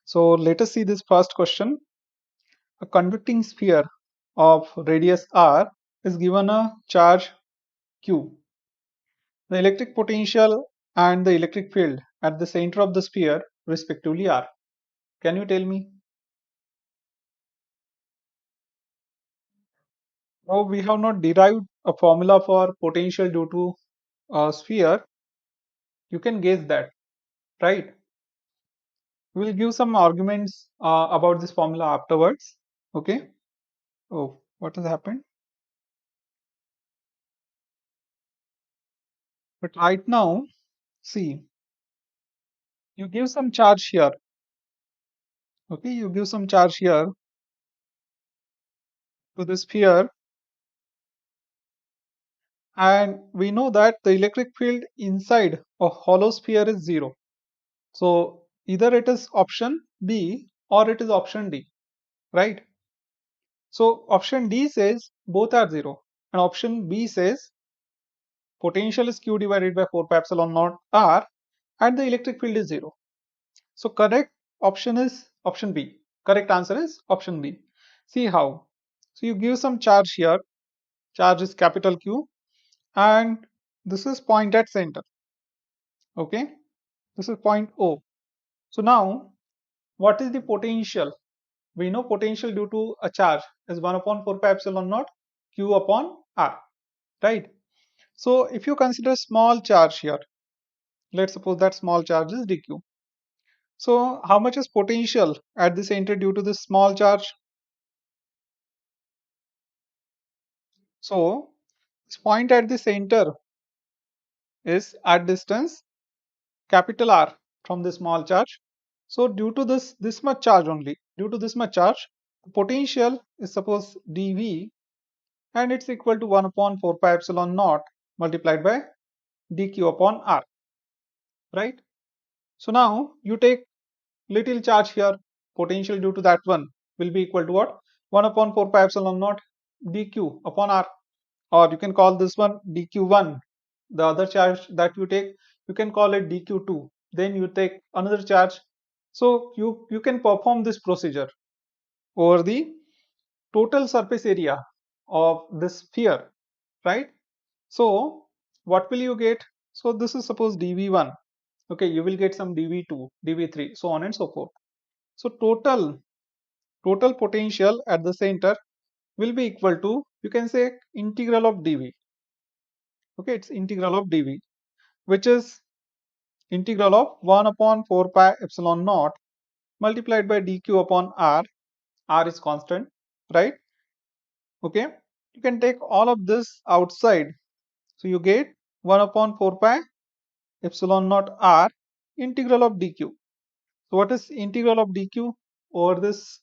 So let us see this first question. A conducting sphere of radius r is given a charge q. The electric potential and the electric field at the center of the sphere respectively are. Can you tell me? Oh, we have not derived a formula for potential due to a sphere. You can guess that, right? We'll give some arguments about this formula afterwards. Okay. Oh, what has happened? But right now, see, you give some charge here. Okay, you give some charge here to the sphere, and we know that the electric field inside a hollow sphere is zero. So either it is option B or it is option D, right? So option D says both are zero, and option B says potential is Q divided by 4 pi epsilon naught R, and the electric field is zero. So correct option is option B. Correct answer is option B. See how? So you give some charge here. Charge is capital Q, and this is point at center. Okay, this is point O. So now, what is the potential? We know potential due to a charge is 1 upon 4 pi epsilon naught Q upon R, right? So if you consider small charge here, let's suppose that small charge is dq. So how much is potential at the center due to this small charge? So this point at the center is at distance capital R from the small charge. So due to this much charge only, due to this much charge, the potential is suppose dV, and it's equal to 1 upon 4 pi epsilon naught multiplied by dq upon R, right? So now you take little charge here, potential due to that one will be equal to what? 1 upon 4 pi epsilon naught dq upon R, or you can call this one dq1. The other charge that you take, you can call it dq2. Then you take another charge. So you can perform this procedure over the total surface area of this sphere, right? So what will you get? So this is suppose dv1. Okay, you will get some dv2, dv3, so on and so forth. So total potential at the center will be equal to, you can say, integral of dv. Okay, it's integral of dv, which is integral of 1 upon 4 pi epsilon naught multiplied by dq upon r. R is constant, right? Okay, you can take all of this outside, so you get 1 upon 4 pi epsilon naught r integral of dq. So what is integral of dq over this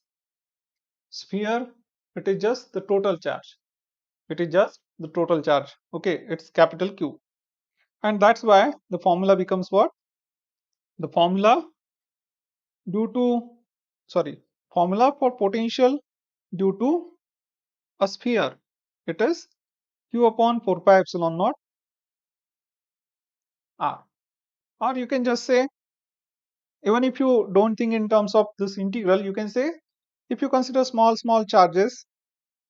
sphere? It is just the total charge. It is just the total charge. Okay, it's capital Q, and that's why the formula becomes what? The formula due to, sorry, formula for potential due to a sphere, it is Q upon 4 pi epsilon naught R. Or you can just say, even if you don't think in terms of this integral, you can say, if you consider small charges,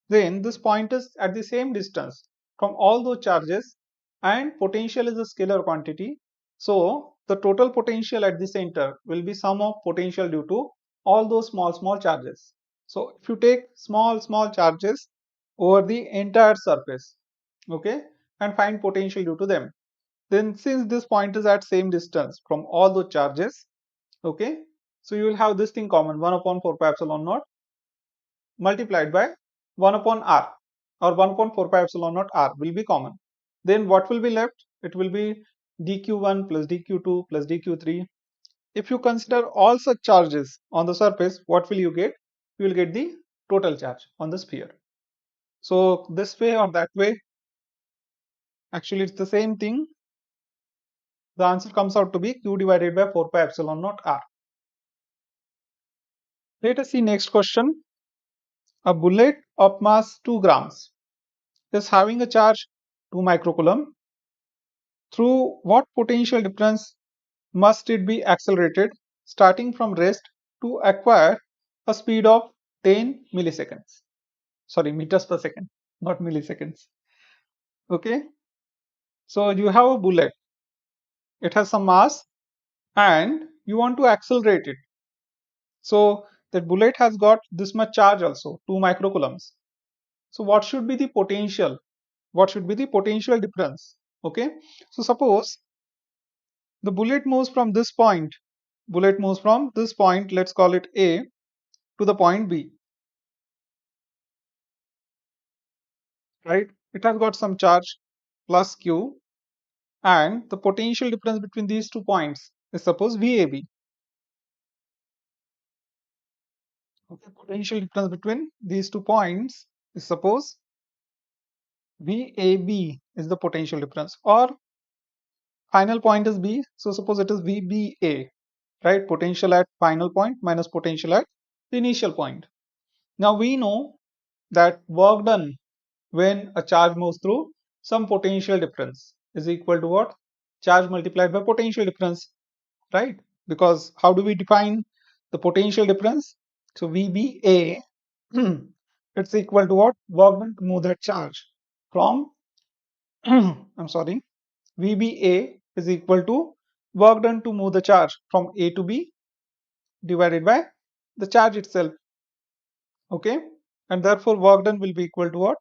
then this point is at the same distance from all those charges, and potential is a scalar quantity. So the total potential at the center will be sum of potential due to all those small charges. So if you take small charges over the entire surface, okay, and find potential due to them, then since this point is at same distance from all those charges, okay, so you will have this thing common, 1 upon 4 pi epsilon naught multiplied by 1 upon r, or 1 upon 4 pi epsilon naught r will be common. Then what will be left? It will be dq1 plus dq2 plus dq3. If you consider all such charges on the surface, what will you get? You will get the total charge on the sphere. So this way or that way, actually it's the same thing. The answer comes out to be q divided by 4 pi epsilon naught r. Let us see next question. A bullet of mass 2 grams is having a charge 2 microcoulomb. Through what potential difference must it be accelerated starting from rest to acquire a speed of 10 milliseconds. Sorry, meters per second, not milliseconds. Okay, so you have a bullet, it has some mass, and you want to accelerate it. So that bullet has got this much charge also, 2 microcoulombs. So what should be the potential? What should be the potential difference? Okay, so suppose the bullet moves from this point, let's call it A, to the point B, right? It has got some charge plus Q, and the potential difference between these 2 points is suppose VAB. Okay, potential difference between these 2 points is suppose VAB is the potential difference, or final point is B, so suppose it is VBA, right? Potential at final point minus potential at the initial point. Now we know that work done when a charge moves through some potential difference is equal to what? Charge multiplied by potential difference, right? Because how do we define the potential difference? So VBA it's equal to what? Work done to move that charge from I'm sorry, VBA is equal to work done to move the charge from A to B divided by the charge itself. Okay, and therefore work done will be equal to what?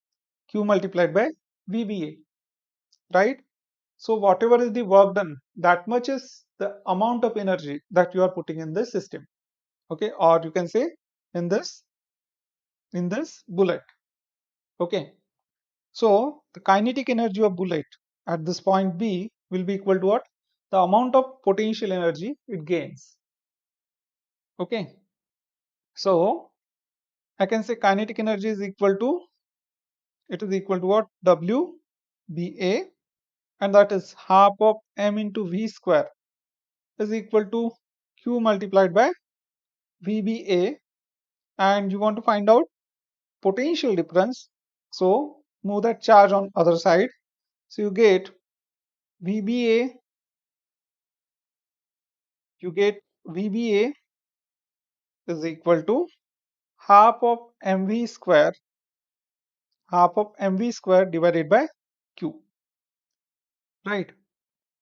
Q multiplied by VBA, right? So whatever is the work done, that much is the amount of energy that you are putting in this system. Okay, or you can say in this bullet. Okay, so the kinetic energy of bullet at this point B will be equal to what? The amount of potential energy it gains. Okay, so I can say kinetic energy is equal to, it is equal to what? WBA, and that is half of m into V square is equal to Q multiplied by VBA, and you want to find out potential difference. So move that charge on other side. So VBA, you get VBA is equal to half of mv square, divided by Q, right?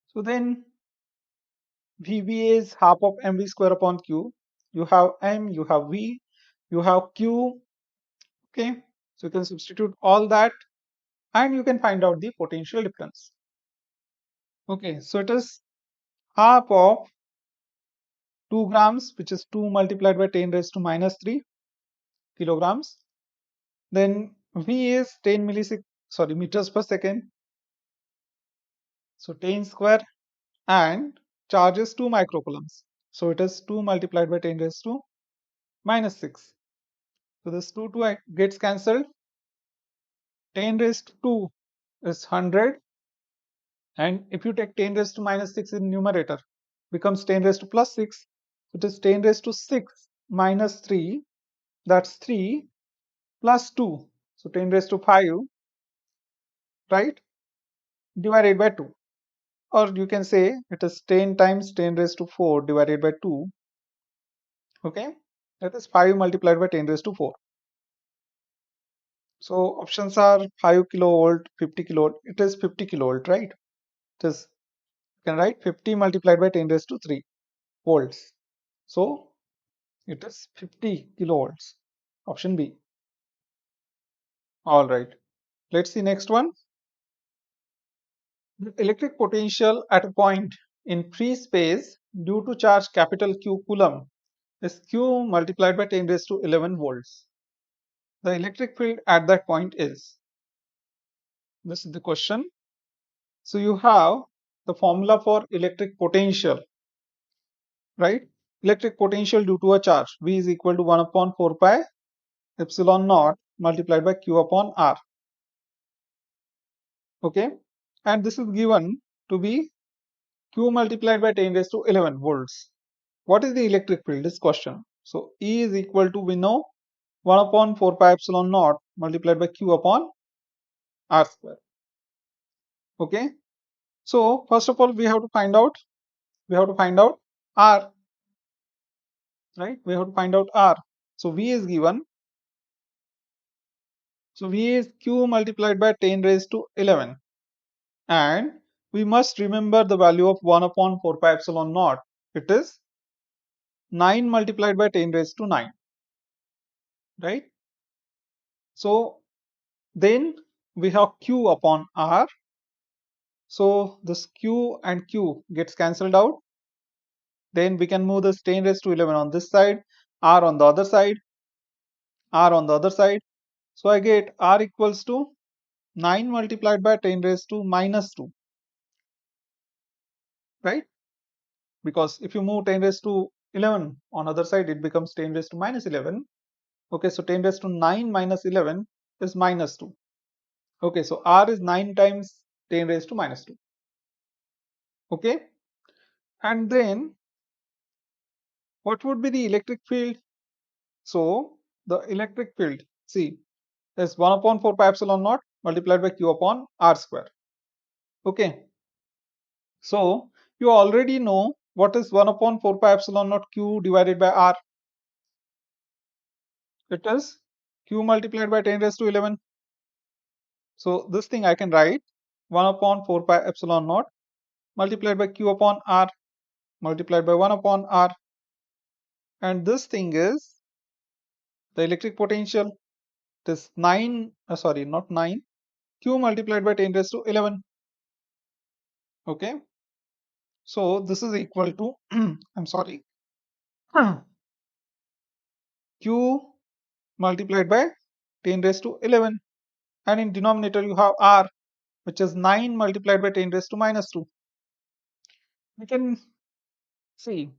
So then VBA is half of mv square upon Q. You have m, you have V, you have Q. Okay, so you can substitute all that and you can find out the potential difference. Okay, so it is half of 2 grams, which is 2 multiplied by 10 raised to minus 3 kilograms. Then V is 10 meters per second. So 10 square, and charge is 2 microcoulombs. So it is 2 multiplied by 10 raised to minus 6. So this 2 gets cancelled. 10 raised to 2 is 100. And if you take 10 raised to minus 6 in numerator, becomes 10 raised to plus 6. It is 10 raised to 6 minus 3, that's 3, plus 2. So 10 raised to 5, right? Divided by 2. Or you can say it is 10 times 10 raised to 4 divided by 2. Okay? That is 5 multiplied by 10 raised to 4. So options are 5 kilovolt, 50 kilovolt. It is 50 kilovolt, right? It is, you can write 50 multiplied by 10 raised to 3 volts. So it is 50 kilovolts. Option B. All right. Let's see next one. The electric potential at a point in free space due to charge capital Q coulomb is Q multiplied by 10 raised to 11 volts. The electric field at that point is. This is the question. So you have the formula for electric potential, right? Electric potential due to a charge V is equal to 1 upon 4 pi epsilon naught multiplied by Q upon R. Okay, and this is given to be Q multiplied by 10 raised to 11 volts. What is the electric field? This question. So E is equal to, we know, 1 upon 4 pi epsilon naught multiplied by Q upon R square. Okay, so first of all we have to find out R. right? We have to find out R. So V is given. So V is Q multiplied by 10 raised to 11. And we must remember the value of 1 upon 4 pi epsilon naught. It is 9 multiplied by 10 raised to 9, right? So then we have Q upon R. So this Q and Q gets cancelled out. Then we can move this 10 raised to 11 on this side, R on the other side, R on the other side. So I get R equals to 9 multiplied by 10 raised to minus 2, right? Because if you move 10 raised to 11 on other side, it becomes 10 raised to minus 11. Okay, so 10 raised to 9 minus 11 is minus 2. Okay, so R is 9 times 10 raised to minus 2. Okay, and then what would be the electric field? So the electric field, see, is 1 upon 4 pi epsilon naught multiplied by Q upon R square. Okay, so you already know what is 1 upon 4 pi epsilon naught Q divided by R. It is Q multiplied by 10 raised to 11. So this thing I can write 1 upon 4 pi epsilon naught multiplied by Q upon R multiplied by 1 upon R. And this thing is the electric potential. It is 9, sorry, not 9, Q multiplied by 10 raised to 11. Okay. So this is equal to, I'm sorry, Q multiplied by 10 raised to 11. And in denominator you have R, which is 9 multiplied by 10 raised to minus 2. We can see,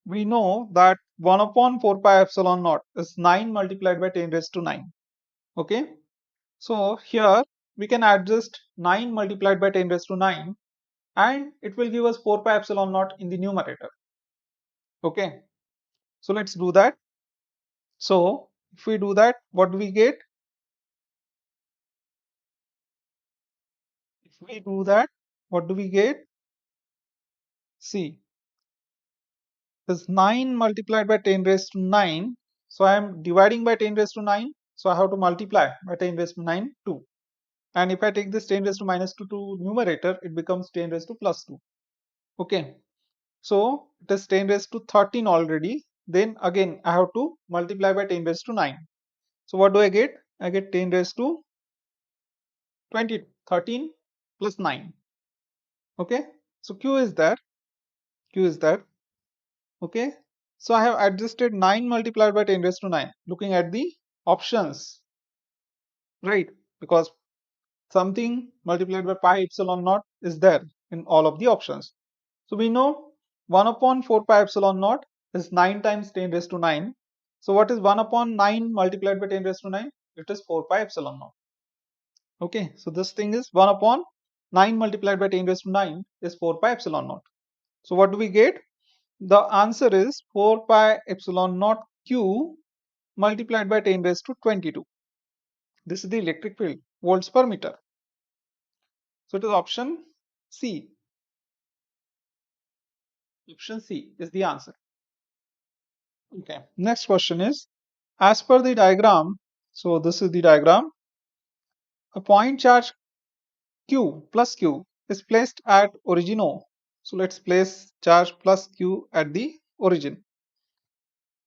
we know that 1 upon 4 pi epsilon naught is 9 multiplied by 10 raised to 9. Okay. So here we can adjust 9 multiplied by 10 raised to 9 and it will give us 4 pi epsilon naught in the numerator. Okay. So let's do that. So if we do that, what do we get? If we do that, what do we get? See, this 9 multiplied by 10 raised to 9. So I am dividing by 10 raised to 9. So I have to multiply by 10 raised to 9 2. And if I take this 10 raised to minus 2 to numerator, it becomes 10 raised to plus 2. Okay. So it is 10 raised to 13 already. Then again I have to multiply by 10 raised to 9. So what do I get? I get 10 raised to 20, 13 plus 9. Okay. So Q is there. Q is there. Okay. So I have adjusted 9 multiplied by 10 raised to 9 looking at the options, right? Because something multiplied by pi epsilon naught is there in all of the options. So we know 1 upon 4 pi epsilon naught is 9 times 10 raised to 9. So what is 1 upon 9 multiplied by 10 raised to 9? It is 4 pi epsilon naught. Okay, so this thing is 1 upon 9 multiplied by 10 raised to 9 is 4 pi epsilon naught. So what do we get? The answer is 4 pi epsilon naught Q multiplied by 10 raised to 22. This is the electric field, volts per meter. So it is option C. Option C is the answer. Okay, next question is, as per the diagram, so this is the diagram, a point charge Q plus Q is placed at origin O. So let's place charge plus Q at the origin.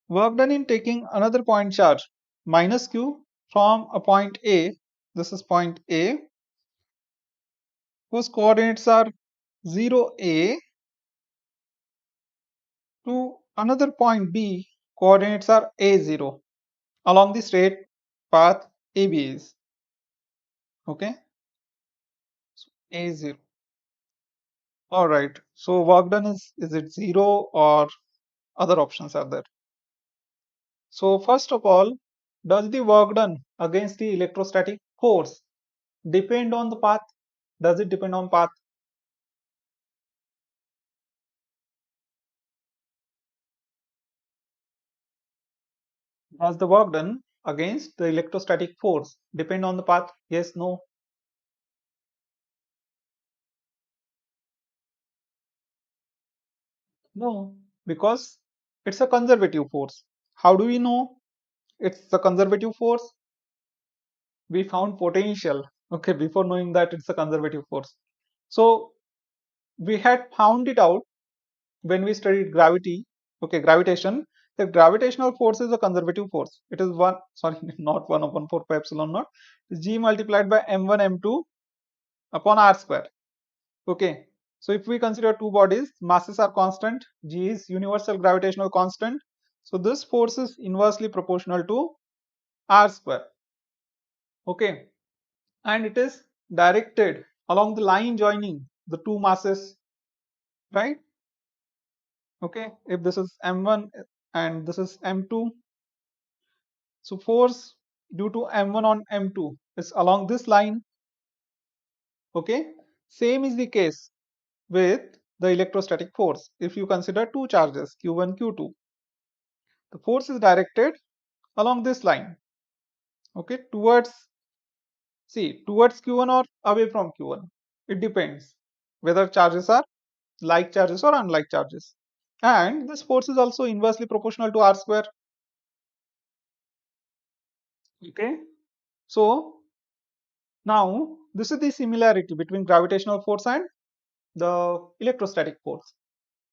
Work done in taking another point charge minus Q from a point A, this is point A, whose coordinates are 0A, to another point B, coordinates are A0 along the straight path AB is. Okay, so A0. Alright, so work done is it 0 or other options are there? So first of all, does the work done against the electrostatic force depend on the path? Does it depend on path? Does the work done against the electrostatic force depend on the path? Yes, no? No, because it's a conservative force. How do we know it's a conservative force? We found potential, okay, before knowing that it's a conservative force. So we had found it out when we studied gravity, okay, gravitation. The gravitational force is a conservative force. It is one, sorry, not 1 upon 4 pi epsilon naught. It's g multiplied by m1 m2 upon r square. Okay, so if we consider two bodies, masses are constant, g is universal gravitational constant. So this force is inversely proportional to r square. Okay, and it is directed along the line joining the two masses, right? Okay, if this is m1 and this is m2, so force due to m1 on m2 is along this line. Okay, same is the case with the electrostatic force. If you consider two charges q1 q2, the force is directed along this line, okay, towards q1 or away from q1. It depends whether charges are like charges or unlike charges. And this force is also inversely proportional to r square. Okay, so now this is the similarity between gravitational force and the electrostatic force.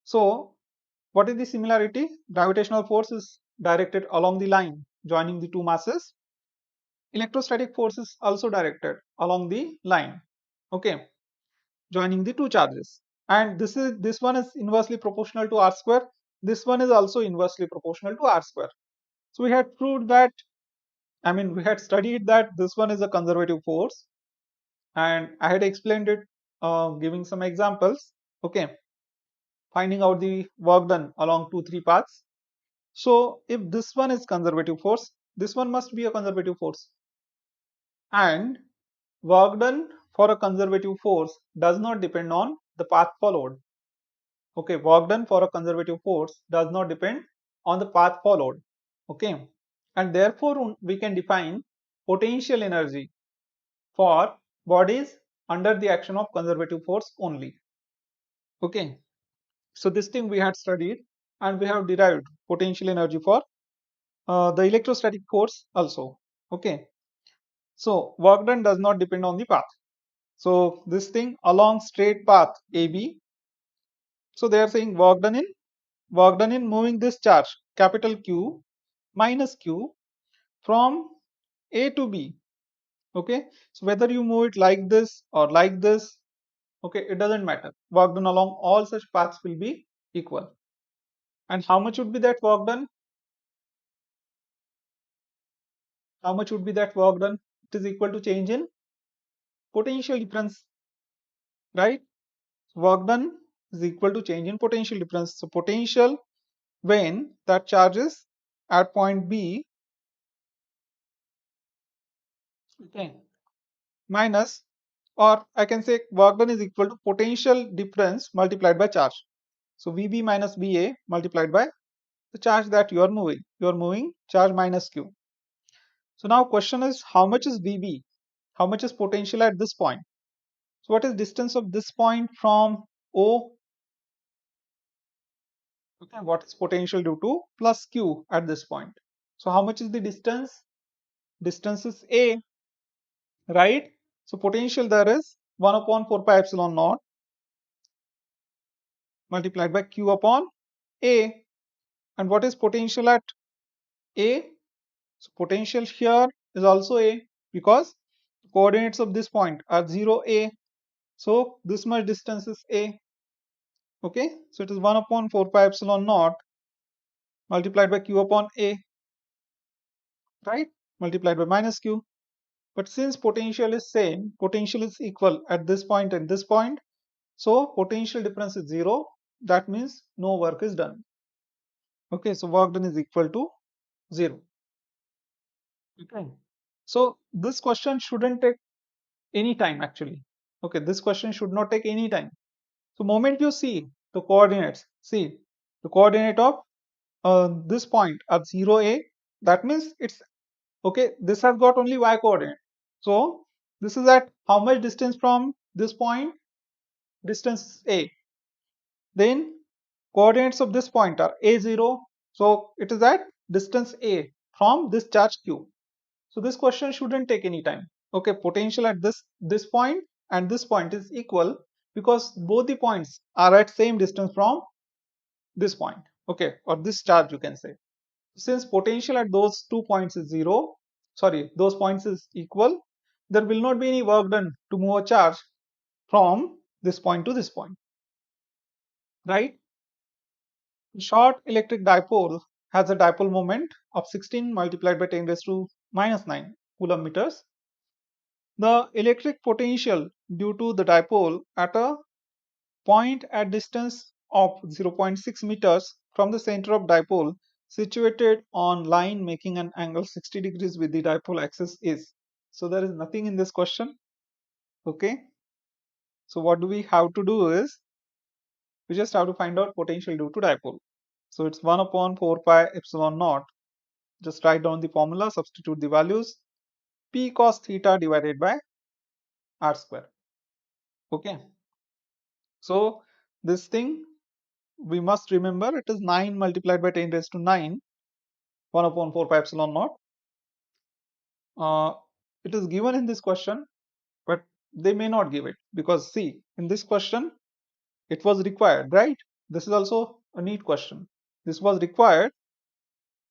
So what is the similarity? Gravitational force is directed along the line joining the two masses. Electrostatic force is also directed along the line, okay, joining the two charges. And this one is inversely proportional to r square. This one is also inversely proportional to r square. So we had proved that, I mean, we had studied that this one is a conservative force, and I had explained it, giving some examples. Okay, finding out the work done along 2 3 paths. So if this one is conservative force, this one must be a conservative force. And work done for a conservative force does not depend on the path followed. Okay, work done for a conservative force does not depend on the path followed. Okay, and therefore we can define potential energy for bodies under the action of conservative force only. Okay, so this thing we had studied, and we have derived potential energy for the electrostatic force also. Okay, so work done does not depend on the path. So this thing along straight path AB, so they are saying work done in moving this charge capital Q minus Q from A to B. Okay, so whether you move it like this or like this, okay, it doesn't matter. Work done along all such paths will be equal. And how much would be that work done? How much would be that work done? It is equal to change in potential difference, right? Work done is equal to change in potential difference. So potential when that charge is at point B, okay, minus, or I can say work done is equal to potential difference multiplied by charge. So VB minus BA multiplied by the charge that you are moving. You are moving charge minus Q. So now question is, how much is VB? How much is potential at this point? So what is distance of this point from O? Okay, what is potential due to plus Q at this point? So how much is the distance? Distance is A, right? So potential there is 1 upon 4 pi epsilon naught multiplied by Q upon A. And what is potential at A? So potential here is also A, because the coordinates of this point are 0, A. So this much distance is A. Okay, so it is 1 upon 4 pi epsilon naught multiplied by Q upon A, right? Multiplied by minus Q. But since potential is same, potential is equal at this point and this point, so potential difference is 0. That means no work is done. Okay, so work done is equal to 0. Okay, so this question shouldn't take any time actually. Okay, this question should not take any time. So moment you see the coordinates, see the coordinate of this point at 0, A, that means it's okay, this has got only y coordinate. So this is at how much distance from this point? Distance A. Then coordinates of this point are A0, So it is at distance A from this charge Q. So this question shouldn't take any time. Okay, potential at this point and this point is equal because both the points are at same distance from this point. Okay, or this charge you can say. Since potential at those 2 points is zero, sorry, those points is equal, there will not be any work done to move a charge from this point to this point, right? Short electric dipole has a dipole moment of 16 multiplied by 10 raised to minus 9 coulomb meters. The electric potential due to the dipole at a point at distance of 0.6 meters from the center of dipole situated on line making an angle 60 degrees with the dipole axis is. So there is nothing in this question. Okay. So what do we have to do is we just have to find out potential due to dipole. So it's 1 upon 4 pi epsilon naught. Just write down the formula, substitute the values. P cos theta divided by r square. Okay. So this thing we must remember it is 9 multiplied by 10 raised to 9, 1 upon 4 pi epsilon naught. It is given in this question, but they may not give it because see, in this question, it was required, right? This is also a NEET question. This was required.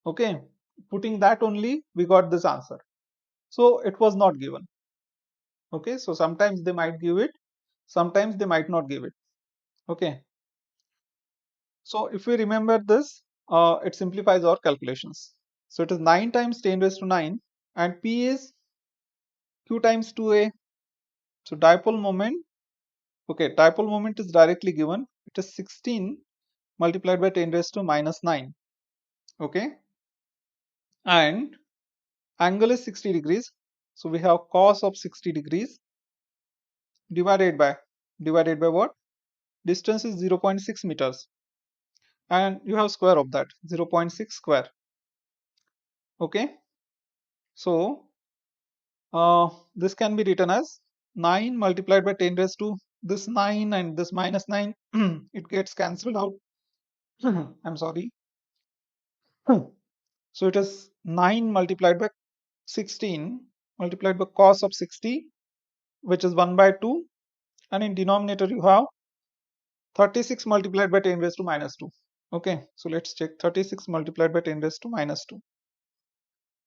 Okay, putting that only, we got this answer. So it was not given. Okay, so sometimes they might give it, sometimes they might not give it. Okay, so if we remember this, it simplifies our calculations. So it is 9 times 10 raised to 9 and P is Q times 2A. So dipole moment, okay, dipole moment is directly given. It is 16 multiplied by 10 raised to minus 9. Okay, and angle is 60 degrees. So we have cos of 60 degrees divided by what? Distance is 0.6 meters. And you have square of that 0.6 square. Okay, so this can be written as 9 multiplied by 10 raised to this 9 and this minus 9 it gets cancelled out. I'm sorry. So it is 9 multiplied by 16 multiplied by cos of 60, which is 1 by 2, and in denominator you have 36 multiplied by 10 raised to minus 2. Okay, so let's check 36 multiplied by 10 raised to minus 2.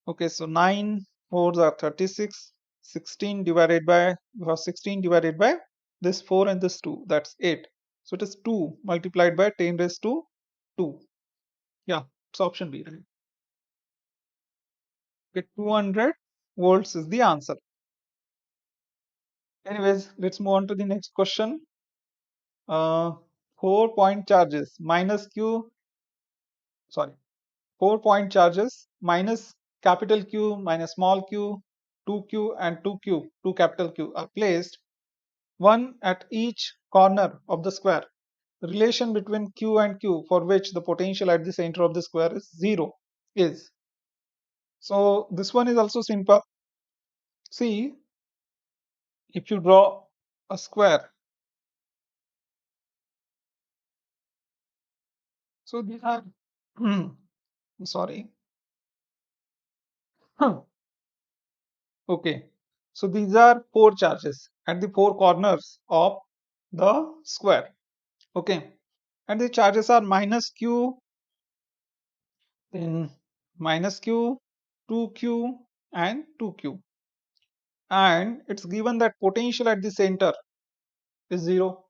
Okay, so 9 4s are 36, 16 divided by, you have 16 divided by this 4 and this 2, that's 8. So it is 2 multiplied by 10 raised to 2. Yeah, it's option B. Okay, 200 volts is the answer. Anyways, let's move on to the next question. 4 point charges minus Q, sorry, 4 point charges minus capital Q minus small q, 2Q and 2Q, 2 capital Q are placed, one at each corner of the square. The relation between Q and Q for which the potential at the center of the square is 0 is. So this one is also simple. See, if you draw a square, so these are, sorry, okay, so these are 4 charges at the 4 corners of the square. Okay, and the charges are minus Q, then minus Q, 2Q and 2Q, and it's given that potential at the center is 0.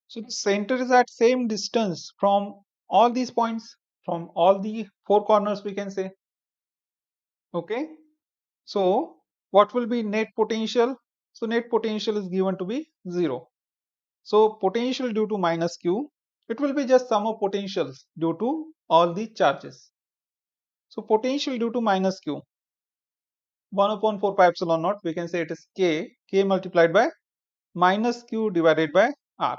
So the center is at same distance from all these points, from all the 4 corners we can say. Okay, so what will be net potential? So net potential is given to be 0. So potential due to minus Q, it will be just sum of potentials due to all the charges. So potential due to minus Q, 1 upon 4 pi epsilon naught, we can say it is K multiplied by minus Q divided by R,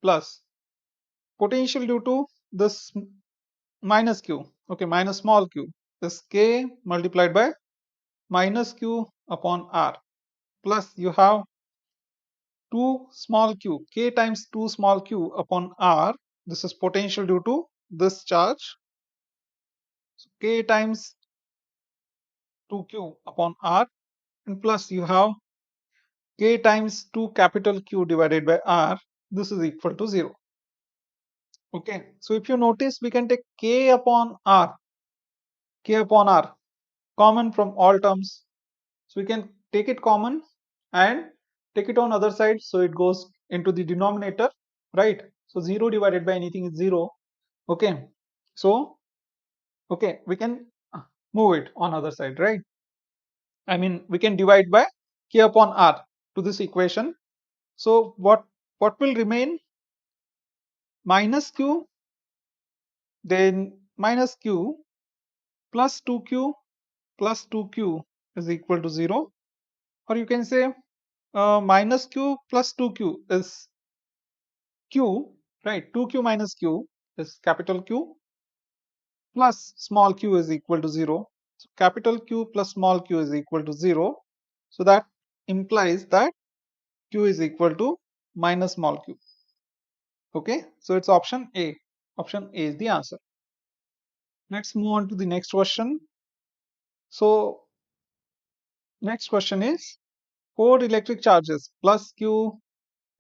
plus potential due to this minus Q, okay, minus small q, is K multiplied by minus Q upon R, plus you have 2 small q, K times 2 small q upon R, this is potential due to this charge, so K times 2Q upon R, and plus you have K times 2 capital Q divided by R, this is equal to 0. Okay, so if you notice, we can take K upon R, common from all terms. So we can take it common and take it on other side, so it goes into the denominator, right? So 0 divided by anything is 0. Okay, so okay, we can move it on other side, right? I mean, we can divide by K upon R to this equation. So what will remain? Minus Q, then minus Q plus 2Q plus 2Q is equal to 0, or you can say minus Q plus 2Q is Q, right? 2Q minus Q is capital Q plus small q is equal to 0. So capital Q plus small q is equal to 0. So that implies that Q is equal to minus small q. Okay, so it's option A. Option A is the answer. Let's move on to the next question. So next question is, four electric charges plus q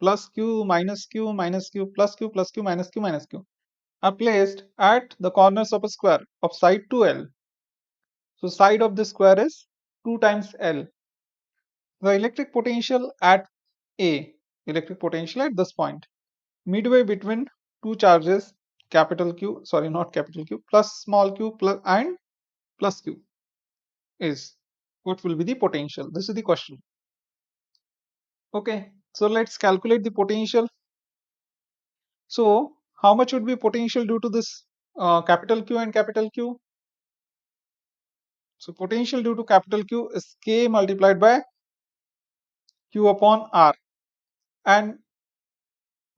minus q minus q plus q plus q minus q minus q are placed at the corners of a square of side 2L. So side of the square is 2 times L. The electric potential at A, electric potential at this point, midway between two charges, capital Q, sorry, not capital Q, plus small q plus and plus q, is what will be the potential? This is the question. Okay, so let's calculate the potential. So how much would be potential due to this capital Q and capital Q? So potential due to capital Q is K multiplied by Q upon R, and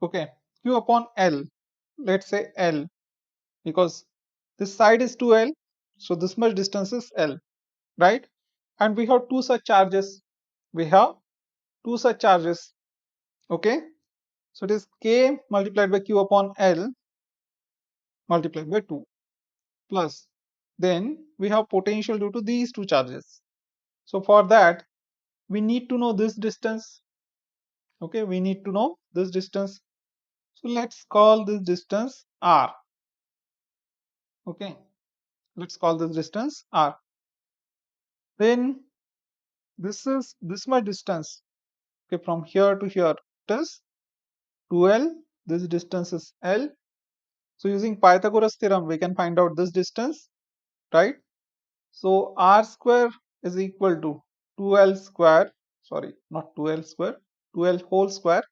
okay, Q upon L, let's say L, because this side is 2L, so this much distance is L, right? And we have two such charges. We have two such charges. Okay, so it is K multiplied by Q upon L multiplied by 2, plus then we have potential due to these two charges. So for that, we need to know this distance. Okay, we need to know this distance. So let's call this distance R. Okay, let's call this distance R. Then this is this much distance. Okay, from here to here it is 2L. This distance is L. So using Pythagoras theorem, we can find out this distance, right? So R square is equal to 2L square, sorry, not 2L square, 2L whole square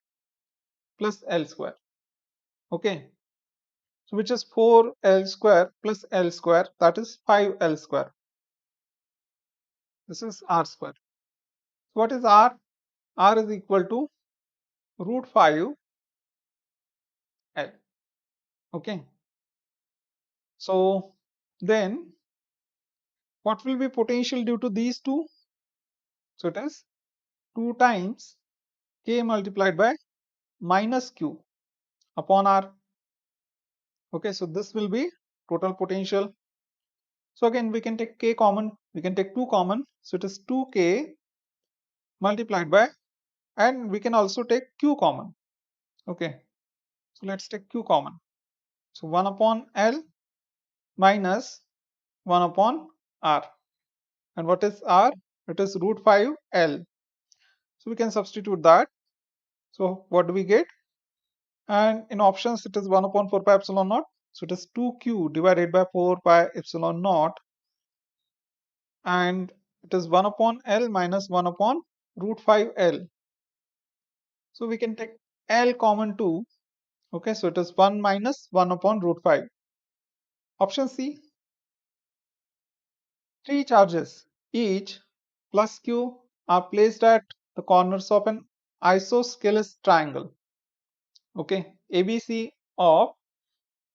plus L square. Okay, so which is 4L square plus L square, that is 5L square. This is R square. So what is R? R is equal to root 5L. Okay, so then what will be potential due to these two? So it is 2 times K multiplied by minus Q upon R. Okay, so this will be total potential. So again, we can take K common, we can take 2 common, so it is 2K multiplied by, and we can also take Q common. Okay, so let's take Q common. So 1 upon L minus 1 upon R. And what is R? It is root 5L. So we can substitute that. So what do we get? And in options, it is 1 upon 4 pi epsilon naught. So it is 2Q divided by 4 pi epsilon naught. And it is 1 upon L minus 1 upon root 5L. So we can take L common too. Okay, so it is 1 minus 1 upon root 5. Option C. 3 charges, each plus Q, are placed at the corners of an isosceles triangle. Okay, ABC of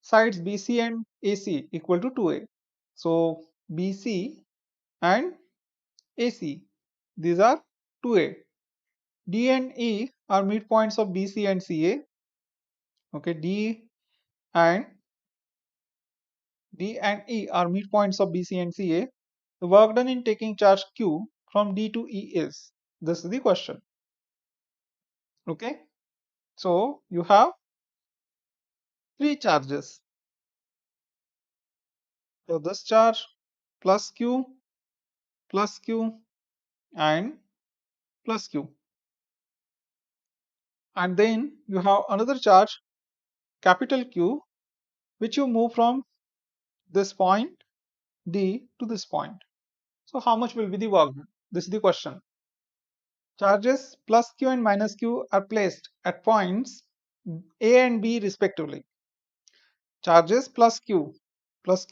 sides BC and AC equal to 2A. So BC and AC, these are 2A. D and E are midpoints of BC and CA. Okay, D and D and E are midpoints of BC and CA, the work done in taking charge Q from D to E is. This is the question. Okay. So you have three charges. So this charge plus Q and plus Q. And then you have another charge capital Q which you move from this point D to this point. So how much will be the work done? This is the question. Charges plus Q and minus Q are placed at points A and B respectively. Charges plus Q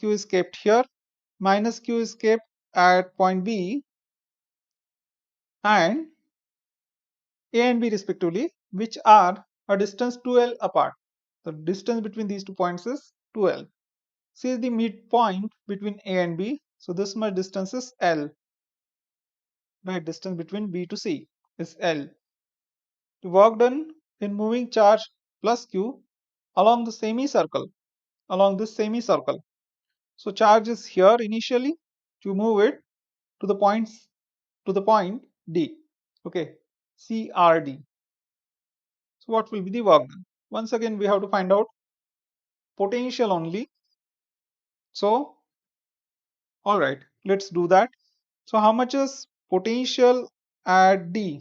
is kept here, minus Q is kept at point B, and A and B respectively, which are a distance 2L apart. The distance between these 2 points is 2L. C is the midpoint between A and B, so this much distance is L. Right, distance between B to C is L. The work done in moving charge plus Q along the semicircle, along this semicircle. So charge is here initially to move it to the points to the point D. Okay, CRD. So what will be the work done? Once again, we have to find out potential only. So, all right, let's do that. So how much is potential at D?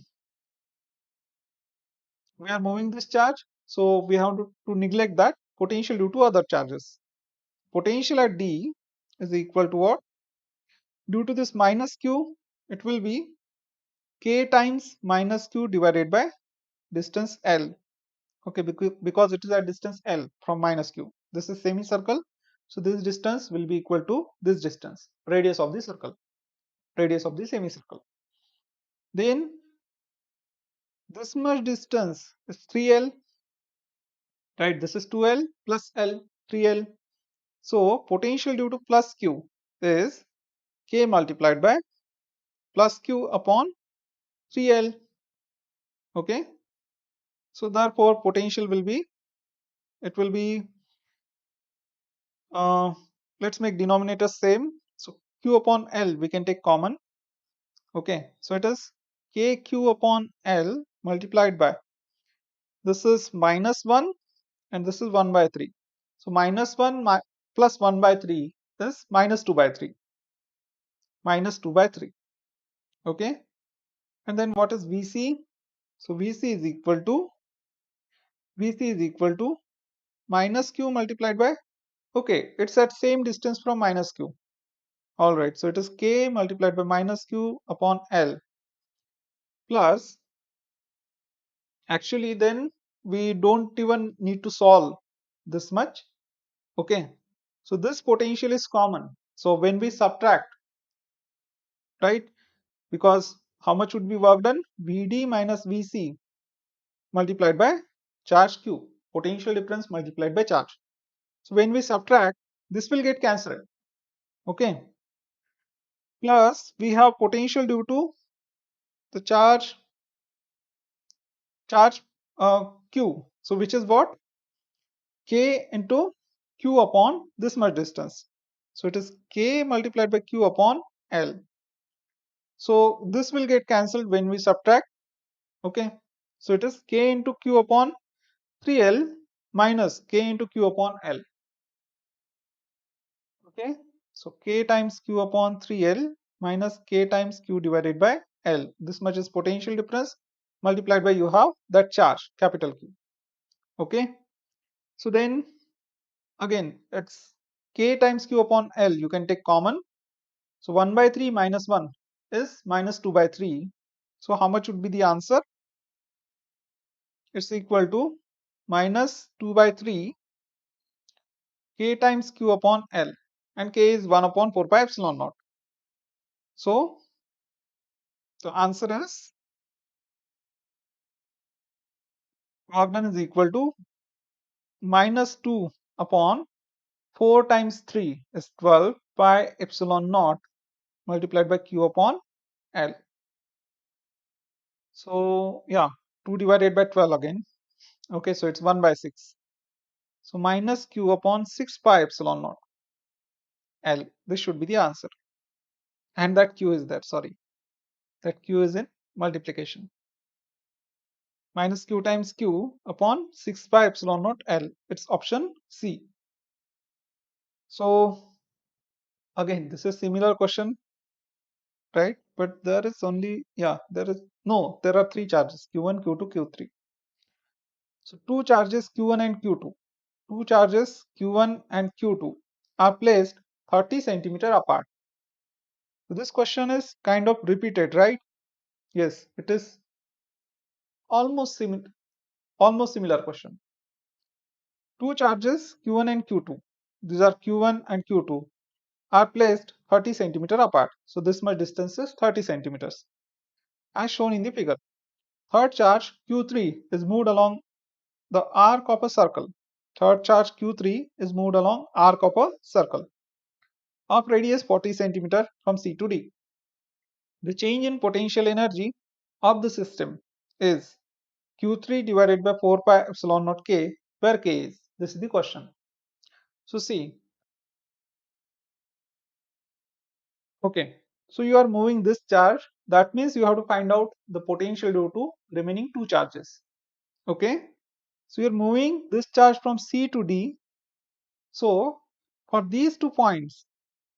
We are moving this charge, so we have to neglect that potential due to other charges. Potential at D is equal to what? Due to this minus Q, it will be K times minus Q divided by distance L. Okay, because it is at distance L from minus Q. This is semicircle, so this distance will be equal to this distance, radius of the circle, radius of the semicircle. Then this much distance is 3L, right? This is 2L plus L, 3L. So potential due to plus Q is K multiplied by plus Q upon 3L. Okay, so therefore potential will be, it will be, uh, let's make denominator same. So Q upon L we can take common. Okay, so it is KQ upon L multiplied by, this is minus 1 and this is 1 by 3. So minus 1 plus 1 by 3 is minus 2 by 3. Minus 2 by 3. Okay, and then what is VC? So VC is equal to, minus Q multiplied by, okay, it's at same distance from minus Q. Alright, so it is K multiplied by minus Q upon L plus, actually then we don't even need to solve this much. Okay, so this potential is common. So when we subtract, right, because how much would be work done? Vd minus Vc multiplied by charge Q, potential difference multiplied by charge. So when we subtract, this will get cancelled. Okay, plus we have potential due to the charge Q. So which is what? K into Q upon this much distance. So it is K multiplied by Q upon L. So this will get cancelled when we subtract. Okay, so it is K into Q upon 3L minus K into Q upon L. Okay, so K times Q upon 3L minus K times Q divided by L. This much is potential difference multiplied by, you have that charge capital Q. Okay, so then again it's K times Q upon L, you can take common. So 1 by 3 minus 1 is minus 2 by 3. So how much would be the answer? It's equal to minus 2 by 3 K times Q upon L, and K is 1 upon 4 pi epsilon naught. So the answer is, work done is equal to minus 2 upon 4 times 3 is 12 pi epsilon naught multiplied by Q upon L. So yeah, 2 divided by 12 again. Okay, so it's 1 by 6. So minus Q upon 6 pi epsilon naught. L. This should be the answer. And that Q is there, sorry. That Q is in multiplication. Minus Q times Q upon 6 pi epsilon naught L. It's option C. So again, this is similar question, right? But there is only, yeah, there are three charges, Q1, Q2, Q3. So two charges Q1 and Q2. Two charges Q1 and Q2 are placed 30 centimeter apart. So this question is kind of repeated, right? Yes, it is almost similar question. Two charges Q1 and Q2. These are Q1 and Q2 are placed 30 centimeter apart. So this much distance is 30 centimeters as shown in the figure. Third charge Q3 is moved along the arc of a circle. Third charge Q3 is moved along arc of a circle of radius 40 centimeter from C to D. The change in potential energy of the system is Q3 divided by 4 pi epsilon naught K, where K is. This is the question. So see, okay, so you are moving this charge. That means you have to find out the potential due to remaining two charges. Okay, so you're moving this charge from C to D. So for these 2 points,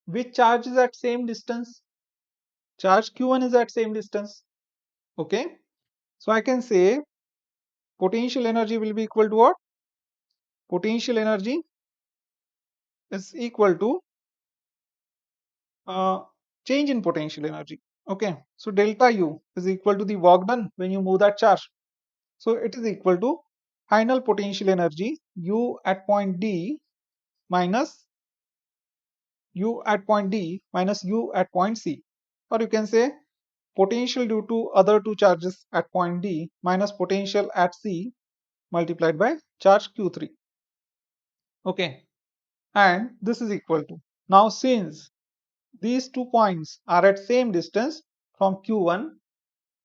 which charge is at same distance? Charge Q1 is at same distance. Okay, so I can say potential energy will be equal to what? Potential energy is equal to uh, change in potential energy. Okay, so delta U is equal to the work done when you move that charge. So it is equal to final potential energy U at point D minus U at point D minus U at point C. Or you can say potential due to other two charges at point D minus potential at C multiplied by charge Q3. Okay, and this is equal to, now since these 2 points are at same distance from Q1,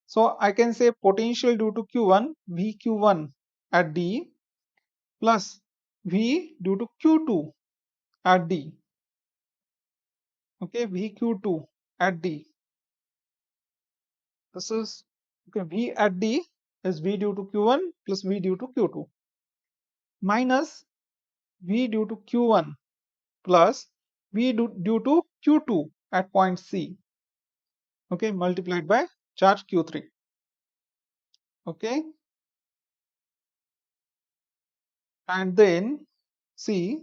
so I can say potential due to Q1 VQ1 at D plus V due to Q2 at D. Okay, VQ2 at D. This is, okay, V at D is V due to Q1 plus V due to Q2 minus V due to Q1 plus V due to Q2 at point C. Okay, multiplied by charge Q3. Okay, and then see,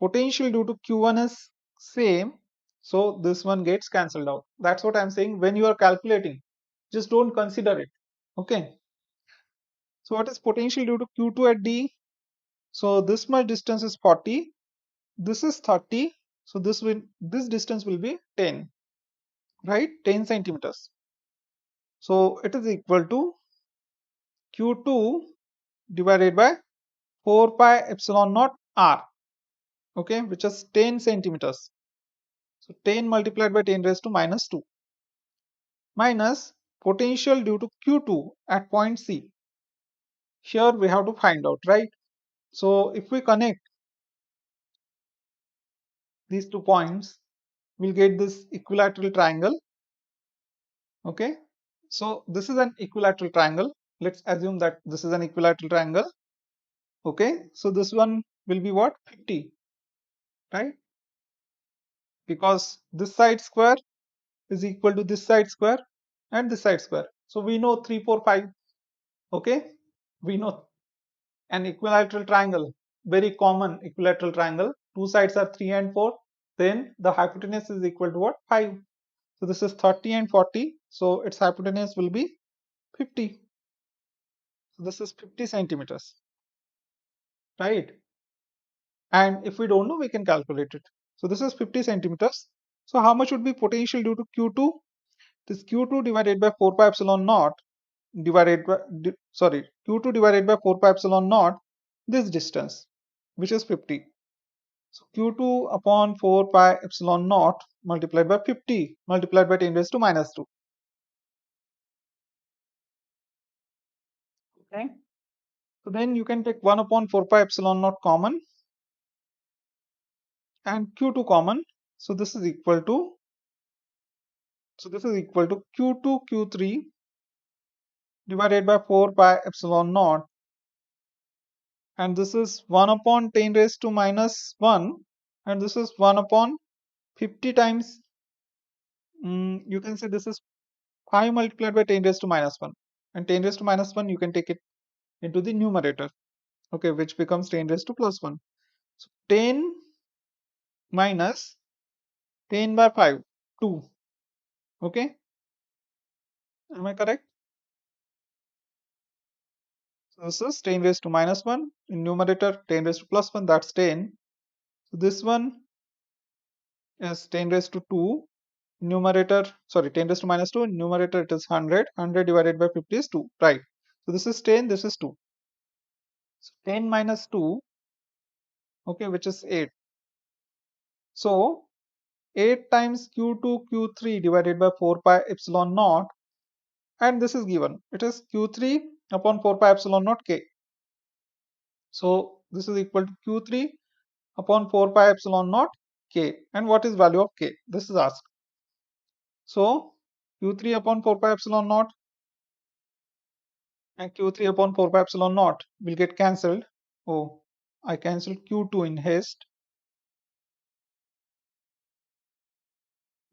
potential due to Q1 is same, so this one gets cancelled out. That's what I'm saying. When you are calculating, just don't consider it. Okay, so what is potential due to Q2 at D? So this much distance is 40, this is 30, so this distance will be 10, right? 10 centimeters. So it is equal to Q2 divided by 4 pi epsilon naught R, okay, which is 10 centimeters. So 10 multiplied by 10 raised to minus 2 minus potential due to Q2 at point C. Here we have to find out, right? So if we connect these 2 points, we'll get this equilateral triangle. Okay, so this is an equilateral triangle. Let's assume that this is an equilateral triangle. Okay, so this one will be what? 50, right? Because this side square is equal to this side square and this side square. So we know 3, 4, 5. Okay, we know an equilateral triangle, very common equilateral triangle. Two sides are 3 and 4. Then the hypotenuse is equal to what? 5. So this is 30 and 40. So its hypotenuse will be 50. So this is 50 centimeters, right? And if we don't know, we can calculate it. So this is 50 centimeters. So how much would be potential due to Q2? This Q2 divided by 4 pi epsilon naught divided by, Q2 divided by 4 pi epsilon naught, this distance, which is 50. So Q2 upon 4 pi epsilon naught multiplied by 50 multiplied by 10 raised to minus 2. Okay. So then you can take 1 upon 4 pi epsilon naught common and Q2 common. So this is equal to Q2 Q3 divided by 4 pi epsilon naught, and this is 1 upon 10 raised to minus 1, and this is 1 upon 50 times, you can say this is 5 multiplied by 10 raised to minus 1, and 10 raised to minus 1 you can take it into the numerator, okay, which becomes 10 raised to plus 1. So 10 minus 10 by 5, 2, okay, am I correct? So this is 10 raised to minus 1, in numerator 10 raised to plus 1, that's 10. So this one is 10 raised to 2, numerator, sorry, 10 raised to minus 2, in numerator it is 100, 100 divided by 50 is 2, right? So this is 10, this is 2. So 10 minus 2, okay, which is 8. So 8 times Q2 Q3 divided by 4 pi epsilon naught, and this is given. It is Q3 upon 4 pi epsilon naught K. So this is equal to Q3 upon 4 pi epsilon naught K. And what is value of K? This is asked. So Q3 upon 4 pi epsilon naught and Q3 upon 4 pi epsilon naught will get cancelled. Oh, I cancelled Q2 in haste.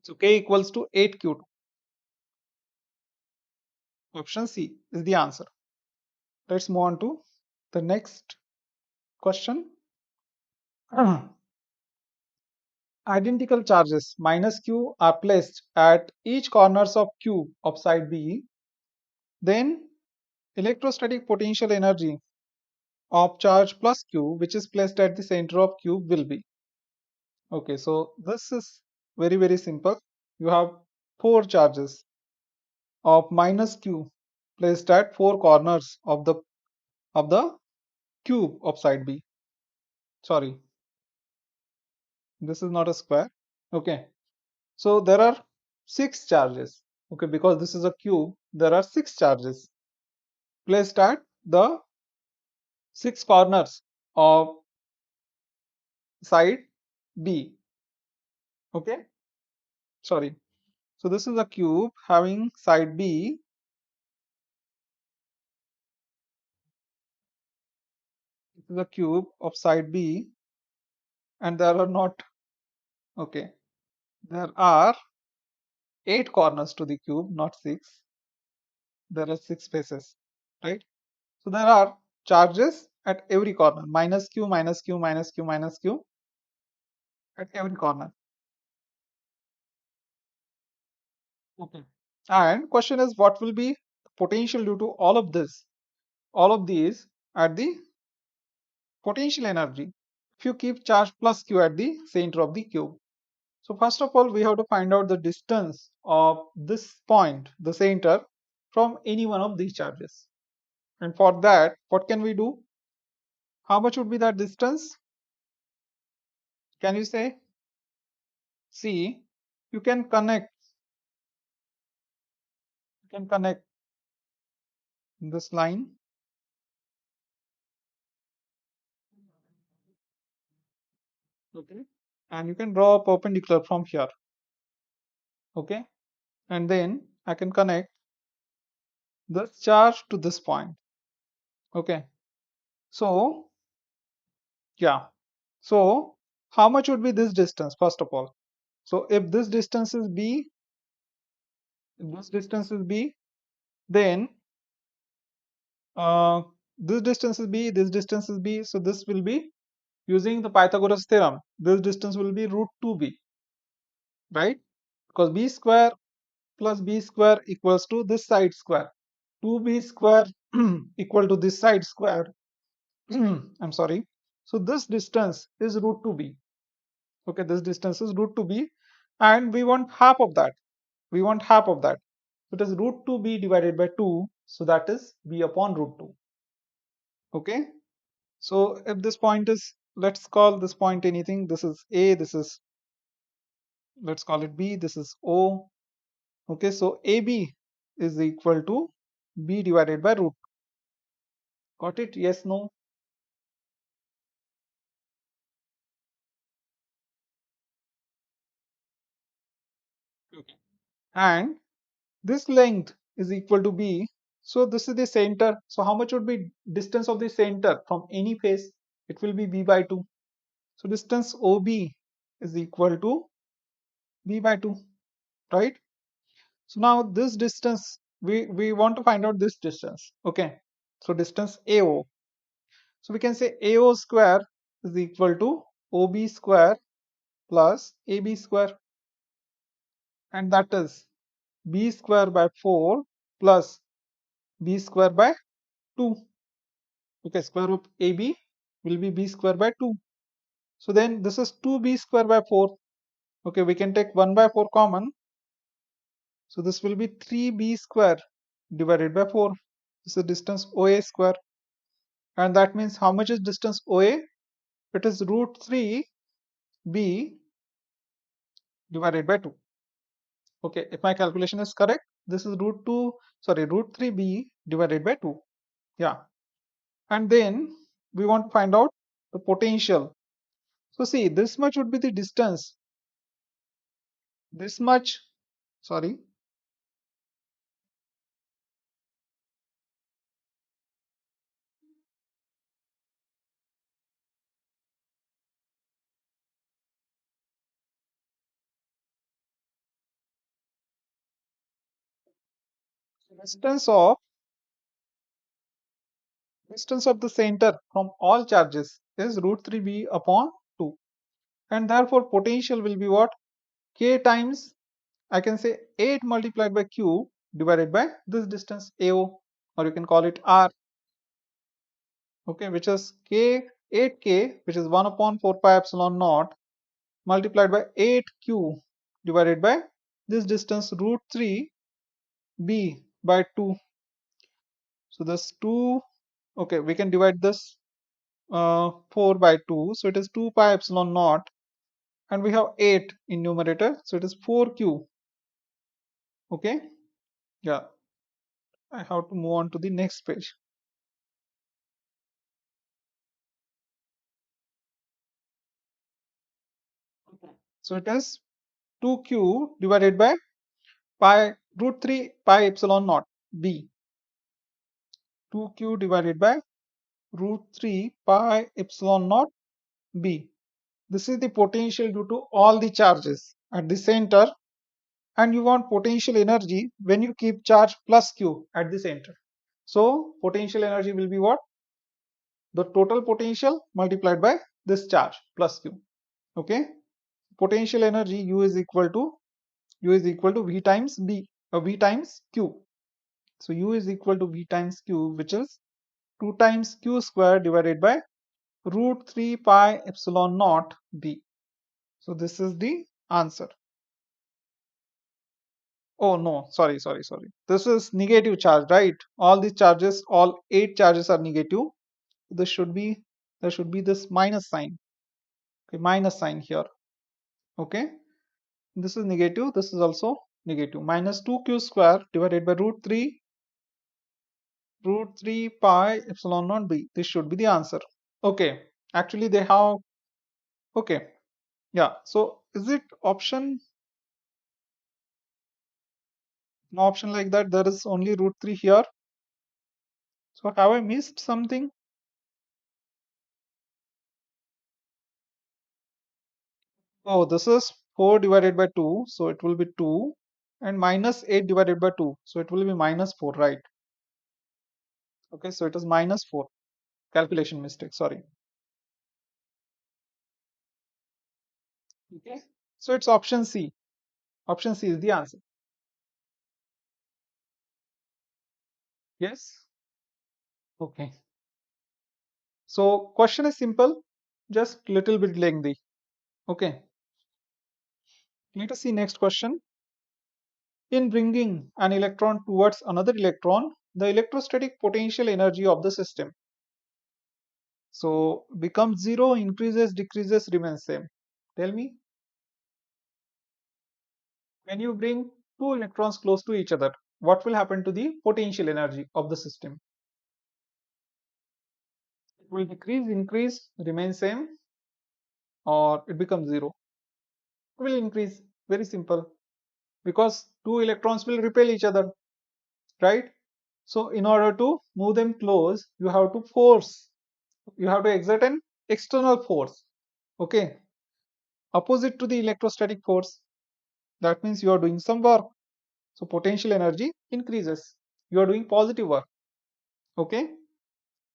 So K equals to 8Q2. Option C is the answer. Let's move on to the next question. Identical charges minus Q are placed at each corners of cube of side B. Then electrostatic potential energy of charge plus Q, which is placed at the center of cube, will be. Okay, so this is very, very simple. You have four charges of minus Q placed at four corners of the cube of side B. Sorry, this is not a square. Okay, so there are six charges. Okay, because this is a cube, there are six charges placed at the six corners of side B. Okay, sorry. So this is a cube having side B. This is a cube of side B, and there are not, okay, there are eight corners to the cube, not six. There are six faces, right? So there are charges at every corner, minus Q, minus Q, minus Q, minus Q at every corner. Okay. And question is, what will be the potential due to all of this, all of these at the potential energy if you keep charge plus Q at the center of the cube? So first of all, we have to find out the distance of this point, the center, from any one of these charges. And for that, what can we do? How much would be that distance? Can you say? See, you can connect this line. Okay. And you can draw a perpendicular from here. Okay. And then I can connect this charge to this point. Okay. So, yeah. So, how much would be this distance, first of all? So, if this distance is B, then uh, this distance is B, this distance is B. So, this will be using the Pythagoras theorem. This distance will be root 2B, right? Because B square plus B square equals to this side square. 2B square equal to this side square. I'm sorry. So this distance is root 2B. Okay, this distance is root 2B, and we want half of that. We want half of that. So it is root 2B divided by 2. So that is B upon root 2. Okay. So if this point is, let's call this point anything. This is A, this is, let's call it B, this is O. Okay, so AB is equal to B divided by root. Got it? Yes, no? Okay. And this length is equal to b. So this is the center. So how much would be distance of the center from any face? It will be b by 2. So distance OB is equal to b by 2, right? So now this distance, we want to find out this distance. Okay. So distance AO. So we can say AO square is equal to OB square plus AB square, and that is B square by 4 plus B square by 2. Okay, square of AB will be B square by 2. So then this is 2B square by 4. Okay, we can take 1 by 4 common. So this will be 3B square divided by 4. This is distance OA square. And that means how much is distance OA? It is root 3B divided by 2. Okay, if my calculation is correct, this is root 3B divided by 2. Yeah. And then we want to find out the potential. So see, this much would be the distance. This much, sorry, distance of distance of the center from all charges is root 3b upon 2. And therefore potential will be what? K times, I can say 8 multiplied by q divided by this distance AO, or you can call it R. Okay, which is K 8K, which is 1 upon 4 pi epsilon naught multiplied by 8q divided by this distance root 3b by 2. So this 2, okay, we can divide this 4 by 2. So it is 2 pi epsilon naught, and we have 8 in numerator. So it is 4q. Okay, yeah, I have to move on to the next page. So it is 2q divided by pi root 3 pi epsilon naught b. 2q divided by root 3 pi epsilon naught b. This is the potential due to all the charges at the center, and you want potential energy when you keep charge plus q at the center. So potential energy will be what? The total potential multiplied by this charge plus q. Okay, potential energy U is equal to V times B, V times Q. So U is equal to V times Q, which is 2 times Q square divided by root 3 pi epsilon naught B. So this is the answer. Oh no, sorry. This is negative charge, right? All these charges, all 8 charges are negative. This should be, there should be this minus sign. Okay, minus sign here. Okay, this is negative, this is also negative. Minus 2q square divided by root 3 pi epsilon naught b. This should be the answer. Okay, actually they have, okay, yeah. So is it option, no option like that? There is only root 3 here. So have I missed something? Oh, this is 4 divided by 2, so it will be 2, and minus 8 divided by 2, so it will be minus 4, right? Okay, so it is minus 4. Calculation mistake, sorry. Okay, so it's option C. Option C is the answer. Yes? Okay. So question is simple, just little bit lengthy. Okay. Let us see next question. In bringing an electron towards another electron, the electrostatic potential energy of the system, so becomes zero, increases, decreases, remains same. Tell me, when you bring two electrons close to each other, what will happen to the potential energy of the system? It will decrease, increase, remain same, or it becomes zero? It will increase. Very simple. because two electrons will repel each other, right? So in order to move them close, you have to force, you have to exert an external force, okay, opposite to the electrostatic force. That means you are doing some work. So potential energy increases. You are doing positive work, okay?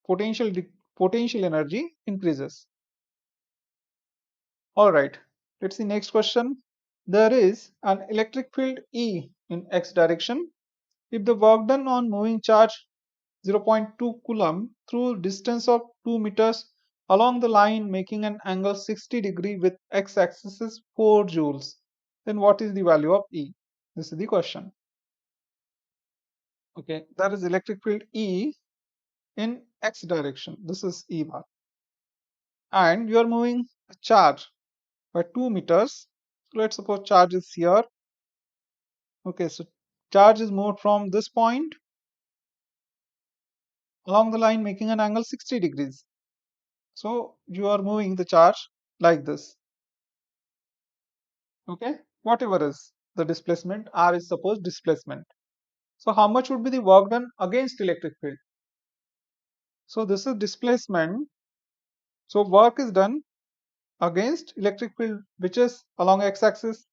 Potential potential energy increases. All right. Let's see next question. There is an electric field E in x direction. If the work done on moving charge 0.2 coulomb through distance of 2 meters along the line making an angle 60 degree with x-axis is 4 joules, then what is the value of E? This is the question. Okay, that is electric field E in x direction. This is E bar. And you are moving a charge by 2 meters. So let's suppose charge is here. Okay, so charge is moved from this point along the line making an angle 60 degrees. So you are moving the charge like this. Okay, whatever is the displacement, R is suppose displacement. So how much would be the work done against electric field? So this is displacement. So work is done against electric field which is along x-axis.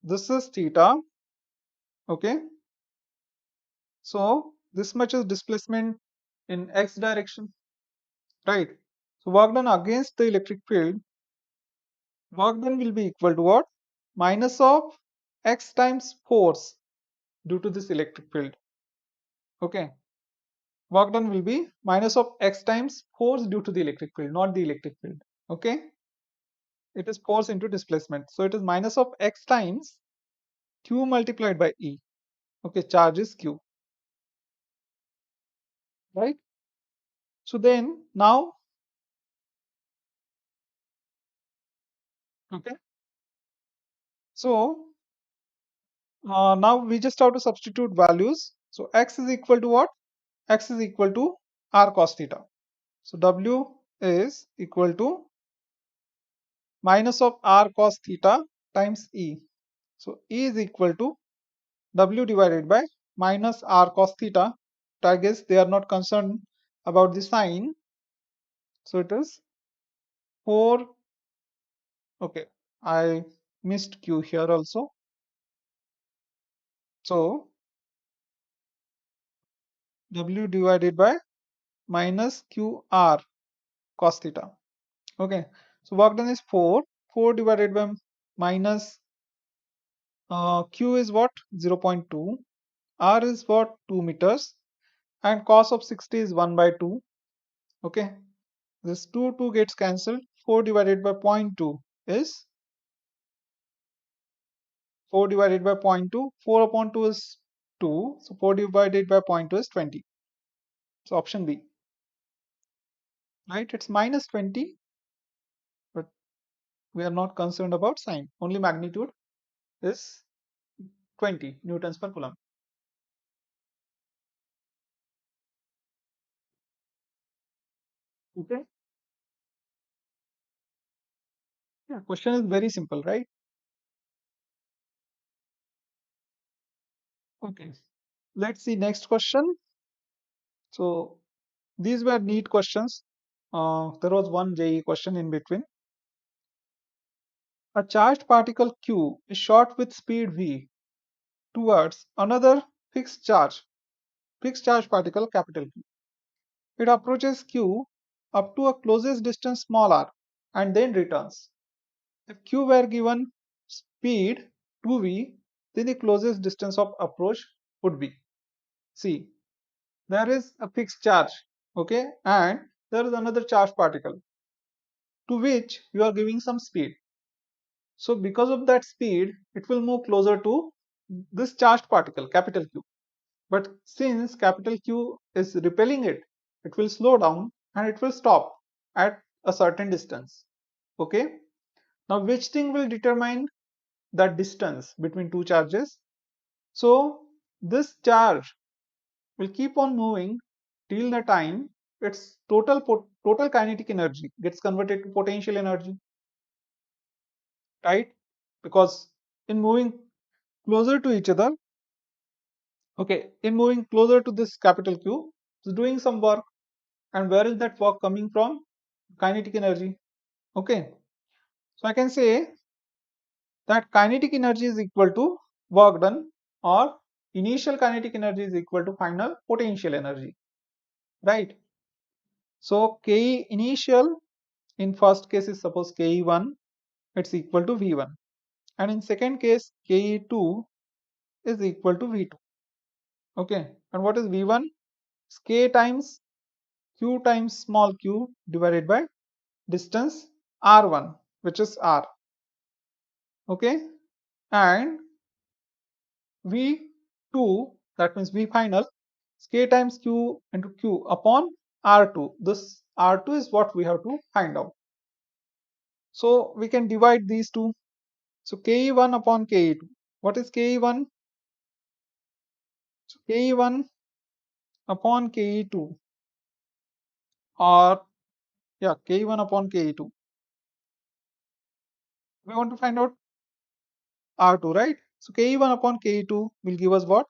This is theta. Okay, so this much is displacement in x direction, right? So work done against the electric field, work done will be equal to what? Minus of x times force due to this electric field. Okay, work done will be minus of x times force due to the electric field, not the electric field. Okay, it is force into displacement. So it is minus of x times q multiplied by E. Okay, charge is q, right? So then now, okay, so now we just have to substitute values. So x is equal to what? X is equal to r cos theta. So W is equal to minus of r cos theta times E. So E is equal to W divided by minus r cos theta. But I guess they are not concerned about the sign. So it is 4. Okay, I missed Q here also. So W divided by minus QR cos theta. Okay, so work done is 4. 4 divided by minus Q is what? 0.2. R is what? 2 meters. And cos of 60 is 1 by 2. Okay, this 2 gets cancelled. 4 divided by zero point 0.2 is 4 divided by zero point 0.2. 4 upon 2 is 2. So 4 divided by zero point 0.2 is 20. So option B. Right? It's minus 20, but we are not concerned about sign. Only magnitude is 20 newtons per coulomb. Okay. Yeah, question is very simple, right? Okay. Let's see next question. So these were NEET questions. There was one JE question in between. A charged particle Q is shot with speed v towards another fixed charge particle capital Q. It approaches Q up to a closest distance small r and then returns. If Q were given speed 2v, then the closest distance of approach would be. See, there is a fixed charge, okay, and there is another charged particle to which you are giving some speed. So because of that speed, it will move closer to this charged particle, capital Q. But since capital Q is repelling it, it will slow down and it will stop at a certain distance. Okay. Now, which thing will determine that distance between two charges? So this charge will keep on moving till the time its total kinetic energy gets converted to potential energy, right? Because in moving closer to each other. Okay, in moving closer to this capital Q, it's doing some work. And where is that work coming from? Kinetic energy. Okay, so I can say that kinetic energy is equal to work done, or initial kinetic energy is equal to final potential energy, right? So Ke initial in first case is suppose Ke1, it's equal to V1, and in second case Ke2 is equal to V2. Okay, and what is V1? It's K times Q times small q divided by distance R1, which is R. Okay, and V2, that means V final, is K times Q into Q upon R2. This R2 is what we have to find out. So we can divide these two. So Ke1 upon Ke2. What is Ke1? So Ke1 upon Ke2, or yeah, Ke1 upon Ke2. We want to find out R2, right? So Ke1 upon Ke2 will give us what?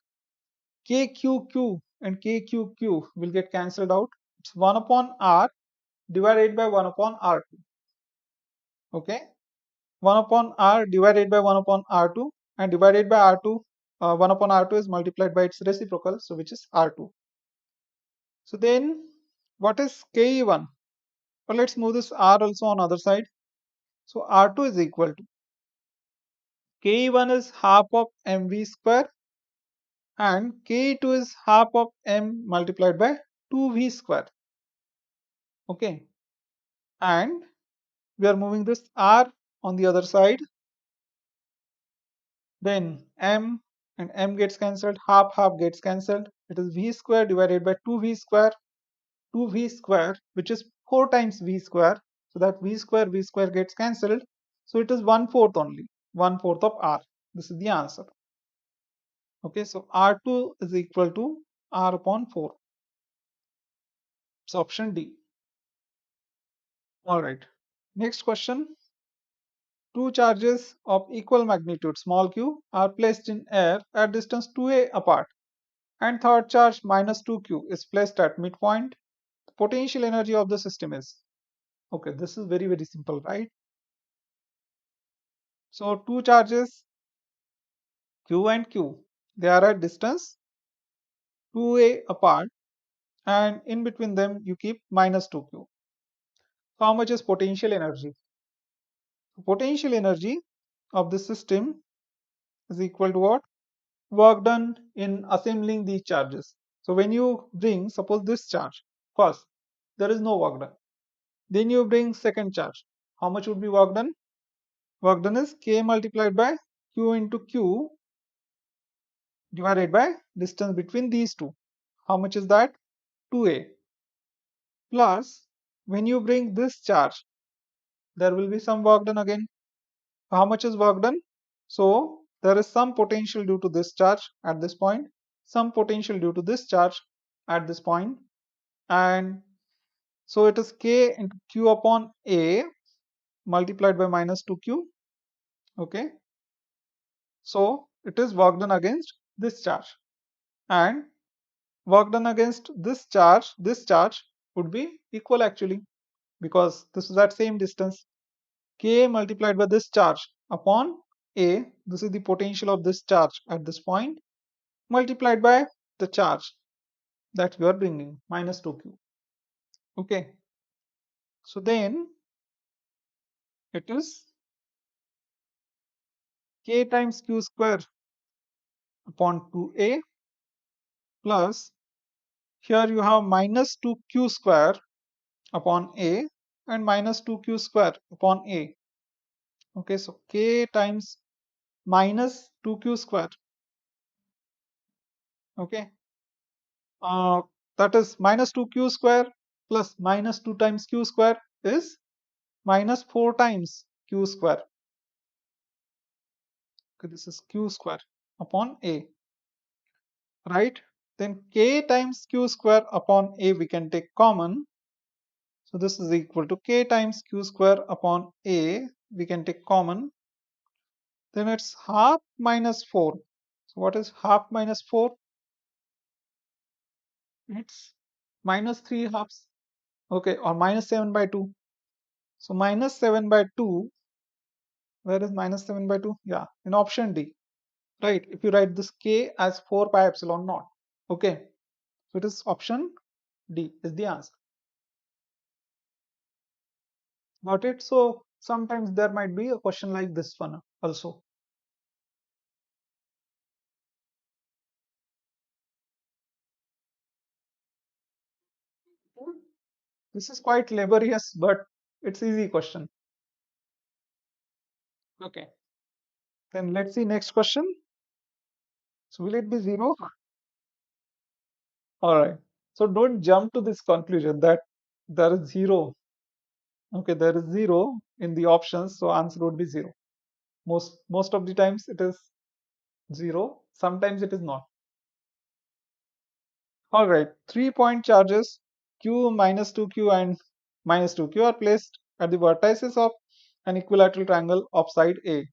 KQQ and KQQ will get cancelled out. It's 1 upon R divided by 1 upon R2. Okay, 1 upon R divided by 1 upon R2, and divided by R2, 1 upon R2 is multiplied by its reciprocal, so which is R2. So then what is Ke1? Well, let's move this R also on other side. So R2 is equal to Ke1 is half of mv square, and Ke2 is half of m multiplied by 2v square. Okay, and we are moving this R on the other side, then m and m gets cancelled, half gets cancelled. It is v square divided by 2v square, 2v square, which is 4 times v square. So that v square gets cancelled. So it is 1/4 only, 1/4 of R. This is the answer. Okay, so R2 is equal to R upon 4. It's option D. All right. Next question. Two charges of equal magnitude, small q, are placed in air at distance 2a apart, and third charge minus 2q is placed at midpoint. The potential energy of the system is. Okay, this is very simple, right? So two charges q and q, they are at distance 2a apart, and in between them you keep minus 2q. So how much is potential energy? Potential energy of the system is equal to what? Work done in assembling these charges. So when you bring, suppose this charge, first, there is no work done. Then you bring second charge. How much would be work done? Work done is K multiplied by Q into Q divided by distance between these two. How much is that? 2a. Plus, when you bring this charge, there will be some work done again. How much is work done? So, there is some potential due to this charge at this point, some potential due to this charge at this point, and so it is K into Q upon A multiplied by minus 2Q. Okay, so it is work done against this charge, and work done against this charge would be equal actually, because this is at same distance. K multiplied by this charge upon A, this is the potential of this charge at this point, multiplied by the charge that we are bringing, minus 2q. Okay, so then it is K times q square upon 2a, plus here you have minus 2q square upon a and minus 2q square upon a. Okay, so K times minus 2q square. Okay, that is minus 2q square plus minus 2 times q square is minus 4 times q square. Okay, this is q square upon a, right? Then k times q square upon a we can take common. So this is equal to k times q square upon a, we can take common. then it's half minus 4. So what is half minus 4? It's minus 3 halves. Okay, or minus 7 by 2. So minus 7 by 2, where is minus 7 by 2? Yeah, in option D. Right, if you write this k as 4 pi epsilon naught. Okay, so it is option D is the answer. Got it? So sometimes there might be a question like this one also. This is quite laborious, but it's easy question. Okay, then let's see next question. So will it be 0? All right. So don't jump to this conclusion that there is 0. Okay, there is 0 in the options, so answer would be 0. Most of the times it is 0. Sometimes it is not. All right. 3-point charges Q, minus 2Q, and minus 2Q are placed at the vertices of an equilateral triangle of side A.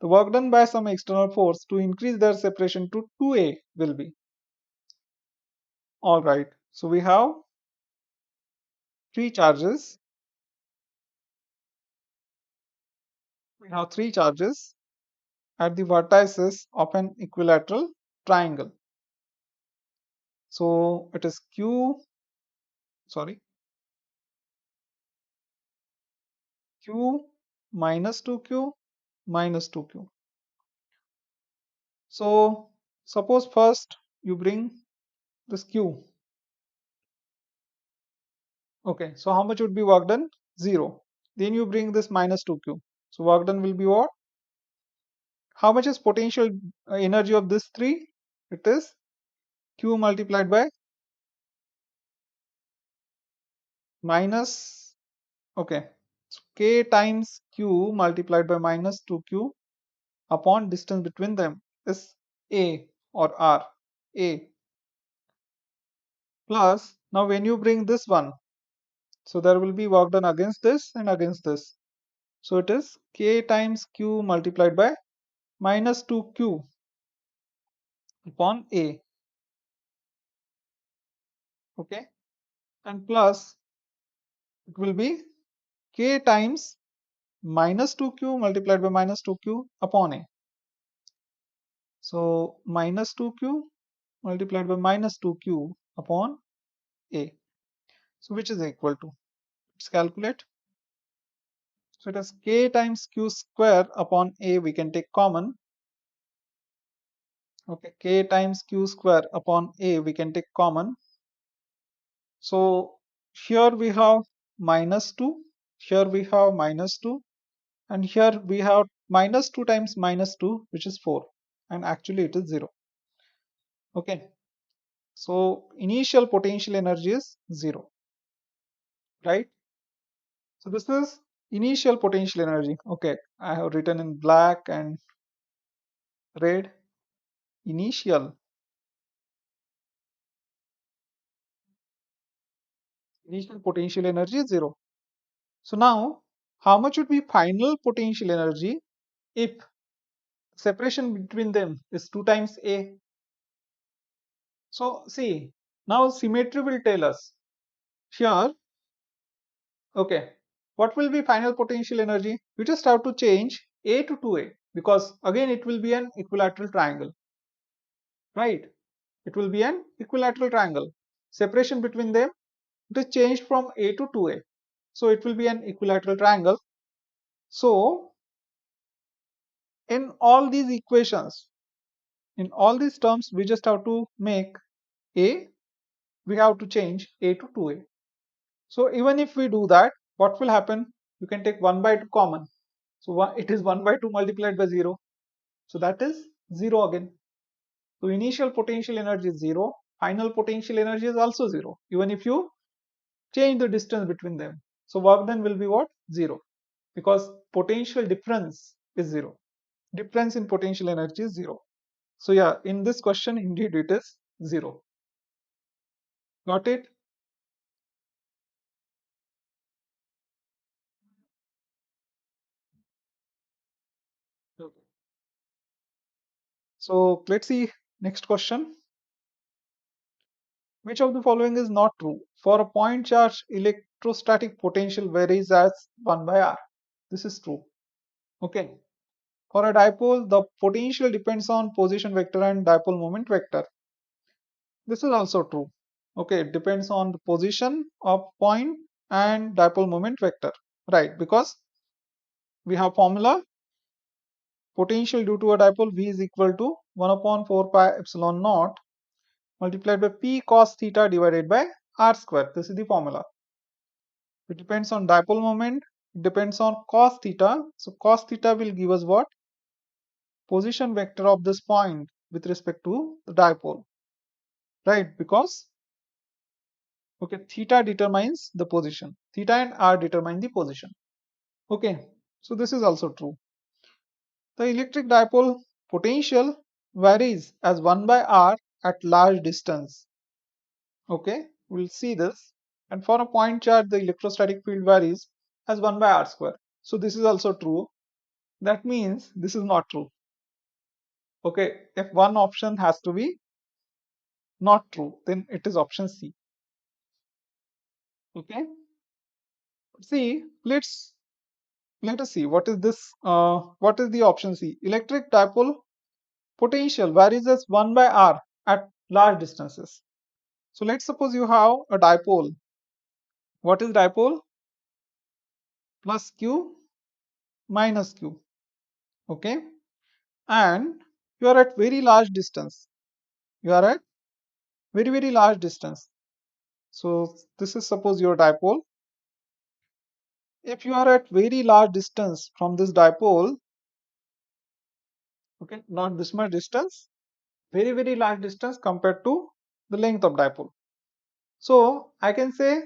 The work done by some external force to increase their separation to 2A will be. All right. So we have three charges. We have three charges at the vertices of an equilateral triangle. So it is Q minus 2Q minus 2Q. So suppose first you bring this Q. Okay, so how much would be work done? 0. Then you bring this minus 2Q. So work done will be what? How much is potential energy of this 3? It is Q multiplied by minus, okay, so K times Q multiplied by minus 2Q upon distance between them is A or R, A, plus now when you bring this one, so there will be work done against this and against this. So it is K times Q multiplied by minus 2Q upon A, okay, and plus it will be K times minus 2Q multiplied by minus 2Q upon A. So minus 2Q multiplied by minus 2Q upon A. So which is equal to? Let's calculate. So it is K times Q square upon A, we can take common. Okay, K times Q square upon A, we can take common. So here we have minus 2, here we have minus 2, and here we have minus 2 times minus 2, which is 4, and actually it is 0. Okay, so initial potential energy is 0, right? So this is initial potential energy. Okay, I have written in black and red. Initial potential energy is 0. So now, how much would be final potential energy if separation between them is 2 times A? So see, now symmetry will tell us here, okay, what will be final potential energy? We just have to change A to 2A because again it will be an equilateral triangle, right? It will be an equilateral triangle. Separation between them, it is changed from A to 2A. So it will be an equilateral triangle. So in all these equations, in all these terms, we just have to make A, we have to change A to 2A. So even if we do that, what will happen? You can take 1 by 2 common. So it is 1 by 2 multiplied by 0. So that is 0 again. So initial potential energy is 0. Final potential energy is also 0. Even if you change the distance between them. So work done will be what? 0. Because potential difference is 0. Difference in potential energy is 0. So yeah, in this question, indeed it is 0. Got it? Okay. So let's see next question. Which of the following is not true? For a point charge, electrostatic potential varies as 1 by r. This is true. Okay. For a dipole, the potential depends on position vector and dipole moment vector. This is also true. Okay, it depends on the position of point and dipole moment vector. Right, because we have formula potential due to a dipole V is equal to 1 upon 4 pi epsilon naught multiplied by P cos theta divided by r square. This is the formula. It depends on dipole moment. It depends on cos theta. So cos theta will give us what? Position vector of this point with respect to the dipole. Right? Because okay, theta determines the position. Theta and r determine the position. Okay. So this is also true. The electric dipole potential varies as 1 by r at large distance. Okay, we'll see this. And for a point charge, the electrostatic field varies as 1 by r square. So this is also true. That means this is not true. Okay, if one option has to be not true, then it is option C. Okay, see, let us see what is this. What is the option C? Electric dipole potential varies as 1 by r at large distances. So let's suppose you have a dipole. What is dipole? Plus q minus q. Okay, and you are at very large distance. You are at very large distance. So this is suppose your dipole. If you are at very large distance from this dipole, okay, not this much distance, very large distance compared to the length of dipole. So I can say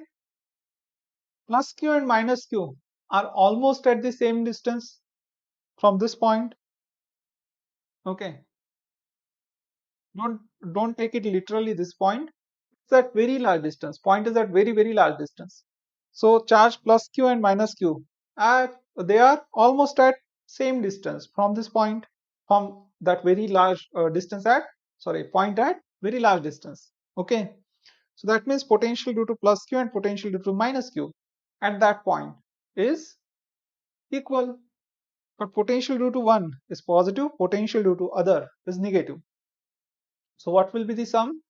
plus q and minus q are almost at the same distance from this point. Okay, don't don't take it literally this point. It's at very large distance. Point is at very large distance. So charge plus q and minus q they are almost at same distance from this point, from that very large distance at point at very large distance. Okay, so that means potential due to plus q and potential due to minus q at that point is equal, but potential due to one is positive, potential due to other is negative. So what will be the sum?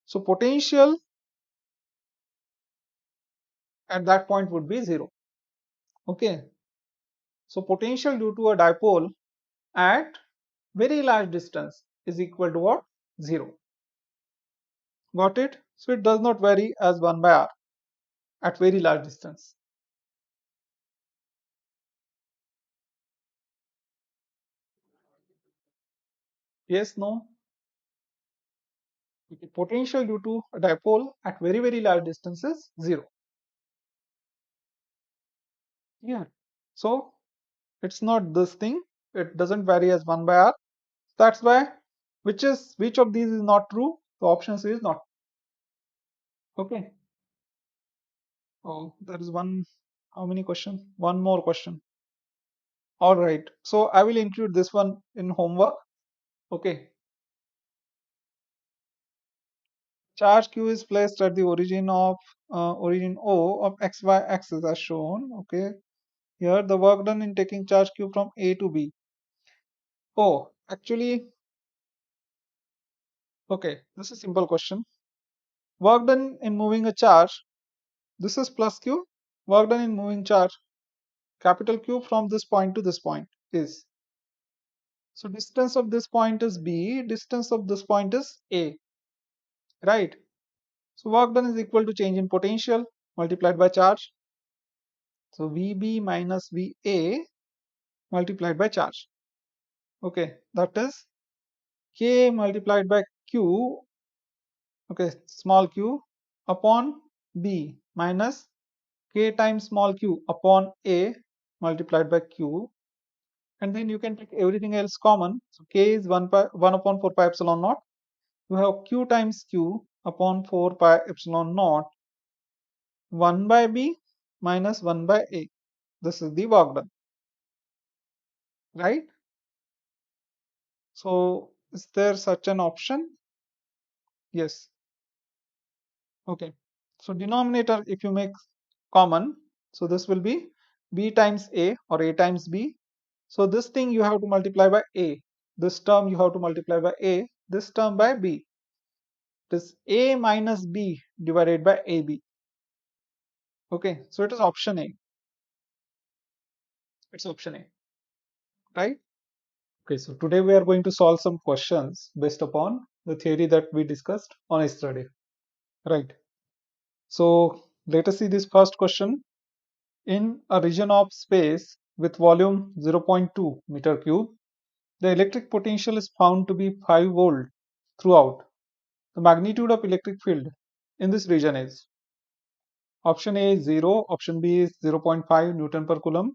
So potential at that point would be 0. Okay, so potential due to a dipole at very large distance is equal to what? 0. Got it? So it does not vary as 1 by r at very large distance. Yes, no? Okay. Potential due to a dipole at very large distance is 0. Yeah. So it's not this thing. It doesn't vary as 1 by r. That's why which of these is not true? The option C is not. Okay. Oh, there is one. How many questions? One more question. All right. So I will include this one in homework. Okay. Charge q is placed at the origin O of xy axis as shown. Okay. Here the work done in taking charge q from A to B. Oh, actually, okay. This is a simple question. Work done in moving a charge. This is plus q. Work done in moving charge capital Q from this point to this point is. So distance of this point is B. Distance of this point is A. Right. So work done is equal to change in potential multiplied by charge. So VB minus VA multiplied by charge. Okay, that is K multiplied by Q, okay, small q upon B minus K times small q upon A multiplied by Q. And then you can take everything else common. So K is 1 upon 4 pi epsilon naught. You have Q times Q upon 4 pi epsilon naught 1 by B minus 1 by A. This is the work done, right? So is there such an option? Yes. Okay. So denominator, if you make common, so this will be b times a or a times b. So this thing you have to multiply by a. This term you have to multiply by a. This term by b. It is a minus b divided by ab. Okay. So it is option A. It's option A, right? Okay. So today we are going to solve some questions based upon the theory that we discussed on yesterday, right? So let us see this first question. In a region of space with volume 0.2 meter cube, the electric potential is found to be 5 volt throughout. The magnitude of electric field in this region is option A is 0, option B is 0.5 Newton per coulomb,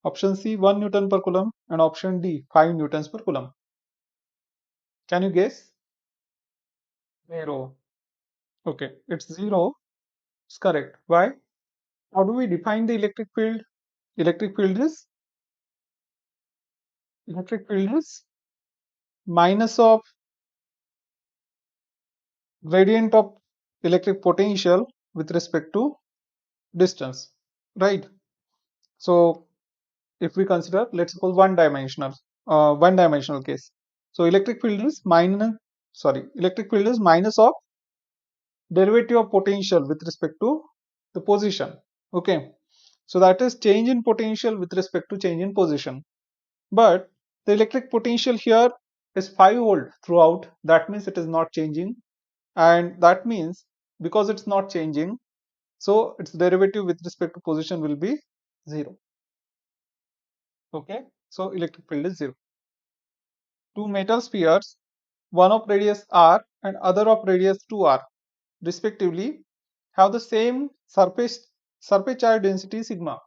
option C 1 Newton per coulomb, and option D 5 newtons per coulomb. Can you guess? 0. Okay, it's 0. It's correct. Why? How do we define the electric field? Electric field is electric field is minus of gradient of electric potential with respect to distance, right? So if we consider, let's suppose one dimensional case. So electric field is minus of derivative of potential with respect to the position. Okay, so that is change in potential with respect to change in position. But the electric potential here is 5 volt throughout. That means it is not changing, and that means because it's not changing, so its derivative with respect to position will be 0. Okay, so electric field is 0. Two metal spheres, one of radius r and other of radius 2r, respectively, have the same surface charge density sigma.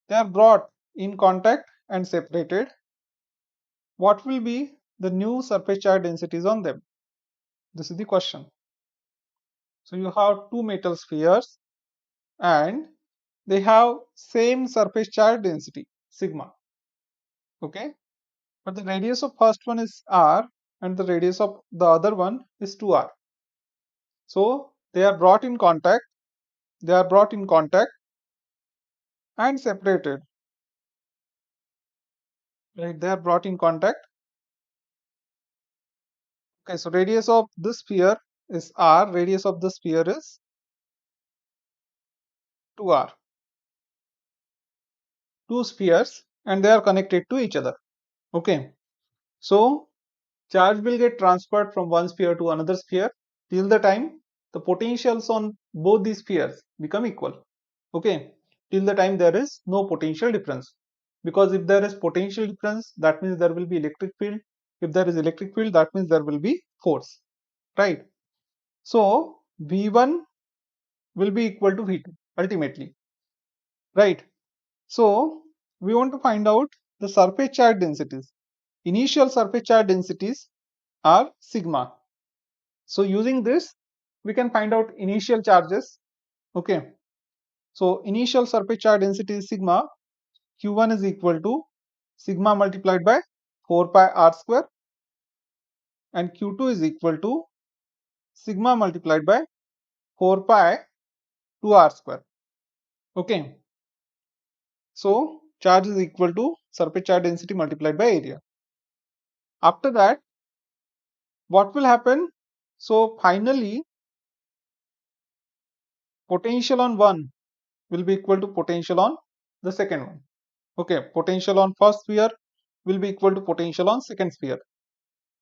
They are brought in contact and separated. What will be the new surface charge densities on them? This is the question. So you have two metal spheres and they have same surface charge density sigma. Okay, but the radius of first one is r and the radius of the other one is 2r. So they are brought in contact and separated, right? They are brought in contact. Okay, so radius of this sphere is r, radius of the sphere is 2r. Two spheres and they are connected to each other. Okay, so charge will get transferred from one sphere to another sphere till the time the potentials on both these spheres become equal. Okay, till the time there is no potential difference, because if there is potential difference, that means there will be electric field. If there is electric field, that means there will be force, right? So V1 will be equal to V2 ultimately, right? So we want to find out the surface charge densities. Initial surface charge densities are sigma. So using this, we can find out initial charges. Okay. So initial surface charge density is sigma. Q1 is equal to sigma multiplied by 4 pi r square, and Q2 is equal to sigma multiplied by 4 pi 2r square. Okay. So charge is equal to surface charge density multiplied by area. After that, what will happen? So finally, potential on one will be equal to potential on the second one. Okay, potential on first sphere will be equal to potential on second sphere.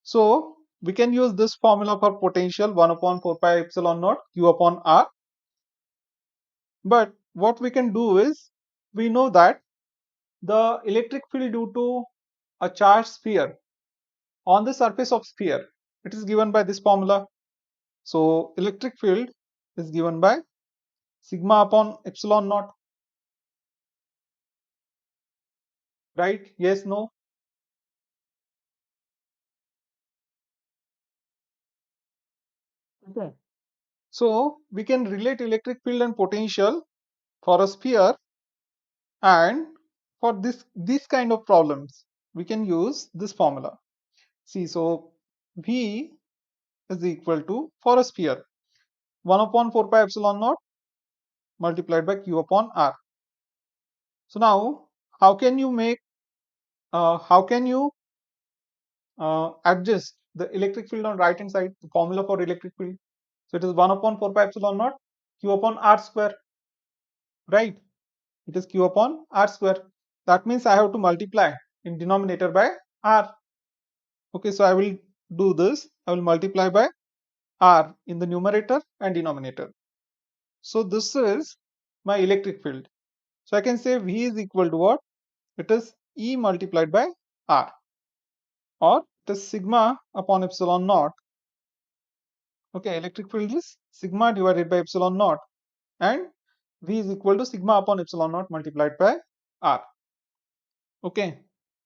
So we can use this formula for potential 1 upon 4 pi epsilon naught q upon r. But what we can do is, we know that the electric field due to a charged sphere on the surface of sphere, it is given by this formula. So electric field is given by sigma upon epsilon naught, right? Yes, no? Okay. So we can relate electric field and potential for a sphere, and for this kind of problems we can use this formula. See, so V is equal to, for a sphere, 1 upon 4 pi epsilon naught multiplied by Q upon R. So now, how can you make, how can you adjust the electric field on right hand side, the formula for electric field? So it is 1 upon 4 pi epsilon naught Q upon R square, right? It is Q upon R square. That means I have to multiply in denominator by R. Okay, so I will do this. I will multiply by R in the numerator and denominator. So this is my electric field. So I can say V is equal to what? It is E multiplied by R, or it is sigma upon epsilon naught. Okay, electric field is sigma divided by epsilon naught, and V is equal to sigma upon epsilon naught multiplied by R. Okay,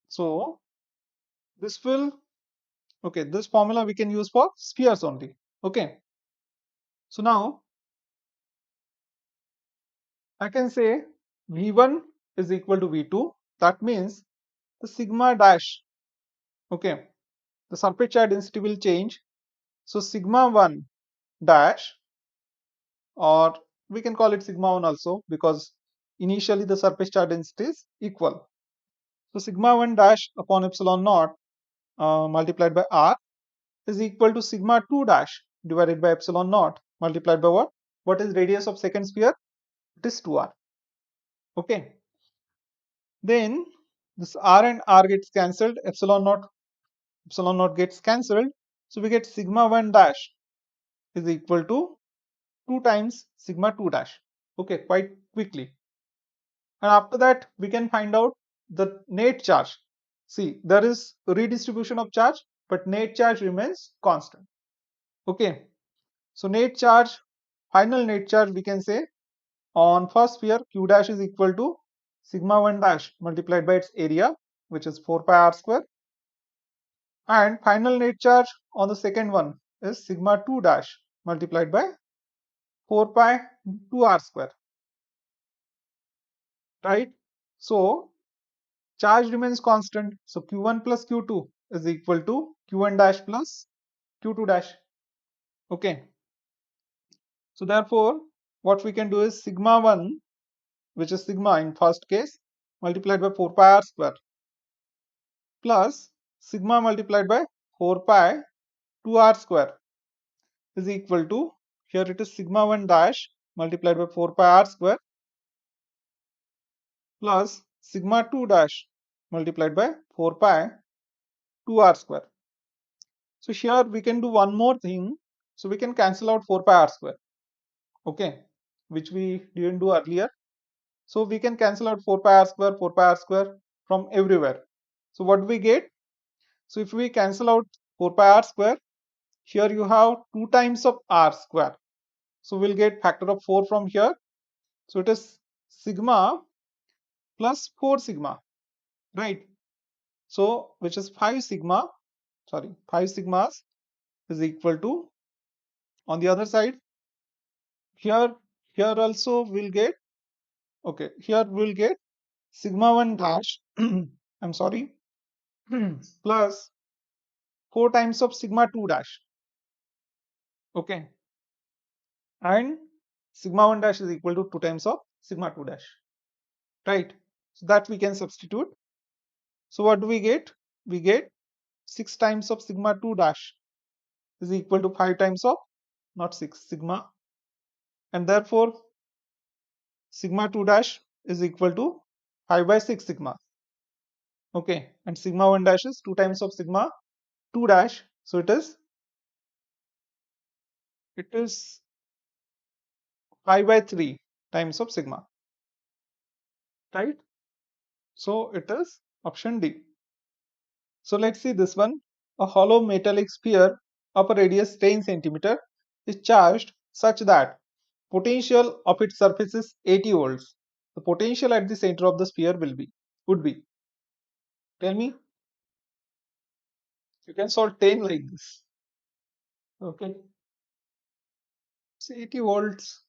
so this will, okay, this formula we can use for spheres only. Okay, so now I can say V1 is equal to V2. That means the sigma dash, okay, the surface charge density will change. So sigma 1 dash, or we can call it sigma 1 also, because initially the surface charge density is equal. So sigma 1 dash upon epsilon naught multiplied by R is equal to sigma 2 dash divided by epsilon naught multiplied by what? What is radius of second sphere? It is 2R. Okay. Then this R and R gets cancelled, epsilon naught gets cancelled. So we get sigma 1 dash is equal to 2 times sigma 2 dash. Okay, quite quickly. And after that, we can find out the net charge. See, there is redistribution of charge, but net charge remains constant. Okay, so net charge, final net charge, we can say on first sphere, Q dash is equal to sigma 1 dash multiplied by its area, which is 4 pi r square. And final net charge on the second one is sigma 2 dash multiplied by 4 pi 2r square, right? So charge remains constant. So Q1 plus Q2 is equal to Q1 dash plus Q2 dash. Okay. So therefore, what we can do is sigma 1, which is sigma in first case, multiplied by 4 pi r square plus sigma multiplied by 4 pi 2r square is equal to, here it is sigma 1 dash multiplied by 4 pi r square plus sigma 2 dash multiplied by 4 pi 2r square. So here we can do one more thing. So we can cancel out 4 pi r square, okay, which we didn't do earlier. So we can cancel out 4 pi r square, 4 pi r square from everywhere. So what do we get? So if we cancel out 4 pi r square, here you have 2 times of r square. So we'll get factor of 4 from here. So it is sigma plus 4 sigma, right? So which is 5 sigma, sorry, 5 sigmas is equal to, on the other side, here also we'll get, okay, here we'll get sigma 1 dash, I'm sorry, plus 4 times of sigma 2 dash, okay, and sigma 1 dash is equal to 2 times of sigma 2 dash, right? So that we can substitute. So what do we get? We get 6 times of sigma 2 dash is equal to 5 times of, not 6, sigma, and therefore sigma 2 dash is equal to 5 by 6 sigma, okay, and sigma 1 dash is 2 times of sigma 2 dash, so it is 5 by 3 times of sigma, right? So it is option D. So let's see this one. A hollow metallic sphere of a radius 10 centimeter is charged such that potential of its surface is 80 volts. The potential at the center of the sphere would be. Tell me, you can solve 10 like this. Okay. So 80 volts.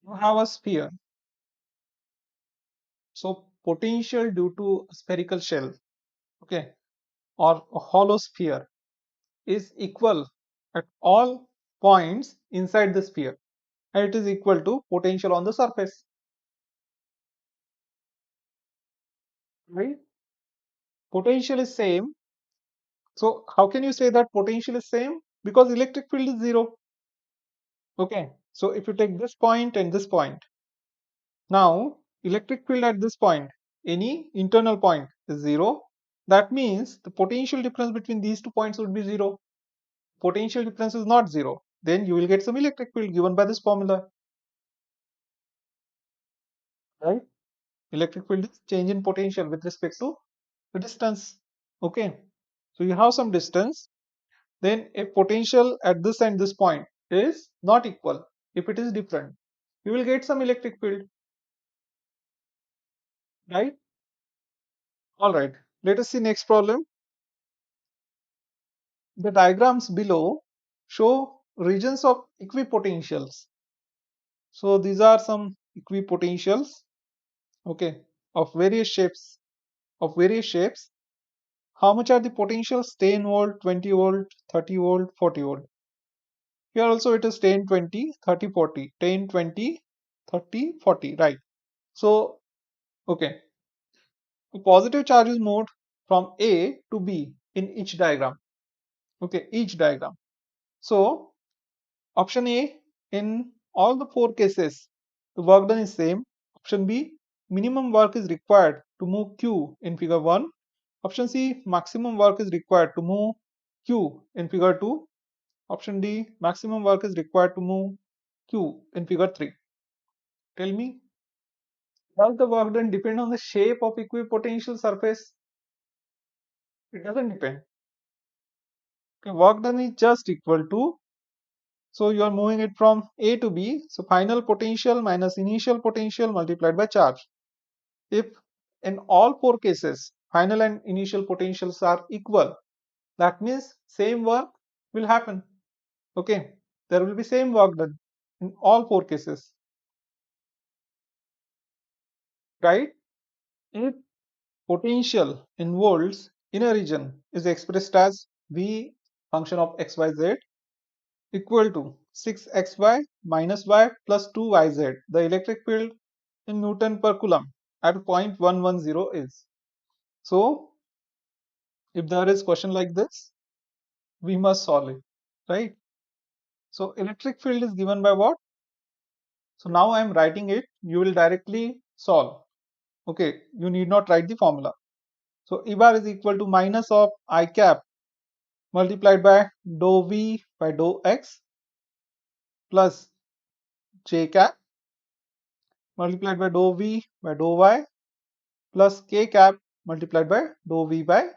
You have a sphere. So potential due to spherical shell, okay, or a hollow sphere is equal at all points inside the sphere, and it is equal to potential on the surface, right? Potential is same. So how can you say that potential is same? Because electric field is zero. Okay. So if you take this point and this point, now electric field at this point, any internal point is zero. That means the potential difference between these 2 points would be zero. Potential difference is not zero. Then you will get some electric field given by this formula, right? Electric field is change in potential with respect to the distance. Okay. So you have some distance. Then if potential at this and this point is not equal, if it is different, you will get some electric field, right? All right, let us see next problem. The diagrams below show regions of equipotentials. So these are some equipotentials, okay, of various shapes. How much are the potentials? 10 volt, 20 volt, 30 volt, 40 volt. Here also it is 10, 20, 30, 40. 10, 20, 30, 40, right? So, okay, a positive charge is moved from A to B in each diagram. Okay, each diagram. So, option A, in all the four cases, the work done is same. Option B, minimum work is required to move Q in figure 1. Option C, maximum work is required to move Q in figure 2. Option D, maximum work is required to move Q in figure 3. Tell me, does the work done depend on the shape of equipotential surface? It doesn't depend. Okay, work done is just equal to, so you are moving it from A to B, so final potential minus initial potential multiplied by charge. If in all four cases final and initial potentials are equal, that means same work will happen. Okay, there will be same work done in all four cases, right? If potential in volts in a region is expressed as V function of xyz equal to 6xy minus y plus 2yz, the electric field in Newton per coulomb at 0.110 is. So if there is question like this, we must solve it, right? So electric field is given by what? So now I am writing it, you will directly solve. Okay, you need not write the formula. So E bar is equal to minus of I cap multiplied by dou V by dou X plus J cap multiplied by dou V by dou Y plus K cap multiplied by dou V by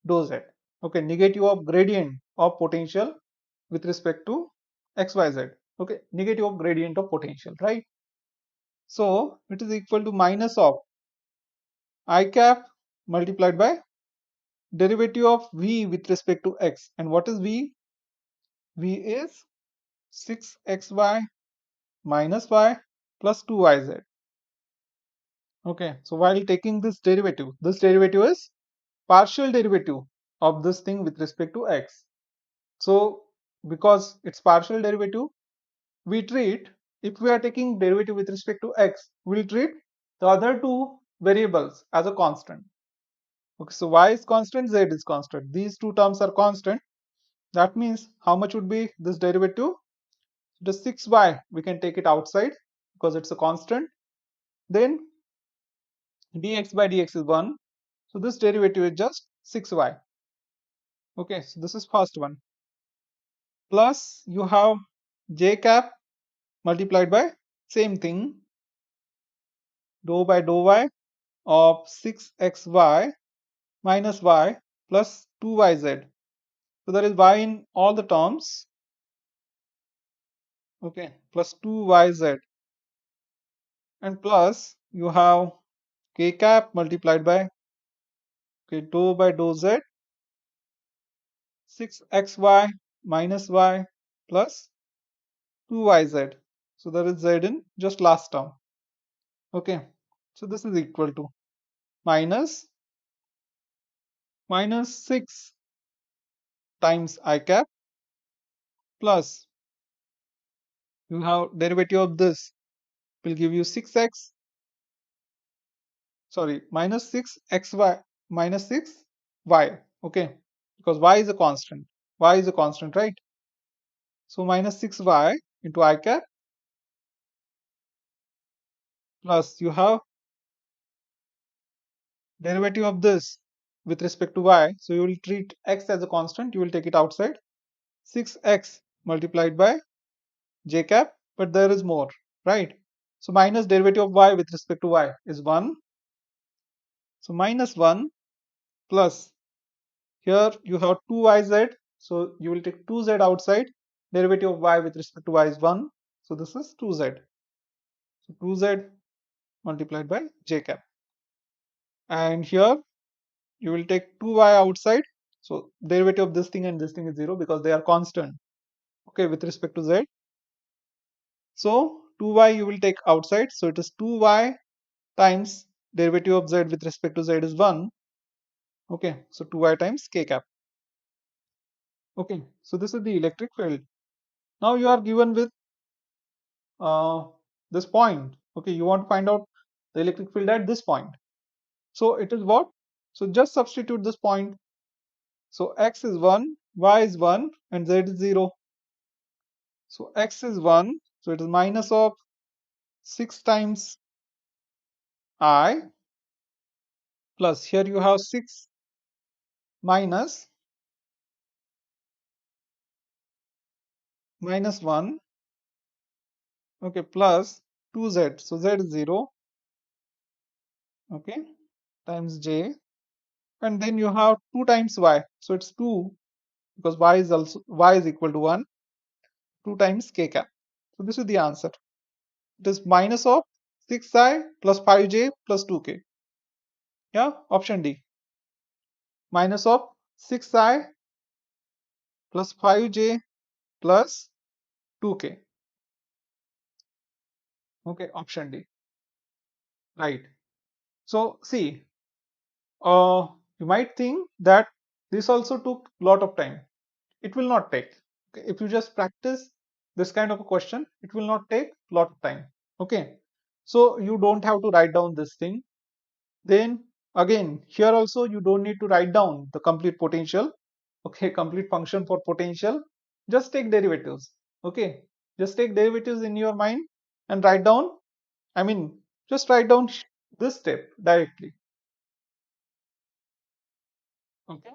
dou Z. Okay, negative of gradient of potential with respect to XYZ. Okay, negative of gradient of potential, right? So it is equal to minus of I cap multiplied by derivative of V with respect to X. And what is V? V is 6xy minus y plus 2yz. Okay, so while taking this derivative is partial derivative of this thing with respect to x. So because it's partial derivative, we treat, if we are taking derivative with respect to x, we'll treat the other two variables as a constant. Okay, so y is constant, z is constant. These two terms are constant. That means how much would be this derivative? The 6y, we can take it outside because it's a constant. Then dx by dx is 1. So this derivative is just 6y. Okay, so this is first one. Plus you have j cap multiplied by same thing, dou by dou y of 6xy minus y plus 2yz. So there is y in all the terms. Okay, plus 2yz. And plus you have k cap multiplied by, okay, dou by dou z 6xy minus y plus 2yz. So there is z in just last term. Okay, so this is equal to minus minus 6 times I cap plus you have derivative of this will give you 6x, sorry, minus 6xy minus 6y, okay, because y is a constant. Y is a constant, right? So minus 6y into I cap plus you have derivative of this with respect to y. So you will treat x as a constant, you will take it outside. 6x multiplied by j cap, but there is more, right? So minus derivative of y with respect to y is 1. So minus 1 plus here you have 2yz. So you will take 2z outside. Derivative of y with respect to y is 1. So this is 2z. So 2z multiplied by j cap. And here you will take 2y outside. So derivative of this thing and this thing is 0 because they are constant. Okay, with respect to z. So 2y you will take outside. So it is 2y times derivative of z with respect to z is 1. Okay, so 2y times k cap. Okay, so this is the electric field. Now you are given with uh, this point. Okay, you want to find out the electric field at this point. So it is what? So just substitute this point. So x is 1, y is 1, and z is 0. So x is 1, so it is minus of 6 times I plus here you have 6 minus minus 1, okay, plus 2z. So z is 0, okay, times j, and then you have 2 times y. So it's 2 because y is equal to 1, 2 times k cap. So this is the answer. It is minus of 6i plus 5j plus 2k. Yeah, option D. Minus of 6i plus 5j plus 2k. Okay, option D. Right. So see, you might think that this also took a lot of time. It will not take. Okay, if you just practice this kind of a question, it will not take a lot of time. Okay, so you don't have to write down this thing. Then again, here also you don't need to write down the complete potential. Okay, complete function for potential. Just take derivatives. Okay, just take derivatives in your mind and write down. I mean, just write down this step directly. Okay.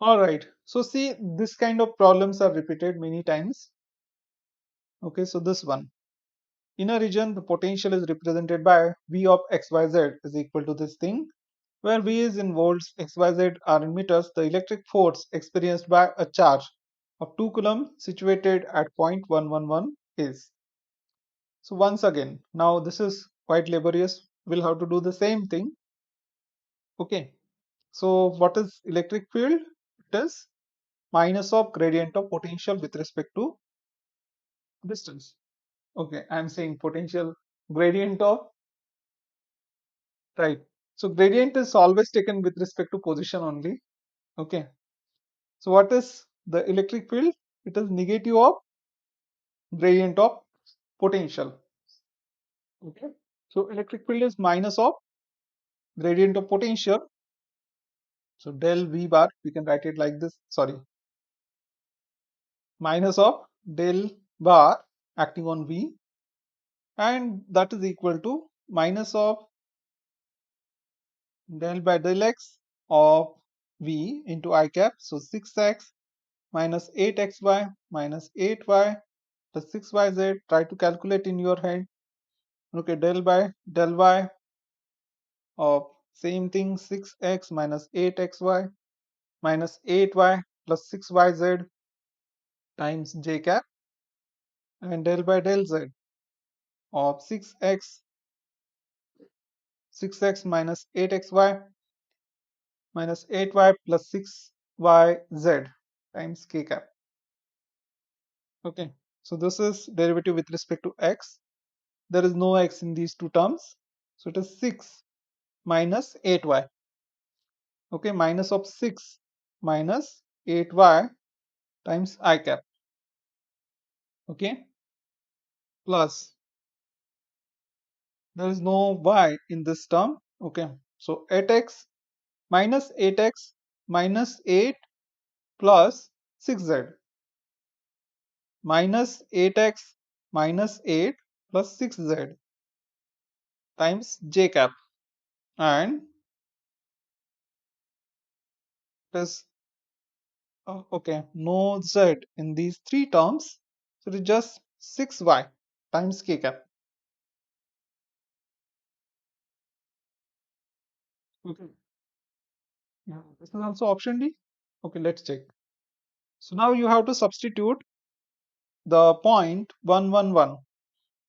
All right. So see, this kind of problems are repeated many times. Okay, so this one. In a region, the potential is represented by V of xyz is equal to this thing, where V is in volts, xyz are in meters. The electric force experienced by a charge of 2 coulomb situated at point 111 is. So once again, now this is quite laborious. We'll have to do the same thing. Okay. So what is electric field? It is minus of gradient of potential with respect to distance. Okay, I'm saying potential gradient of, right. So gradient is always taken with respect to position only. Okay. So what is the electric field? It is negative of gradient of potential. Okay. So electric field is minus of gradient of potential. So del V bar, we can write it like this. Sorry, minus of del bar acting on V, and that is equal to minus of del by del x of V into I cap. So 6x minus 8xy minus 8y plus 6yz. Try to calculate in your head. Okay, del by del y of same thing 6x minus 8xy minus 8y plus 6yz times j cap, and del by del z of 6x minus 8xy minus 8y plus 6yz times k cap. Okay, so this is derivative with respect to x. There is no x in these two terms, so it is 6 minus 8y. Okay, minus of 6 minus 8y times I cap. Okay, plus there is no y in this term. Okay, so 8x minus 8x minus 8 plus 6z minus 8x minus 8 plus 6z times j cap, and it is okay, no z in these three terms, so it is just 6y times k cap. Okay, yeah, this is also option D. Okay, let's check. So now you have to substitute the point 111.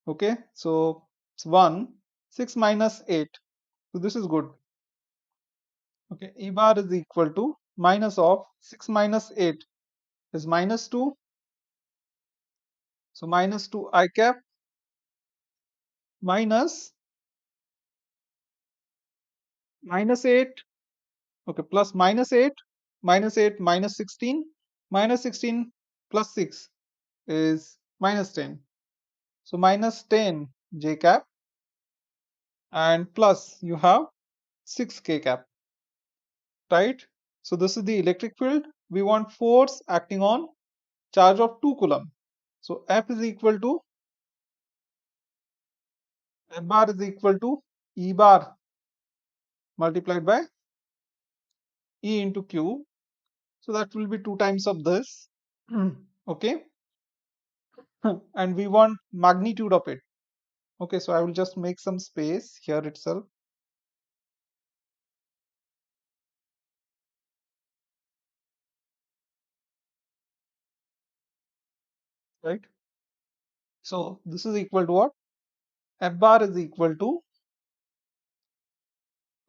Okay, so it's 1, 6 minus 8. So this is good. Okay, E bar is equal to minus of 6 minus 8 is minus 2. So minus 2 I cap minus minus 8. Okay, plus minus 8 minus 16 minus 16 plus 6 is minus 10. So minus 10 j cap, and plus you have 6 k cap, right? So this is the electric field. We want force acting on charge of 2 coulomb. So F is equal to F bar is equal to E bar multiplied by E into Q. So that will be 2 times of this. Okay. And we want magnitude of it. Okay, so I will just make some space here itself. Right. So this is equal to what? F bar is equal to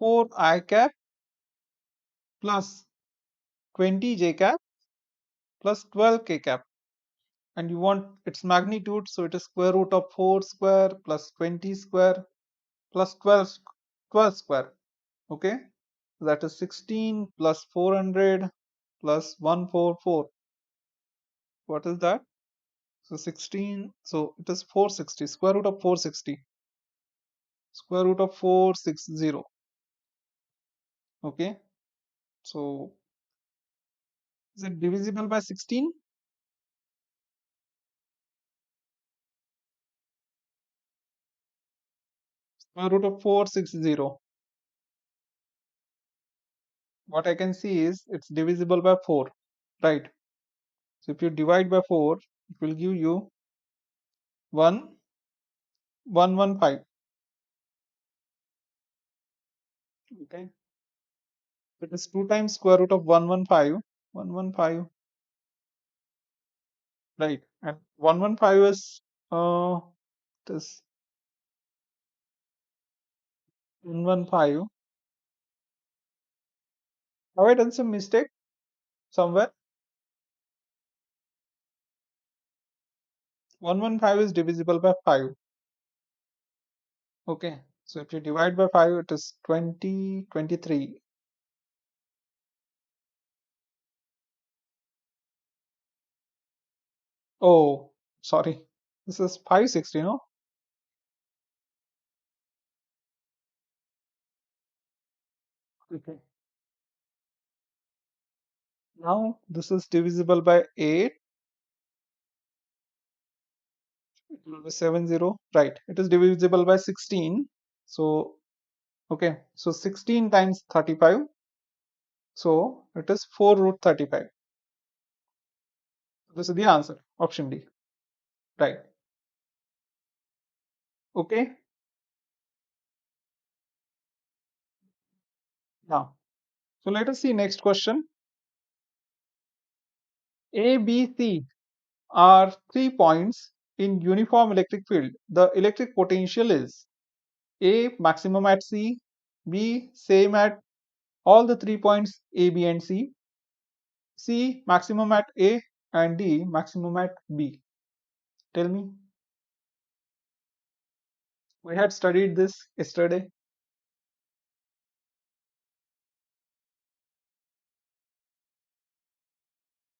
4 I cap plus 20 j cap plus 12 k cap, and you want its magnitude, so it is square root of 4 square plus 20 square plus 12 square. Okay, so that is 16 plus 400 plus 144. What is that? So 16, so it is 460, square root of 460, square root of 460. Okay, so is it divisible by 16? Square root of 460. What I can see is it's divisible by 4, right? So if you divide by 4, it will give you 1115. Okay, it is 2 times square root of 115, 115, right? And 115 is it is 115. Have I done some mistake somewhere? 115 is divisible by 5. Okay, so if you divide by 5, it is 20, 23. Oh, sorry. This is 560, no? Okay. Now this is divisible by 8. It will be 70. Right. It is divisible by 16. So, okay. So 16 times 35. So it is 4 root 35. This is the answer. Option D. Right. Okay. Now, so let us see next question. A, B, C are 3 points in uniform electric field. The electric potential is A maximum at C, B same at all the 3 points A, B and C maximum at A, and D maximum at B. Tell me. We had studied this yesterday.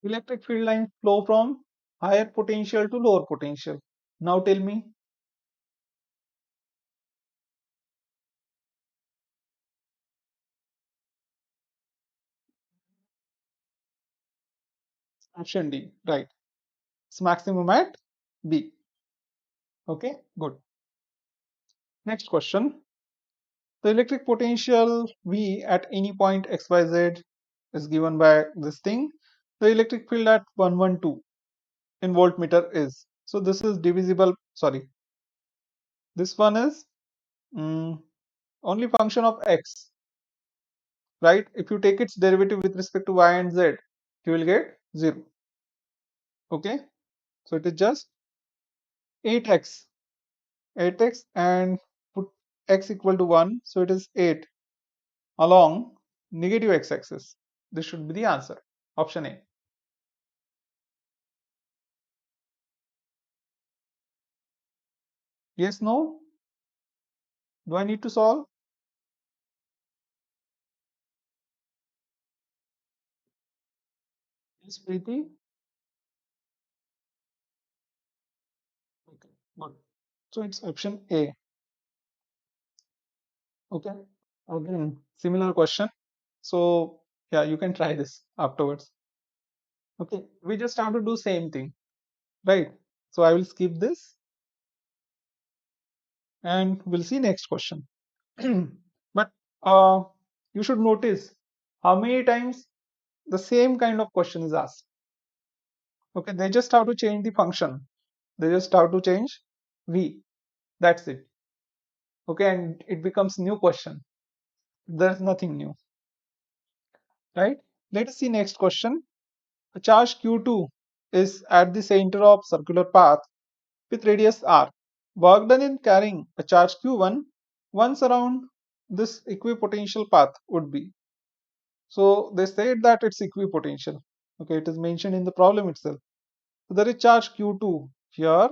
Electric field lines flow from higher potential to lower potential. Now tell me. Option D, right. It's maximum at B. Okay, good. Next question. The electric potential V at any point xyz is given by this thing. The electric field at 112 in voltmeter is. So this is divisible, sorry. This one is mm, only function of x, right? If you take its derivative with respect to y and z, you will get 0. Okay, so it is just 8x, 8x and put x equal to 1, so it is 8 along negative x-axis. This should be the answer. Option A. Yes, no? Do I need to solve? Yes, Preeti? Okay, good. So it's option A. Okay. Again, similar question. So yeah, you can try this afterwards. Okay, we just have to do same thing, right? So I will skip this and we'll see next question. But uh, you should notice how many times the same kind of question is asked. Okay, they just have to change the function. They just have to change v. That's it. Okay, and it becomes new question. There's nothing new, right? Let us see next question. A charge q2 is at the center of circular path with radius r. Work done in carrying a charge q1 once around this equipotential path would be. So they said that it's equipotential. Okay, it is mentioned in the problem itself. So there is charge q2 here.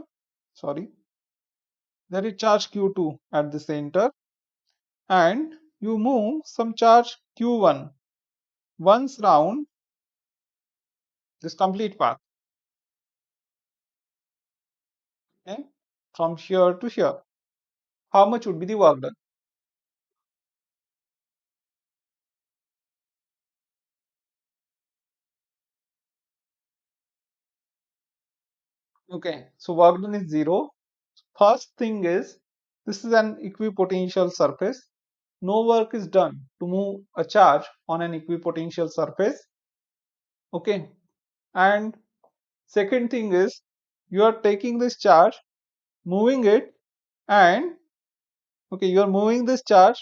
Sorry, there is charge q2 at the center, and you move some charge q1 once round this complete path. Okay, from here to here. How much would be the work done? Okay, so work done is 0. First thing is, this is an equipotential surface. No work is done to move a charge on an equipotential surface. Okay, and second thing is, you are taking this charge, moving it, and okay, you are moving this charge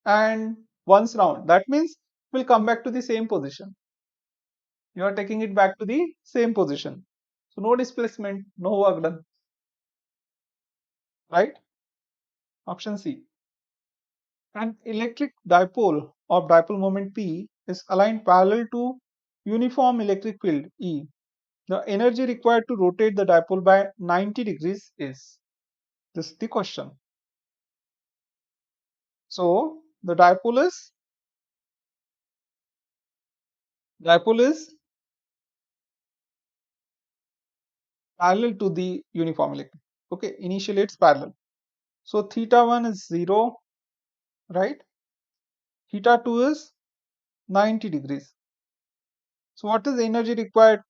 and once round. That means it will come back to the same position. You are taking it back to the same position. So no displacement, no work done, right? Option C. An electric dipole of dipole moment P is aligned parallel to uniform electric field E. The energy required to rotate the dipole by 90 degrees is. This is the question. So the dipole is parallel to the uniform electric. Okay, initially it's parallel. So theta 1 is 0, right? Theta 2 is 90 degrees. So what is energy required?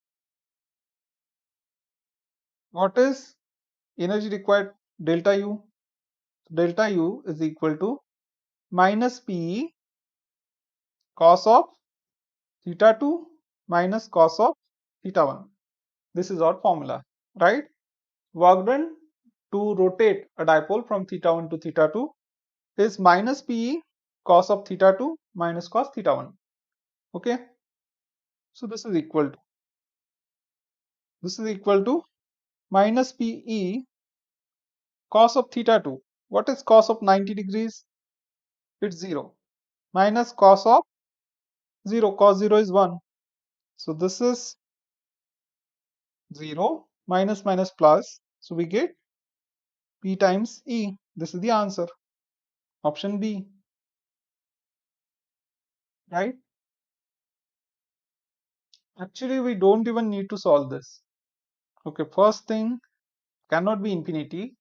What is energy required? Delta U. Delta U is equal to minus P cos of theta 2 minus cos of theta 1. This is our formula, right? Work done to rotate a dipole from theta 1 to theta 2 is minus P cos of theta 2 minus cos theta 1. Okay, so this is equal to minus PE cos of theta 2. What is cos of 90 degrees? It's 0. Minus cos of 0. Cos 0 is 1. So this is 0 minus minus plus. So we get P times E. This is the answer. Option B. Right? Actually, we don't even need to solve this. Okay, first thing, cannot be infinity.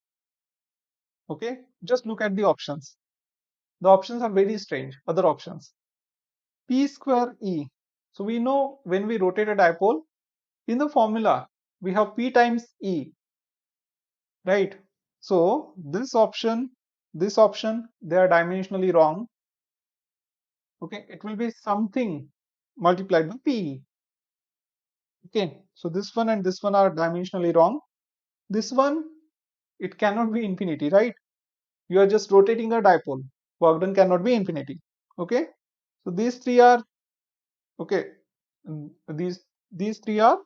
Okay, just look at the options. The options are very strange. Other options. P square E. So we know when we rotate a dipole, in the formula, we have P times E, right? So this option, they are dimensionally wrong. Okay, it will be something multiplied by P. Okay, so this one and this one are dimensionally wrong. This one, it cannot be infinity, right? You are just rotating a dipole. Work done cannot be infinity. Okay, so these three are okay. These three are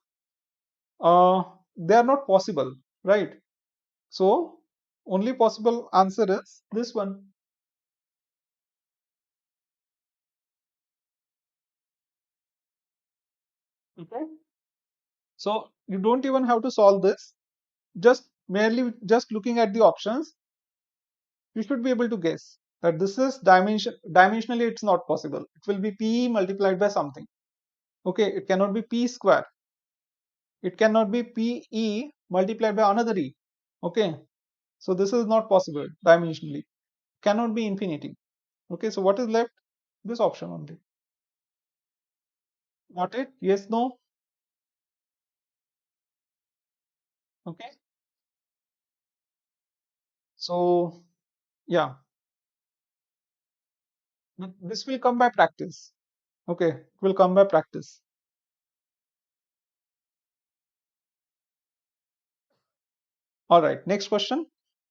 uh they are not possible, right? So only possible answer is this one. Okay. So you don't even have to solve this. Just merely just looking at the options, you should be able to guess that this is dimensionally it's not possible. It will be P multiplied by something. Okay, it cannot be P square. It cannot be PE multiplied by another E. Okay, so this is not possible dimensionally. Cannot be infinity. Okay, so what is left? This option only. Got it? Yes, no? Okay. So yeah, this will come by practice. Okay, it will come by practice. All right, next question.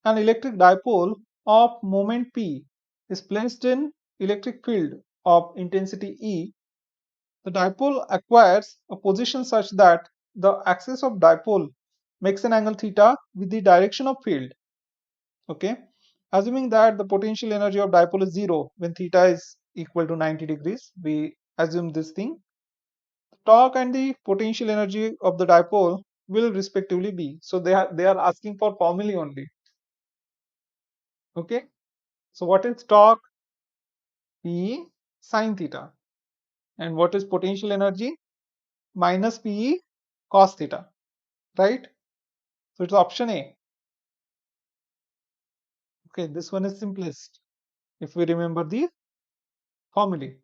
An electric dipole of moment P is placed in electric field of intensity E. The dipole acquires a position such that the axis of dipole makes an angle theta with the direction of field. Okay, assuming that the potential energy of dipole is zero when theta is equal to 90 degrees, we assume this thing. Torque and the potential energy of the dipole will respectively be. So they are asking for formulae only. Okay, so what is torque? P sine theta. And what is potential energy? Minus P cos theta. Right? So it's option A. Okay, this one is simplest if we remember the formulae.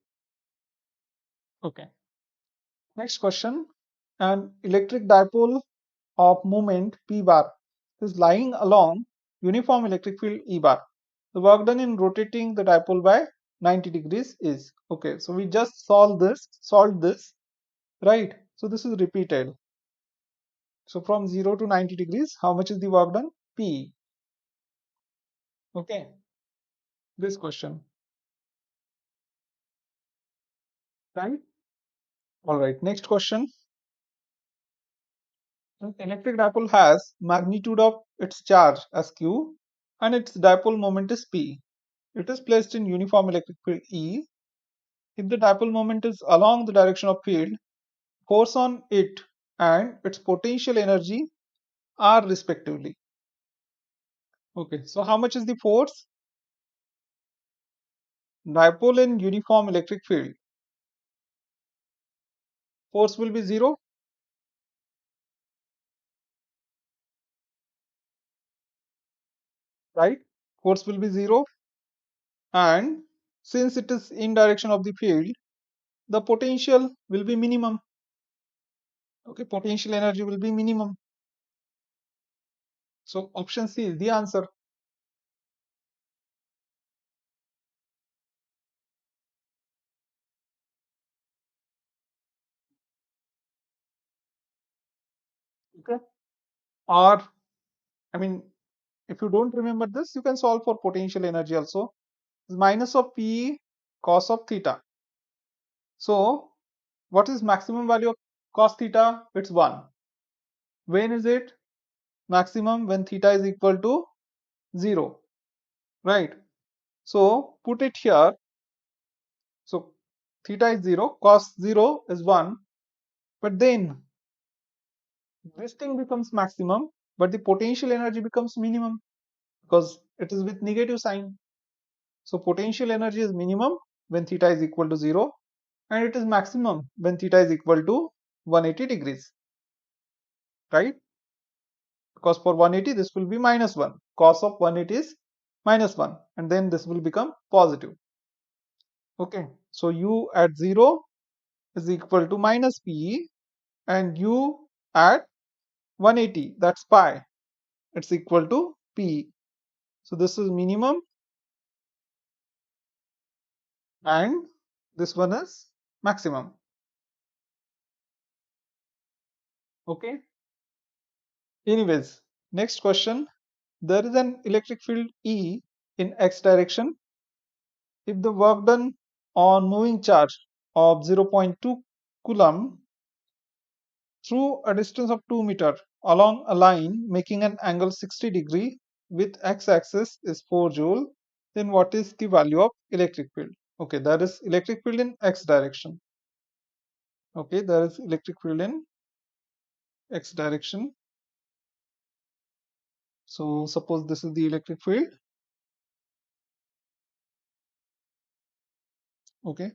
Okay. Next question. An electric dipole of moment P bar is lying along uniform electric field E bar. The work done in rotating the dipole by 90 degrees is okay. So we just solved this, right? So this is repeated. So from 0 to 90 degrees, how much is the work done? P. Okay, this question, right? All right, next question. An electric dipole has magnitude of its charge as Q and its dipole moment is P. It is placed in uniform electric field E. If the dipole moment is along the direction of field, force on it and its potential energy are respectively. Okay, so how much is the force? Dipole in uniform electric field. Force will be zero, right? Force will be zero, and since it is in direction of the field, the potential will be minimum. Okay, potential energy will be minimum. So option C is the answer. Okay. Or I mean, if you don't remember this, you can solve for potential energy also. It's minus of P cos of theta. So what is maximum value of cos theta? It's 1. When is it maximum? When theta is equal to 0, right? So put it here. So theta is 0, cos 0 is 1, but then this thing becomes maximum, but the potential energy becomes minimum because it is with negative sign. So potential energy is minimum when theta is equal to 0 and it is maximum when theta is equal to 180 degrees, right? Because for 180 this will be minus 1. Cos of 180 is minus 1, and then this will become positive. Okay, so u at 0 is equal to minus PE, and u at 180, that's pi, it's equal to PE. So this is minimum and this one is maximum. Okay. Anyways, next question. There is an electric field E in x direction. If the work done on moving charge of 0.2 coulomb through a distance of 2 meter along a line making an angle 60 degree with x-axis is 4 joule, then what is the value of electric field? Okay, there is electric field in x direction. Okay, there is electric field in x direction. So suppose this is the electric field. Okay,